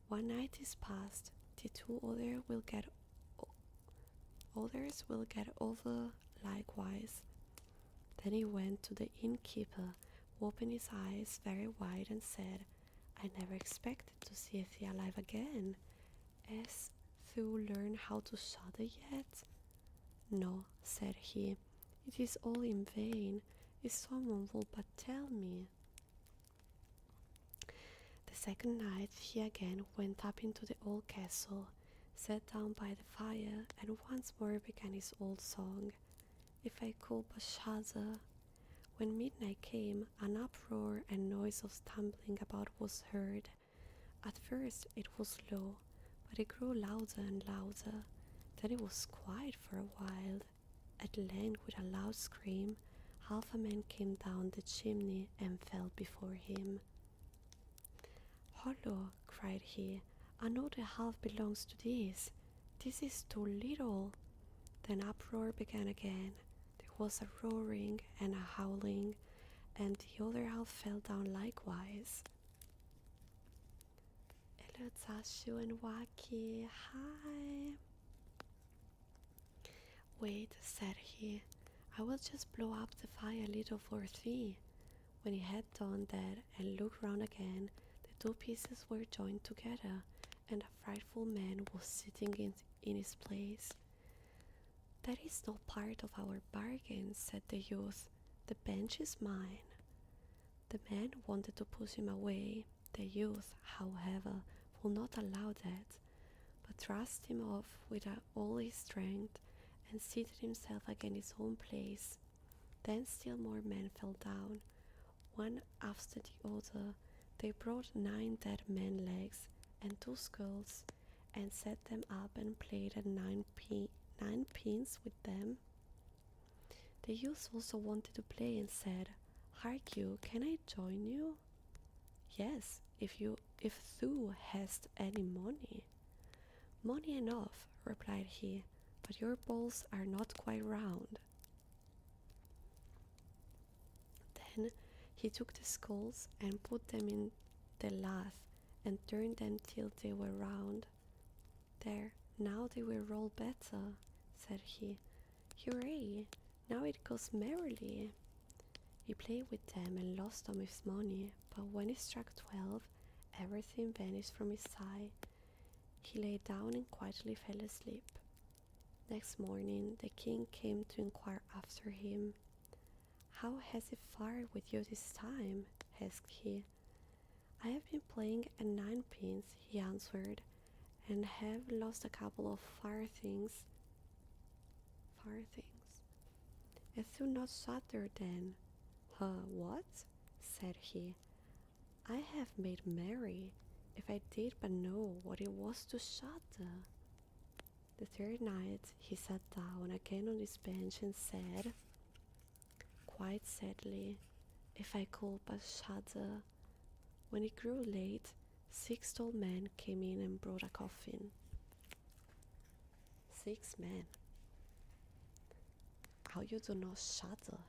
"One night is past, the others will get over likewise." Then he went to the innkeeper, who opened his eyes very wide and said, "I never expected to see thee alive again. Hast thou learned how to shudder yet?" "No," said he, "it is all in vain. If someone would but tell me." The second night he again went up into the old castle, sat down by the fire, and once more began his old song, "If I could but shudder." When midnight came, an uproar and noise of stumbling about was heard. At first it was low, but it grew louder and louder. Then it was quiet for a while. At length, with a loud scream, half a man came down the chimney and fell before him. "Hollo!" cried he, "another half belongs to this. This is too little." Then uproar began again. There was a roaring and a howling, and the other half fell down likewise. Hello, Tashu and Waki. Hi. "Wait," said he, "I will just blow up the fire a little for thee." When he had done that and looked round again, the two pieces were joined together, and a frightful man was sitting in his place. "That is no part of our bargain," said the youth. "The bench is mine." The man wanted to push him away. The youth, however, would not allow that, but thrust him off with all his strength, and seated himself again in his own place. Then still more men fell down, one after the other. They brought 9 dead men's legs and 2 skulls, and set them up and played at nine pins with them. The youth also wanted to play and said, "Hark you, can I join you?" "Yes, if thou hast any money." "Money enough," replied he, "but your balls are not quite round." Then he took the skulls and put them in the lathe and turned them till they were round. "There, now they will roll better," said he. "Hooray! Now it goes merrily." He played with them and lost some of his money, but when he struck 12, everything vanished from his sight. He lay down and quietly fell asleep. Next morning the king came to inquire after him. "How has it fared with you this time?" asked he. "I have been playing at 9 pins," he answered, "and have lost a couple of farthings. Hast thou not shuddered then?" What?" said he. "I have made merry. If I did but know what it was to shudder." The third night he sat down again on his bench and said, quite sadly, "If I could but shudder." When it grew late, 6 tall men came in and brought a coffin. 6 men. How you do not shudder?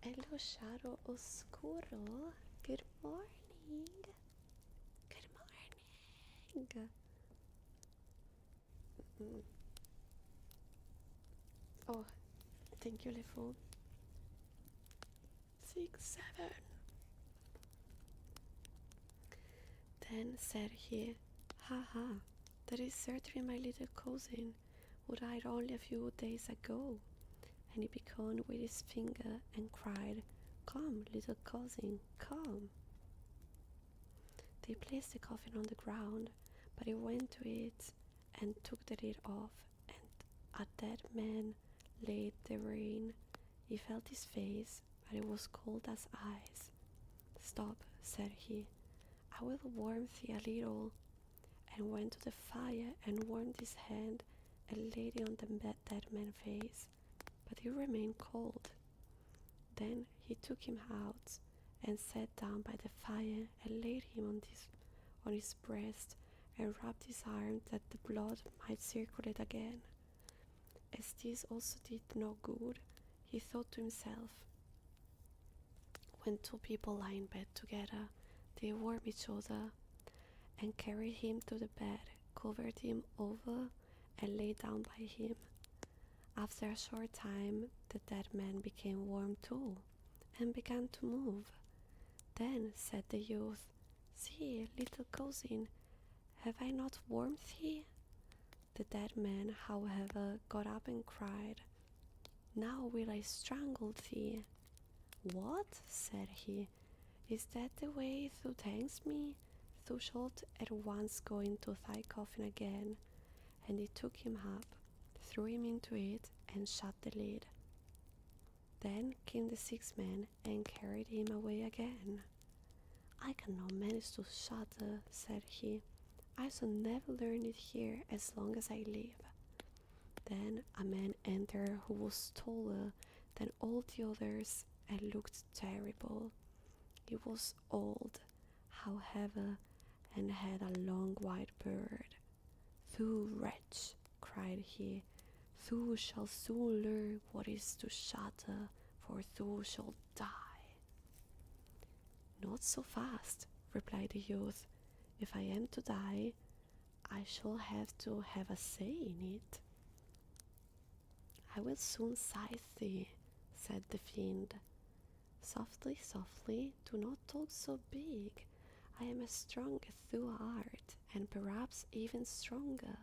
Hello, Shadow Oscuro. Good morning. Good morning. Oh, thank you, Lefou. 6, 7. Then said he, "Ha ha, that is certainly my little cousin, who died only a few days ago." And he beckoned with his finger and cried, "Come, little cousin, come." They placed the coffin on the ground, but he went to it and took the lid off, and a dead man laid therein. He felt his face, but it was cold as ice. "Stop," said he, "I will warm thee a little," and went to the fire and warmed his hand and laid it on the dead man's face, but it remained cold. Then he took him out and sat down by the fire and laid him on his breast and rubbed his arm that the blood might circulate again. As this also did no good, he thought to himself, when two people lie in bed together, they warm each other, and carried him to the bed, covered him over, and lay down by him. After a short time, the dead man became warm too, and began to move. Then said the youth, "See, little cousin, have I not warmed thee?" The dead man, however, got up and cried, "Now will I strangle thee." "What?" said he, "is that the way thou thanks me? Thou shalt at once go into thy coffin again." And he took him up, threw him into it, and shut the lid. Then came the sixth man and carried him away again. "I cannot manage to shudder," said he. "I shall never learn it here as long as I live." Then a man entered who was taller than all the others and looked terrible. He was old, however, and had a long white beard. "Thou wretch," cried he, "thou shalt soon learn what is to shudder, for thou shalt die." "Not so fast," replied the youth. "If I am to die, I shall have to have a say in it." "I will soon scythe thee," said the fiend. "Softly, softly, do not talk so big. I am as strong as thou art, and perhaps even stronger."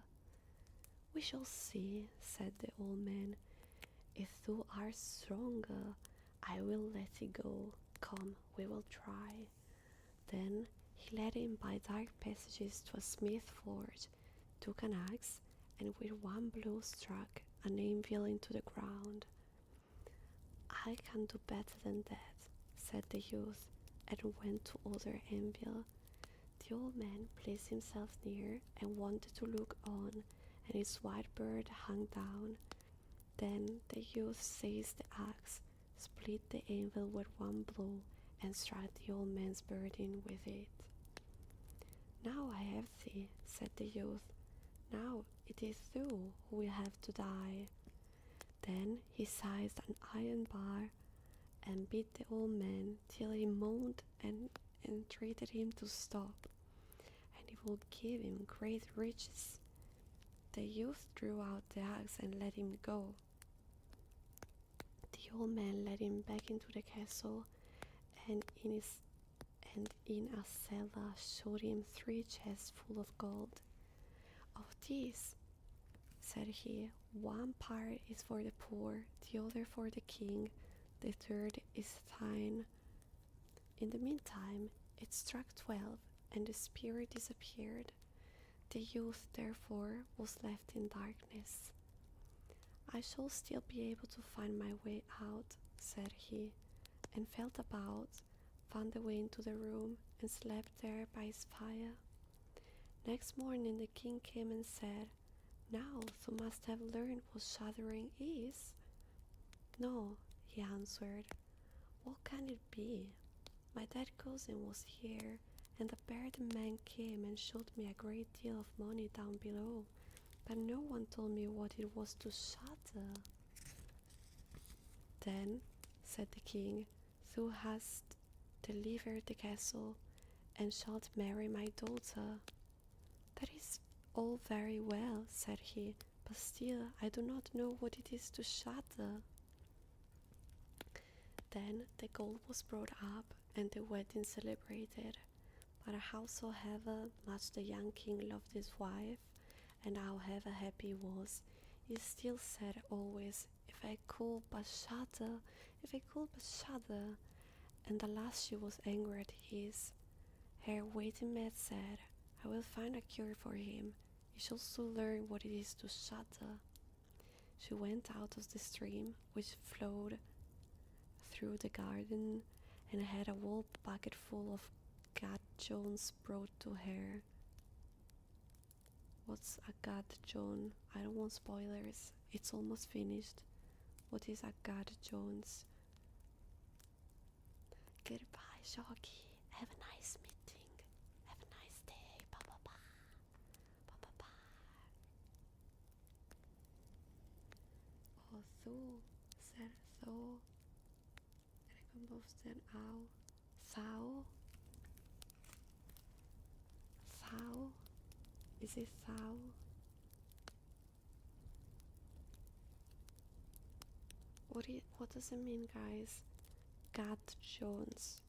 "We shall see," said the old man. "If thou art stronger, I will let thee go. Come, we will try." Then he led him by dark passages to a smith forge, took an axe, and with one blow struck an anvil into the ground. "I can do better than that," said the youth, and went to other anvil. The old man placed himself near and wanted to look on, and his white beard hung down. Then the youth seized the axe, split the anvil with one blow, and struck the old man's burden with it. "Now I have thee," said the youth. "Now it is thou who will have to die." Then he seized an iron bar and beat the old man till he moaned and entreated him to stop, and he would give him great riches. The youth drew out the axe and let him go. The old man led him back into the castle, and in a cellar showed him 3 chests full of gold. "Of these," said he, "one part is for the poor, the other for the king, the third is thine." In the meantime it struck 12, and the spirit disappeared. The youth therefore was left in darkness. "I shall still be able to find my way out," said he, and felt about, found the way into the room, and slept there by his fire. Next morning the king came and said, "Now thou must have learned what shuddering is." "No," he answered. "What can it be? My dead cousin was here, and a bearded man came and showed me a great deal of money down below, but no one told me what it was to shudder." "Then," said the king, "thou hast delivered the castle, and shalt marry my daughter." "That is all very well," said he, "but still I do not know what it is to shudder." Then the gold was brought up, and the wedding celebrated. But howsoever much the young king loved his wife, and however happy he was, he still said always, "If I could but shudder, if I could but shudder." And at last she was angry at his. Her waiting maid said, "I will find a cure for him. He shall soon learn what it is to shudder." She went out of the stream, which flowed through the garden, and had a whole bucket full of gudgeons brought to her. What's a gudgeon? I don't want spoilers. It's almost finished. What is a gudgeons? Goodbye, Shogi, have a nice meeting. Have a nice day. Bye bye bye. Bye bye bye. Och så ser så. Rekombosten au. Sao. Sao. Is it Sao? What does it mean, guys? Gat Jones.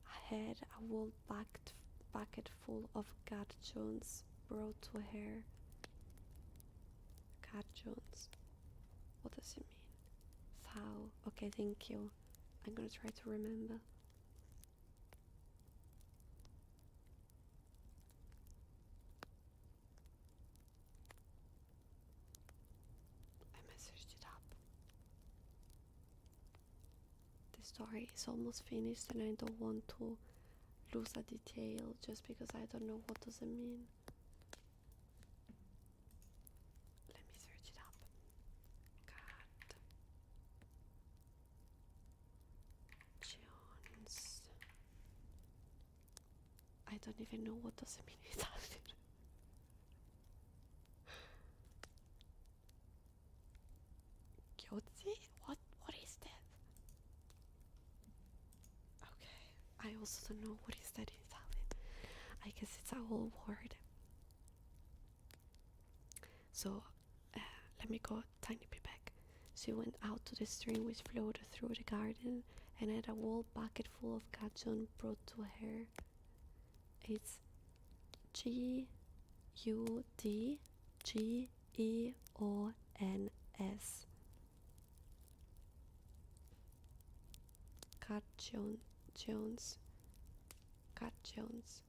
I had a whole bucket full of Gat Jones brought to her. Gat Jones. What does it mean? Sao. Okay, thank you. I'm gonna try to remember. I messaged it up. The story is almost finished and I don't want to lose a detail just because I don't know what does it mean. Let me search it up. Cat Jones. I don't even know what does it mean in Italian. Chiozzi? What is that? Okay, I also don't know what is that in Italian. I guess it's a whole word. So, let me go a tiny bit back. She went out to the stream which flowed through the garden and had a whole bucket full of gudgeon brought to her. It's Gudgeons. Gudgeons.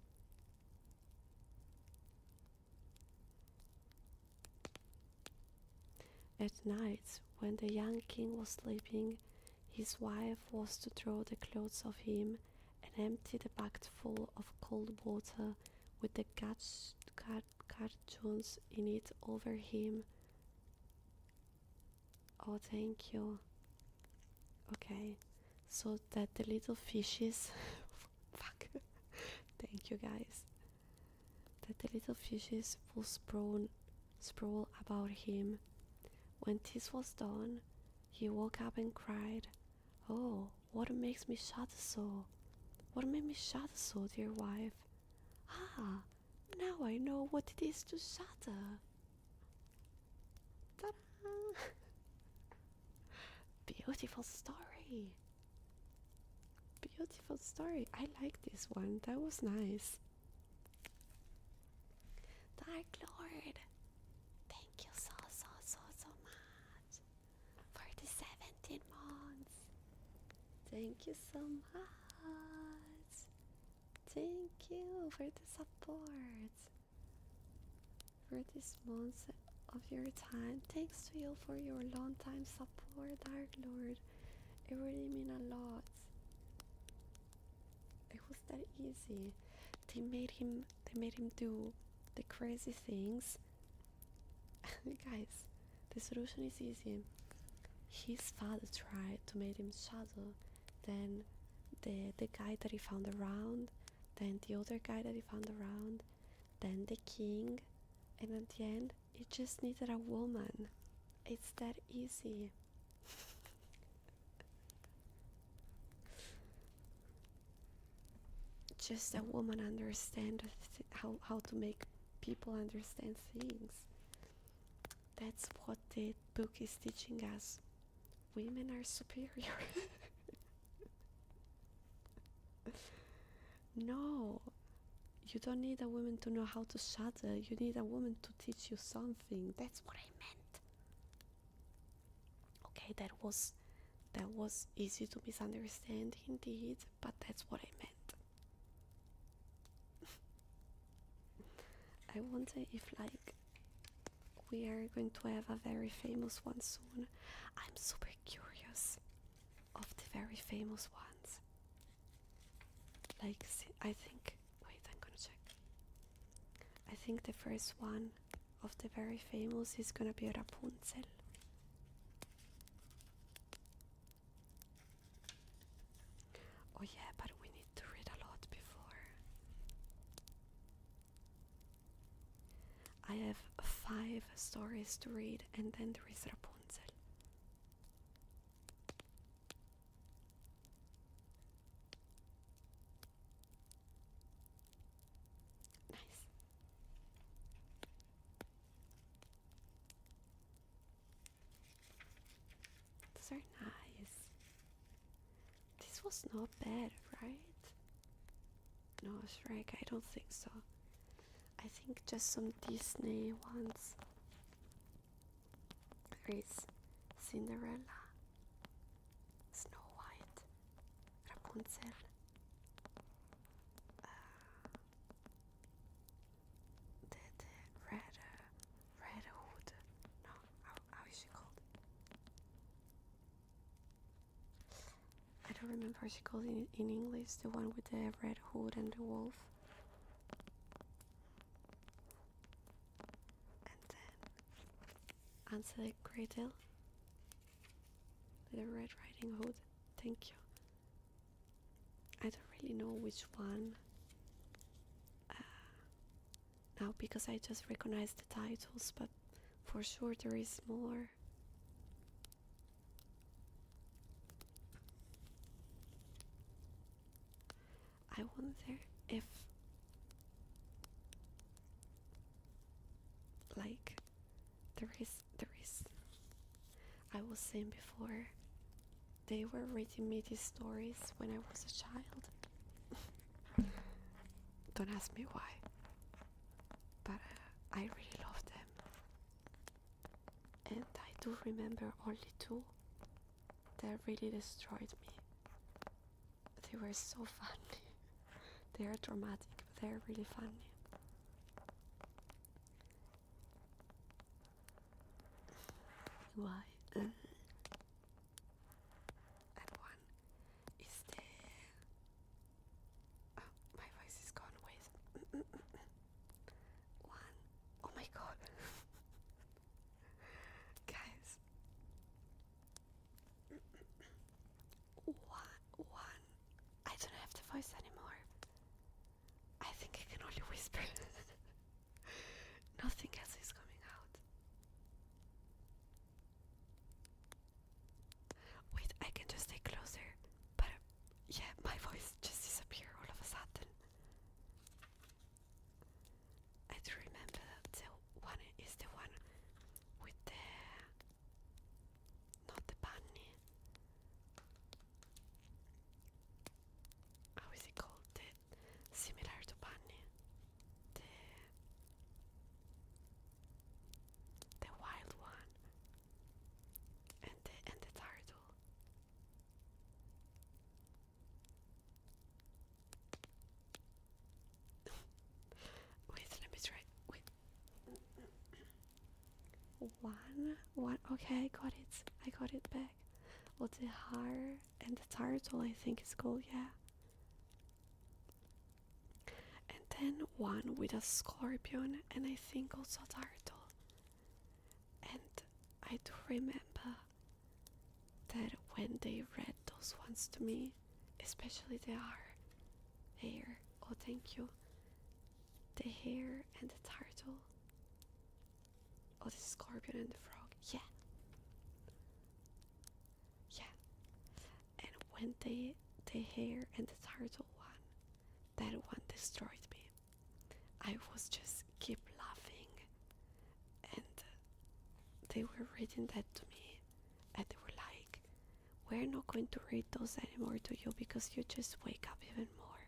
At night, when the young king was sleeping, his wife was to throw the clothes off him and empty the bucket full of cold water with the gudgeons in it over him. Oh, thank you. Okay, so that the little fishes fuck, thank you guys, that the little fishes will sprawl about him. When this was done, he woke up and cried, "Oh, what makes me shudder so? What made me shudder so, dear wife? Ah, now I know what it is to shudder." Ta-da! Beautiful story. Beautiful story. I like this one. That was nice. Dark Lord, thank you so much for the 17 months. Thank you so much. Thank you for the support. For this month of your time. Thanks to you for your long time support, Dark Lord. It really means a lot. It was that easy. They made him do the crazy things. Guys, the solution is easy. His father tried to make him shudder, then the guy that he found around, then the other guy that he found around, then the king, and at the end he just needed a woman. It's that easy. Just a woman understand how to make people understand things. That's what the book is teaching us. Women are superior. No, you don't need a woman to know how to shudder. You need a woman to teach you something. That's what I meant. Okay, that was easy to misunderstand indeed, but that's what I meant. I wonder if we are going to have a very famous one soon. I'm super curious of the very famous ones. I think, wait, I'm gonna check. I think the first one of the very famous is gonna be Rapunzel. Oh yeah, 5 stories to read, and then there is Rapunzel. Nice. Those are nice. This was not bad, right? No, Shrek, I don't think so. I think just some Disney ones. There is Cinderella, Snow White, Rapunzel, the Red Hood. No, how is she called? I don't remember how she called in English. The one with the red hood and the wolf. And then Ansel and Gretel, the Red Riding Hood. Thank you. I don't really know which one now because I just recognize the titles, but for sure there is more. I wonder if, like, there is I was saying before, they were reading me these stories when I was a child. Don't ask me why, but I really love them, and I do remember only 2 that really destroyed me. They were so funny. They are dramatic, but they're really funny. Why? And one is the... Oh, my voice is gone. Wait. One. Oh my god. Guys. One. I don't have the voice anymore. I think I can only whisper. Nothing else is coming out. Wait, I can just stay closer. But yeah, my voice just disappeared all of a sudden. I do remember the one is the one with the... not the bunny. How is it called? The similar to bunny. The wild one. And the turtle. Wait, let me try. Wait. One. Okay, I got it back. Oh, the hare and the turtle, I think it's called, yeah. And then one with a scorpion, and I think also a turtle. And I do remember that when they read those ones to me, especially the hare. Oh, thank you. The hare and the turtle. Oh, the scorpion and the frog. Yeah. And when the hare and the turtle one, that one destroyed me. I was just keep laughing, and they were reading that to me, and they were like, "We're not going to read those anymore to you because you just wake up even more."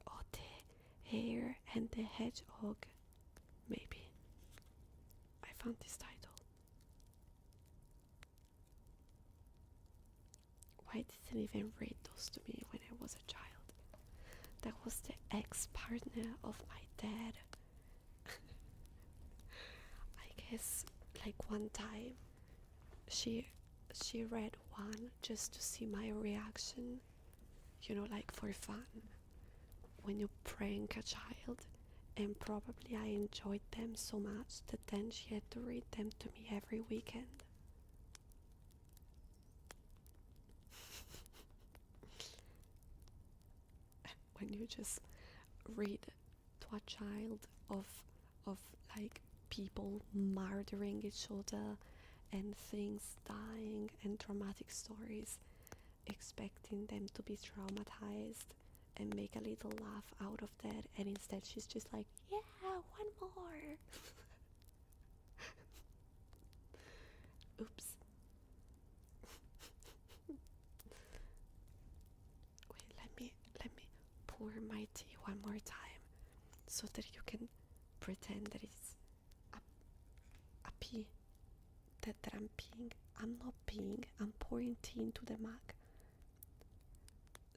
Oh, the hare and the hedgehog. Maybe. I found this title. Why didn't even read those to me when I was a child? That was the ex-partner of my dad. I guess like one time she read one just to see my reaction, like for fun, when you prank a child, and probably I enjoyed them so much that then she had to read them to me every weekend. When you just read to a child of like people murdering each other and things dying and dramatic stories, expecting them to be traumatized and make a little laugh out of that, and instead she's just like, yeah, one more. Oops. Wait, let me pour my tea one more time so that you can pretend that it's a pee, that I'm peeing. I'm not peeing, I'm pouring tea into the mug.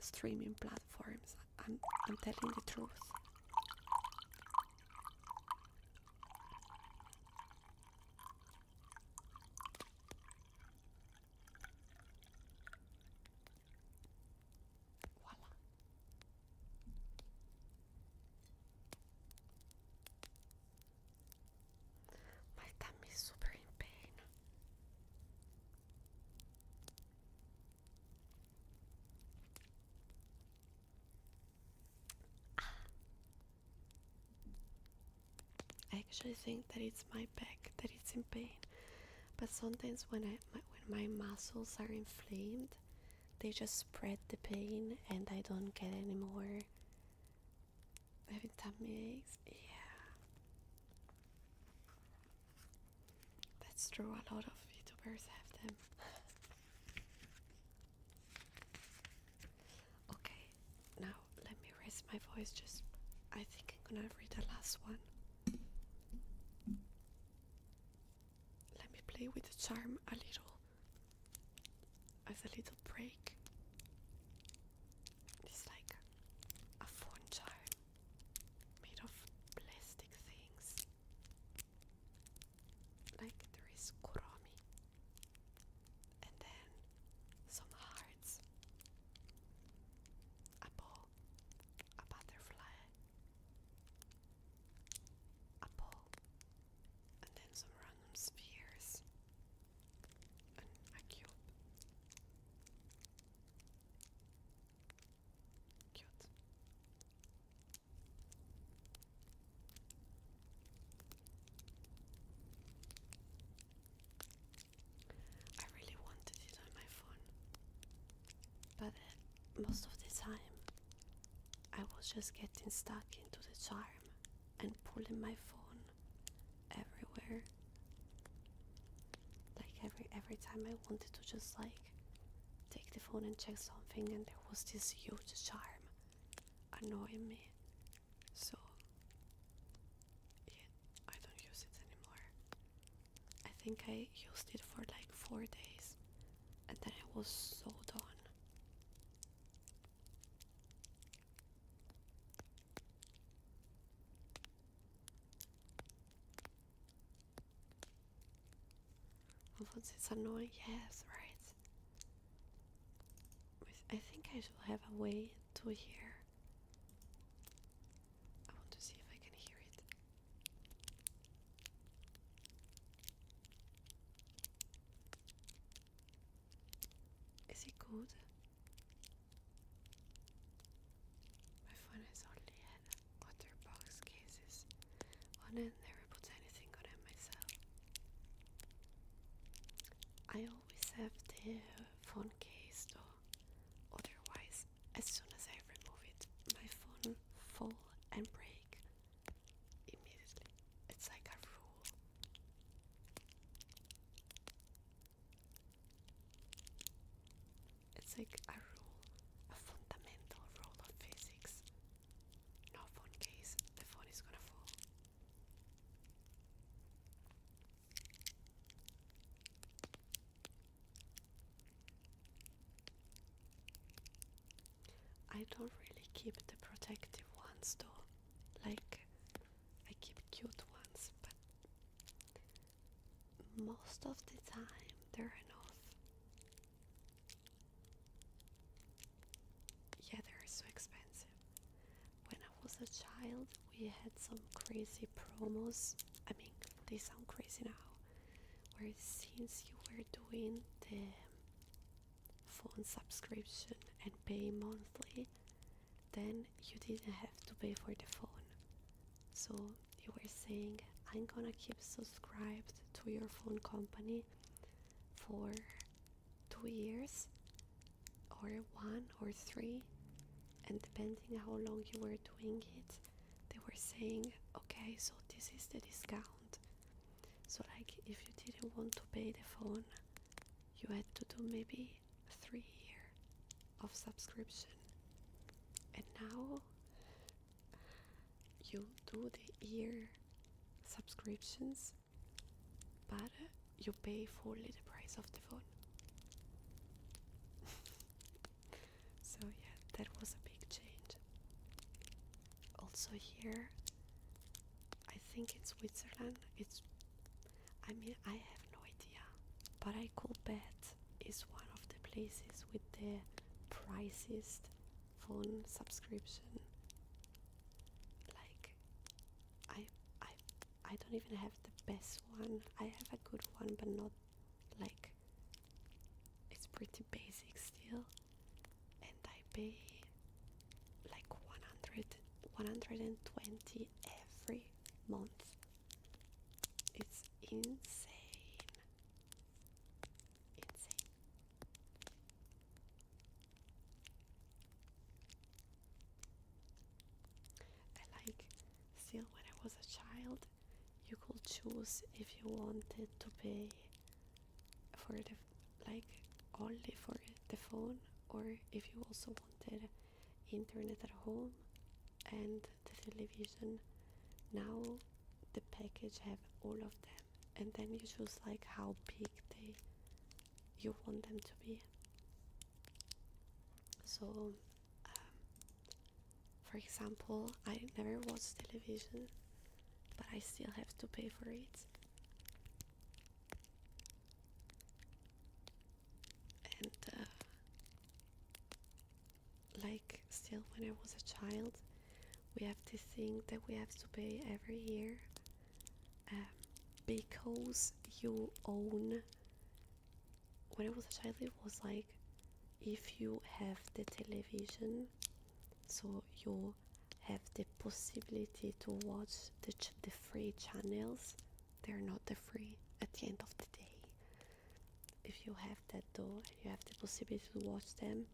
Streaming platforms, I'm telling the truth. Voila. My tummy is super in pain. I actually think that it's my back that it's in pain, but sometimes when my muscles are inflamed, they just spread the pain and I don't get any more having tummy aches. Yeah, that's true. A lot of YouTubers have them. Okay, now let me raise my voice. Just, I think I'm gonna read the last one. Let me play with the charm a little, as a little break. It's like a phone charm made of plastic things. Like there is kuromi, and then some hearts, a ball, a butterfly, a ball, and then some random spheres, and a cube. Cute. I really wanted it on my phone, but most of the time I was just getting stuck into the charm and pulling my phone everywhere. Like every time I wanted to just like take the phone and check something, and there was this huge charm annoying me. So yeah, I don't use it anymore. I think I used it for like 4 days and then I was so done. Once it's annoying, yes, right. I think I should have a way to hear. I want to see if I can hear it. Is it good? My phone has only had OtterBox cases on it, never put anything on it myself. I always have the phone case though, otherwise as soon as I remove it, my phone fall and break immediately. It's like a rule. It's like a rule, a fundamental rule of physics. No phone case, the phone is gonna fall. I don't really keep the protective ones though. Like, I keep cute ones, but most of the time they're enough. Yeah, they're so expensive. When I was a child, we had some crazy promos. I mean, they sound crazy now. Where since you were doing the phone subscription and pay monthly, then you didn't have to pay for the phone. So you were saying I'm gonna keep subscribed to your phone company for 2 years or 1 or 3, and depending how long you were doing it, they were saying, okay, so this is the discount. So like if you didn't want to pay the phone, you had to do maybe 3 years of subscription. And now you do the year subscriptions, but you pay fully the price of the phone. So yeah, that was a big change. Also here, I think in Switzerland, I have no idea, but I could bet it's one of the places with the priciest phone subscription. Like, I, I, I don't even have the best one. I have a good one, but not like, it's pretty basic still. And I pay like 120 every month. It's insane. Insane. And like, still when I was a child, you could choose if you wanted to pay for the, like, only for the phone, or if you also wanted internet at home and the television. Now the package have all of them, and then you choose like how big you want them to be. So for example, I never watch television, but I still have to pay for it. And like, still when I was a child, we have this thing that we have to pay every year, because you own. When I was a child, it was like, if you have the television, so you have the possibility to watch the free channels. They're not the free at the end of the day. If you have that though, and you have the possibility to watch them,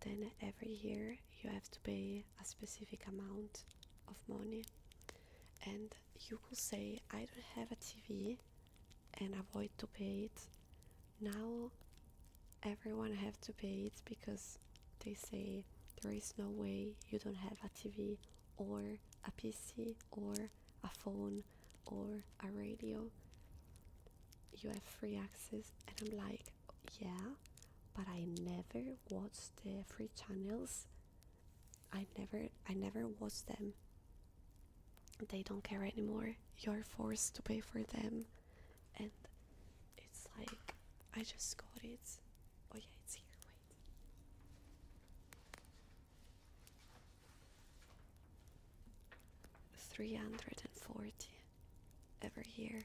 then every year you have to pay a specific amount of money. And you could say, I don't have a TV, and avoid to pay it. Now everyone have to pay it because they say there is no way you don't have a TV or a PC or a phone or a radio. You have free access. And I'm like, yeah, but I never watch the free channels. I never watch them. They don't care anymore. You're forced to pay for them. And it's like, I just got it. Oh yeah, it's here, wait. 340 every year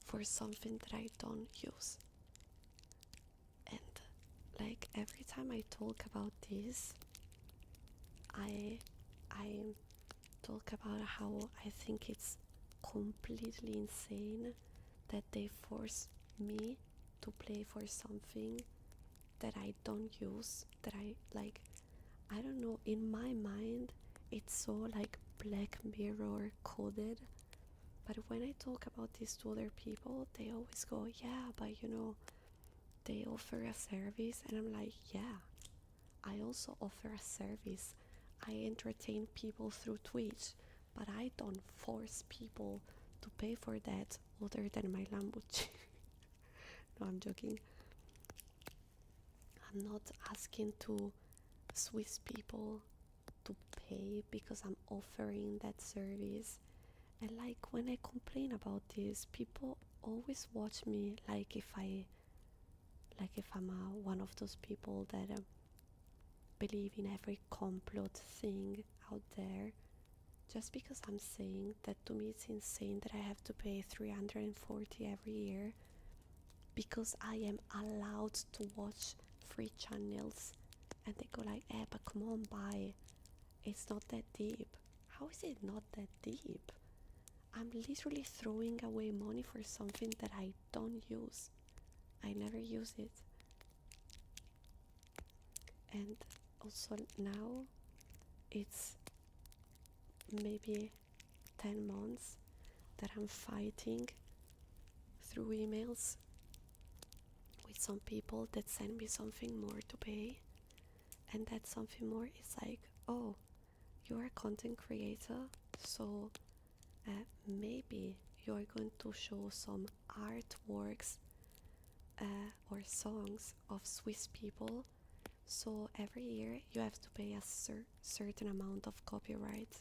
for something that I don't use. And like, every time I talk about this, I talk about how I think it's completely insane that they force me to pay for something that I don't use, that I like. I don't know, in my mind it's so like Black Mirror coded, but when I talk about this to other people, they always go, yeah, but you know, they offer a service. And I'm like, yeah, I also offer a service. I entertain people through Twitch, but I don't force people to pay for that other than my language. No, I'm joking. I'm not asking to Swiss people to pay because I'm offering that service. And like, when I complain about this, people always watch me like if I'm one of those people that believe in every complot thing out there. Just because I'm saying that, to me it's insane that I have to pay 340 every year because I am allowed to watch free channels. And they go like, but come on, buy. It's not that deep. How is it not that deep? I'm literally throwing away money for something that I don't use. I never use it. And also now it's maybe 10 months that I'm fighting through emails with some people that send me something more to pay, and that something more is like, oh, you're a content creator, so maybe you're going to show some artworks or songs of Swiss people, so every year you have to pay a certain amount of copyright.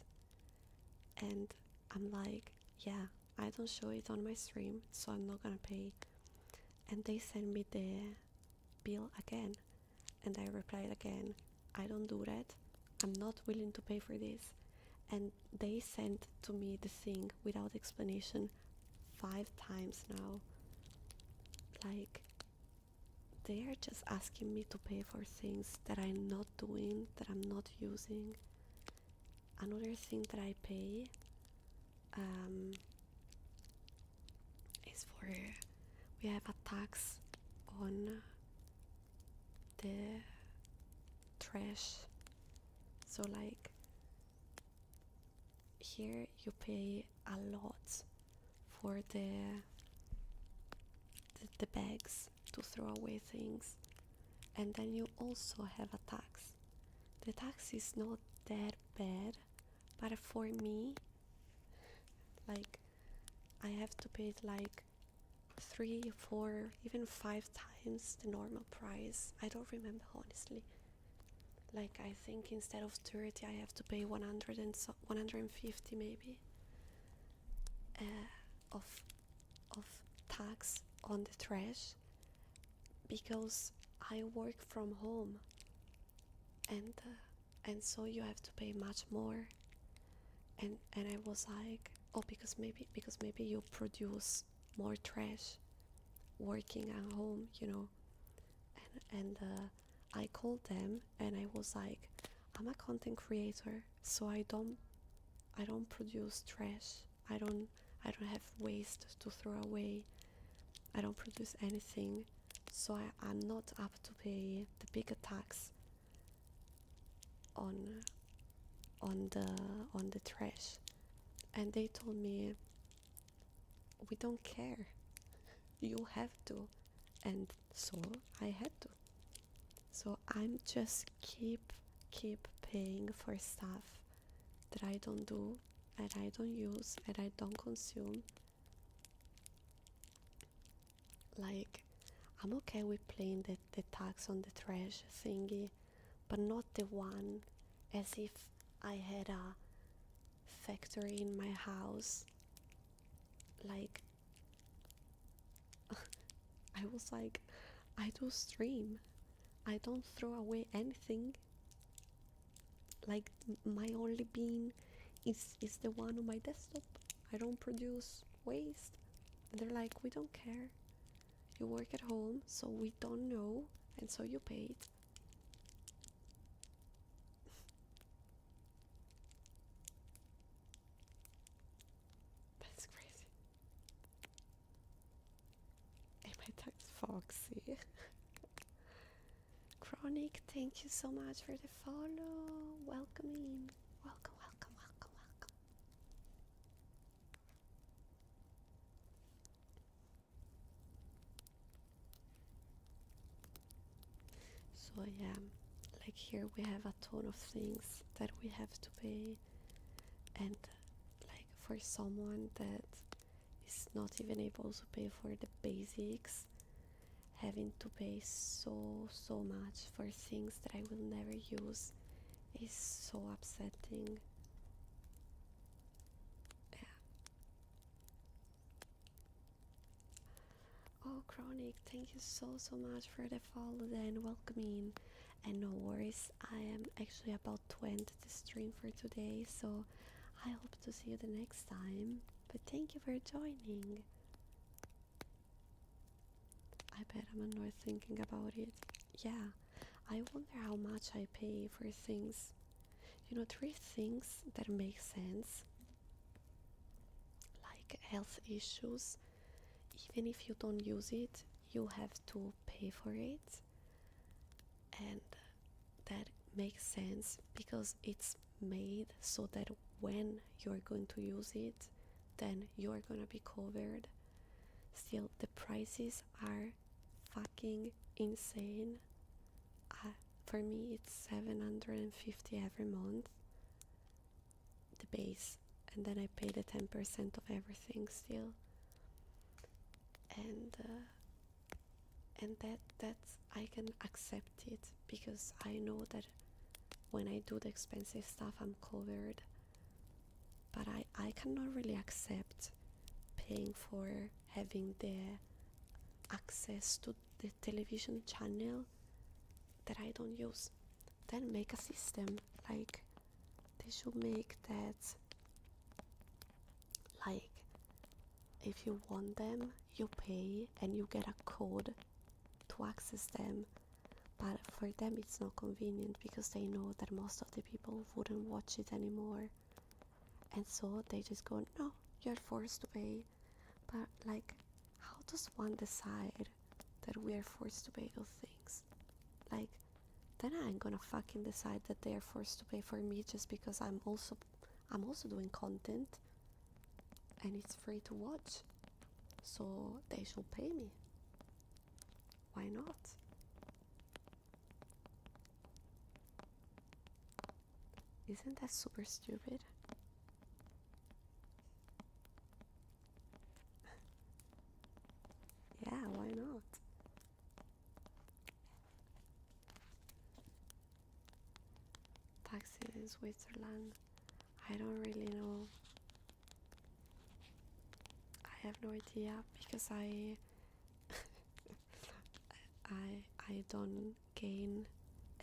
And I'm like, yeah, I don't show it on my stream, so I'm not gonna pay. And they send me the bill again, and I replied again, I don't do that, I'm not willing to pay for this. And they sent to me the thing without explanation 5 times now. Like, they are just asking me to pay for things that I'm not doing, that I'm not using. Another thing that I pay is for, we have a tax on the trash. So like, here you pay a lot for the bags to throw away things, and then you also have a tax. The tax is not that bad, but for me, like, I have to pay it like 3, 4, even 5 times the normal price. I don't remember honestly. Like, I think instead of 30 I have to pay 100 and 150 maybe of tax on the trash, because I work from home, and so you have to pay much more. And I was like, oh, because maybe you produce more trash working at home, you know. And I called them and I was like, I'm a content creator, so I don't produce trash. I don't have waste to throw away. I don't produce anything, so I'm not up to pay the bigger tax on the trash. And they told me, we don't care, you have to. And so I had to. So I'm just keep paying for stuff that I don't do, and I don't use, and I don't consume. Like, I'm okay with paying the tax on the trash thingy, but not the one as if I had a factory in my house. Like, I was like, I do stream, I don't throw away anything. Like, my only bin is the one on my desktop. I don't produce waste. And they're like, we don't care, you work at home, so we don't know, and so you paid. That's crazy. Am I tax foxy? Chronic, thank you so much for the follow. Welcome in. Welcome, welcome, welcome, welcome. So yeah, like here we have a ton of things that we have to pay, and like for someone that is not even able to pay for the basics, having to pay so much for things that I will never use is so upsetting. Yeah. Oh, Chronic, thank you so much for the follow then. Welcome in. And no worries, I am actually about to end the stream for today, so I hope to see you the next time. But thank you for joining. I bet I'm annoyed thinking about it. Yeah, I wonder how much I pay for things. You know, 3 things that make sense. like health issues, even if you don't use it, you have to pay for it. And that makes sense because it's made so that when you're going to use it, then you're gonna be covered. Still, the prices are fucking insane. For me, it's $750 every month, the base, and then I pay the 10% of everything still. And that's I can accept it because I know that when I do the expensive stuff I'm covered. But I cannot really accept paying for having the access to the television channel that I don't use. Then make a system, like they should make that, like if you want them you pay and you get a code to access them, but for them it's not convenient because they know that most of the people wouldn't watch it anymore, and so they just go, no, you're forced to pay. But like, how does one decide that we are forced to pay those things? Like, then I'm gonna fucking decide that they are forced to pay for me just because I'm also doing content and it's free to watch, so they should pay me. Why not? Isn't that super stupid? Yeah, why not? Taxi in Switzerland. I don't really know. I have no idea because I don't gain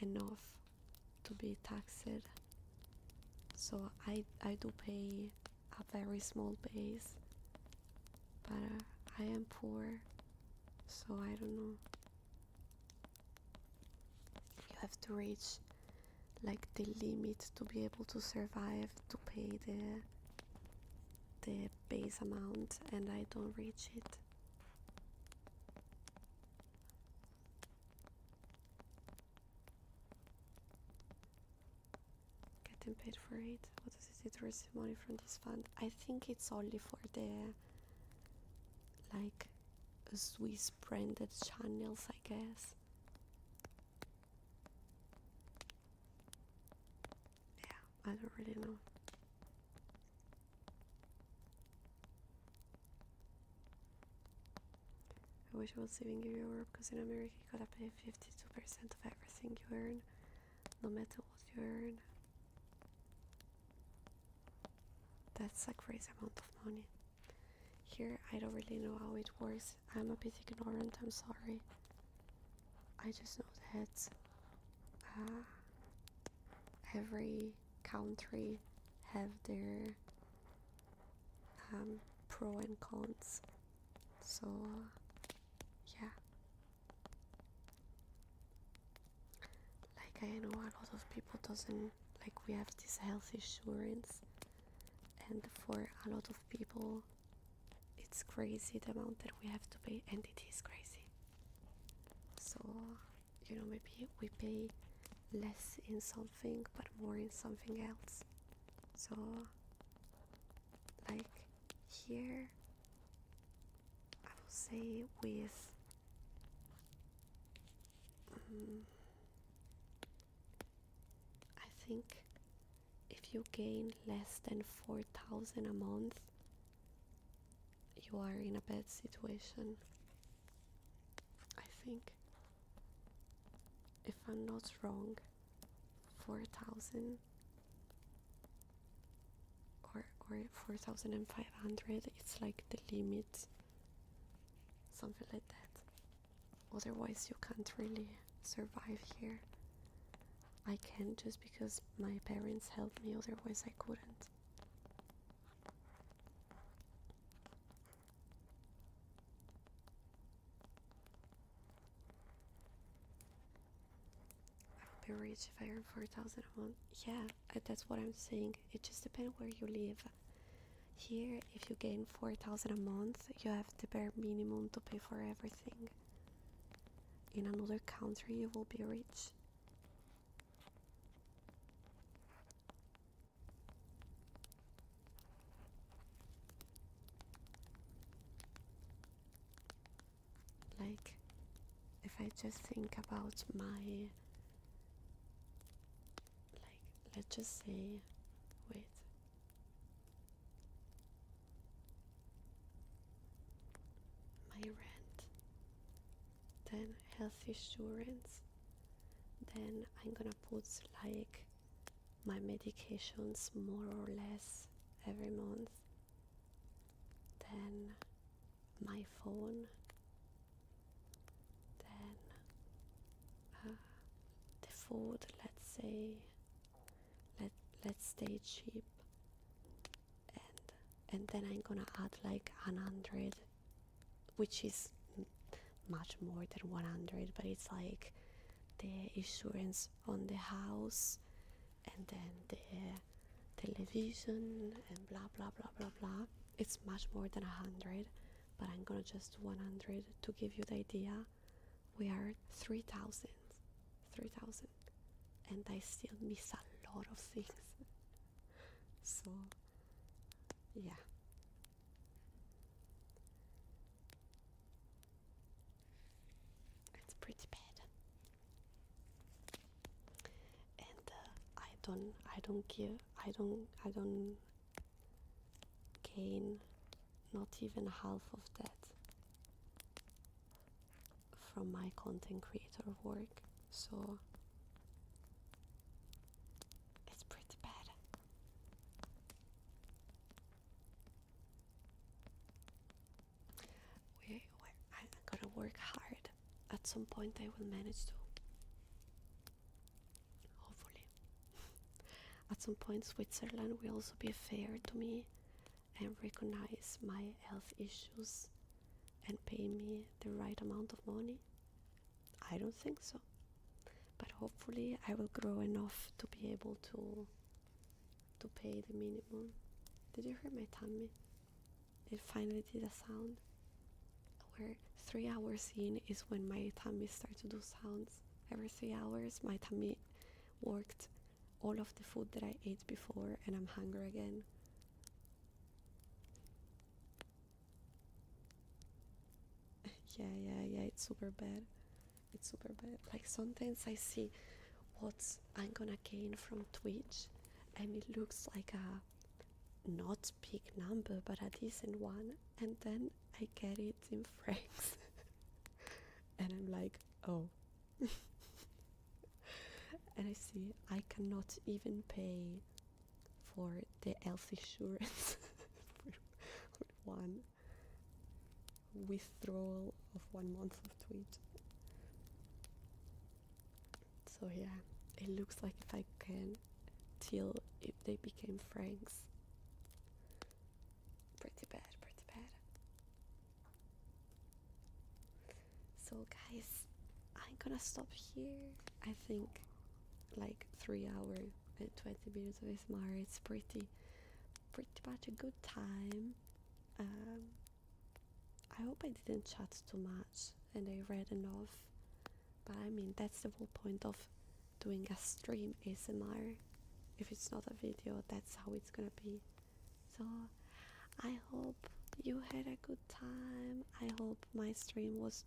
enough to be taxed. So I do pay a very small base, but I am poor, so I don't know. You have to reach like the limit to be able to survive to pay the base amount, and I don't reach it. Getting paid for it. What does it do to receive money from this fund? I think it's only for the like Swiss branded channels, I guess. Yeah, I don't really know. I wish I was living in Europe because in America you gotta pay 52% of everything you earn, no matter what you earn. That's a crazy amount of money. Here I don't really know how it works. I'm a bit ignorant, I'm sorry. I just know that every country have their pro and cons. So yeah. Like, I know a lot of people doesn't like, we have this health insurance, and for a lot of people it's crazy the amount that we have to pay, and it is crazy. So, you know, maybe we pay less in something but more in something else. So like here I will say with I think if you gain less than 4,000 a month, you are in a bad situation. I think, if I'm not wrong, 4,000 or 4,500, it's like the limit, something like that. Otherwise you can't really survive here. I can just because my parents helped me, otherwise I couldn't. I would be rich if I earn 4,000 a month. Yeah, that's what I'm saying. It just depends where you live. Here, if you gain 4,000 a month, you have the bare minimum to pay for everything. In another country, you will be rich. Like, if I just think about my, like, let's just say, wait, my rent, then health insurance, then I'm gonna put like my medications more or less every month, then my phone, then the food, let's say, let's stay cheap, and then I'm gonna add like 100, which is much more than 100, but it's like the insurance on the house, and then the television, and blah blah blah blah blah. It's much more than 100, but I'm gonna just do 100 to give you the idea. We are 3,000, and I still miss a lot of things. So yeah, it's pretty bad. And I don't gain not even half of that from my content creator work, so it's pretty bad. I'm gonna work hard. At some point I will manage to, hopefully. At some point Switzerland will also be fair to me and recognize my health issues and pay me the right amount of money. I don't think so, but hopefully I will grow enough to be able to pay the minimum. Did you hear my tummy? It finally did a sound. Where 3 hours in is when my tummy starts to do sounds. Every 3 hours my tummy worked all of the food that I ate before, and I'm hungry again. Yeah, it's super bad. It's super bad. Like, sometimes I see what I'm gonna gain from Twitch, and it looks like a not big number, but a decent one, and then I get it in francs. And I'm like, oh. And I see I cannot even pay for the health insurance for one withdrawal of 1 month of Twitch. So yeah, it looks like if I can, till if they became francs. Pretty bad. So guys, I'm gonna stop here. I think like 3 hours and 20 minutes of ASMR. It's pretty much a good time. I hope I didn't chat too much and I read enough. But I mean, that's the whole point of doing a stream ASMR. If it's not a video, that's how it's gonna be. So I hope you had a good time. I hope my stream was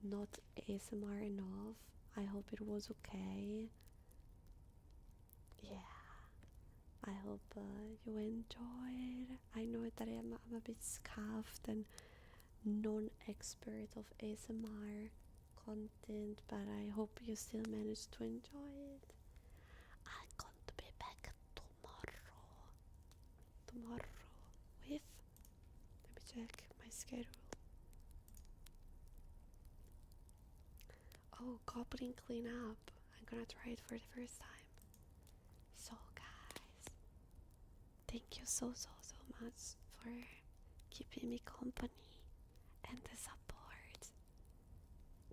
not ASMR enough. I hope it was okay. Yeah, I hope you enjoyed. I know that I'm a bit scuffed and non-expert of ASMR content, but I hope you still managed to enjoy it. I'm going to be back tomorrow with, let me check my schedule. Oh, goblin cleanup. I'm gonna try it for the first time. So guys, thank you so much for keeping me company and the support.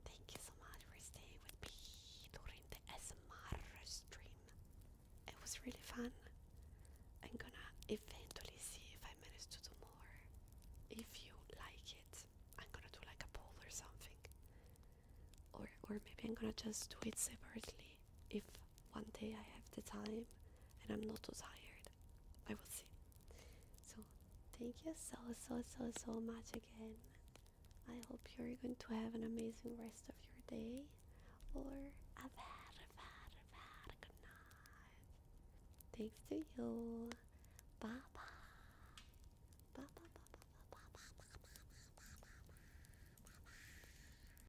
Thank you so much for staying with me during the ASMR stream. It was really fun. I'm gonna eventually or maybe I'm gonna just do it separately if one day I have the time and I'm not too tired. I will see. So thank you so much again. I hope you're going to have an amazing rest of your day, or a very good night. Thanks to you. Bye bye.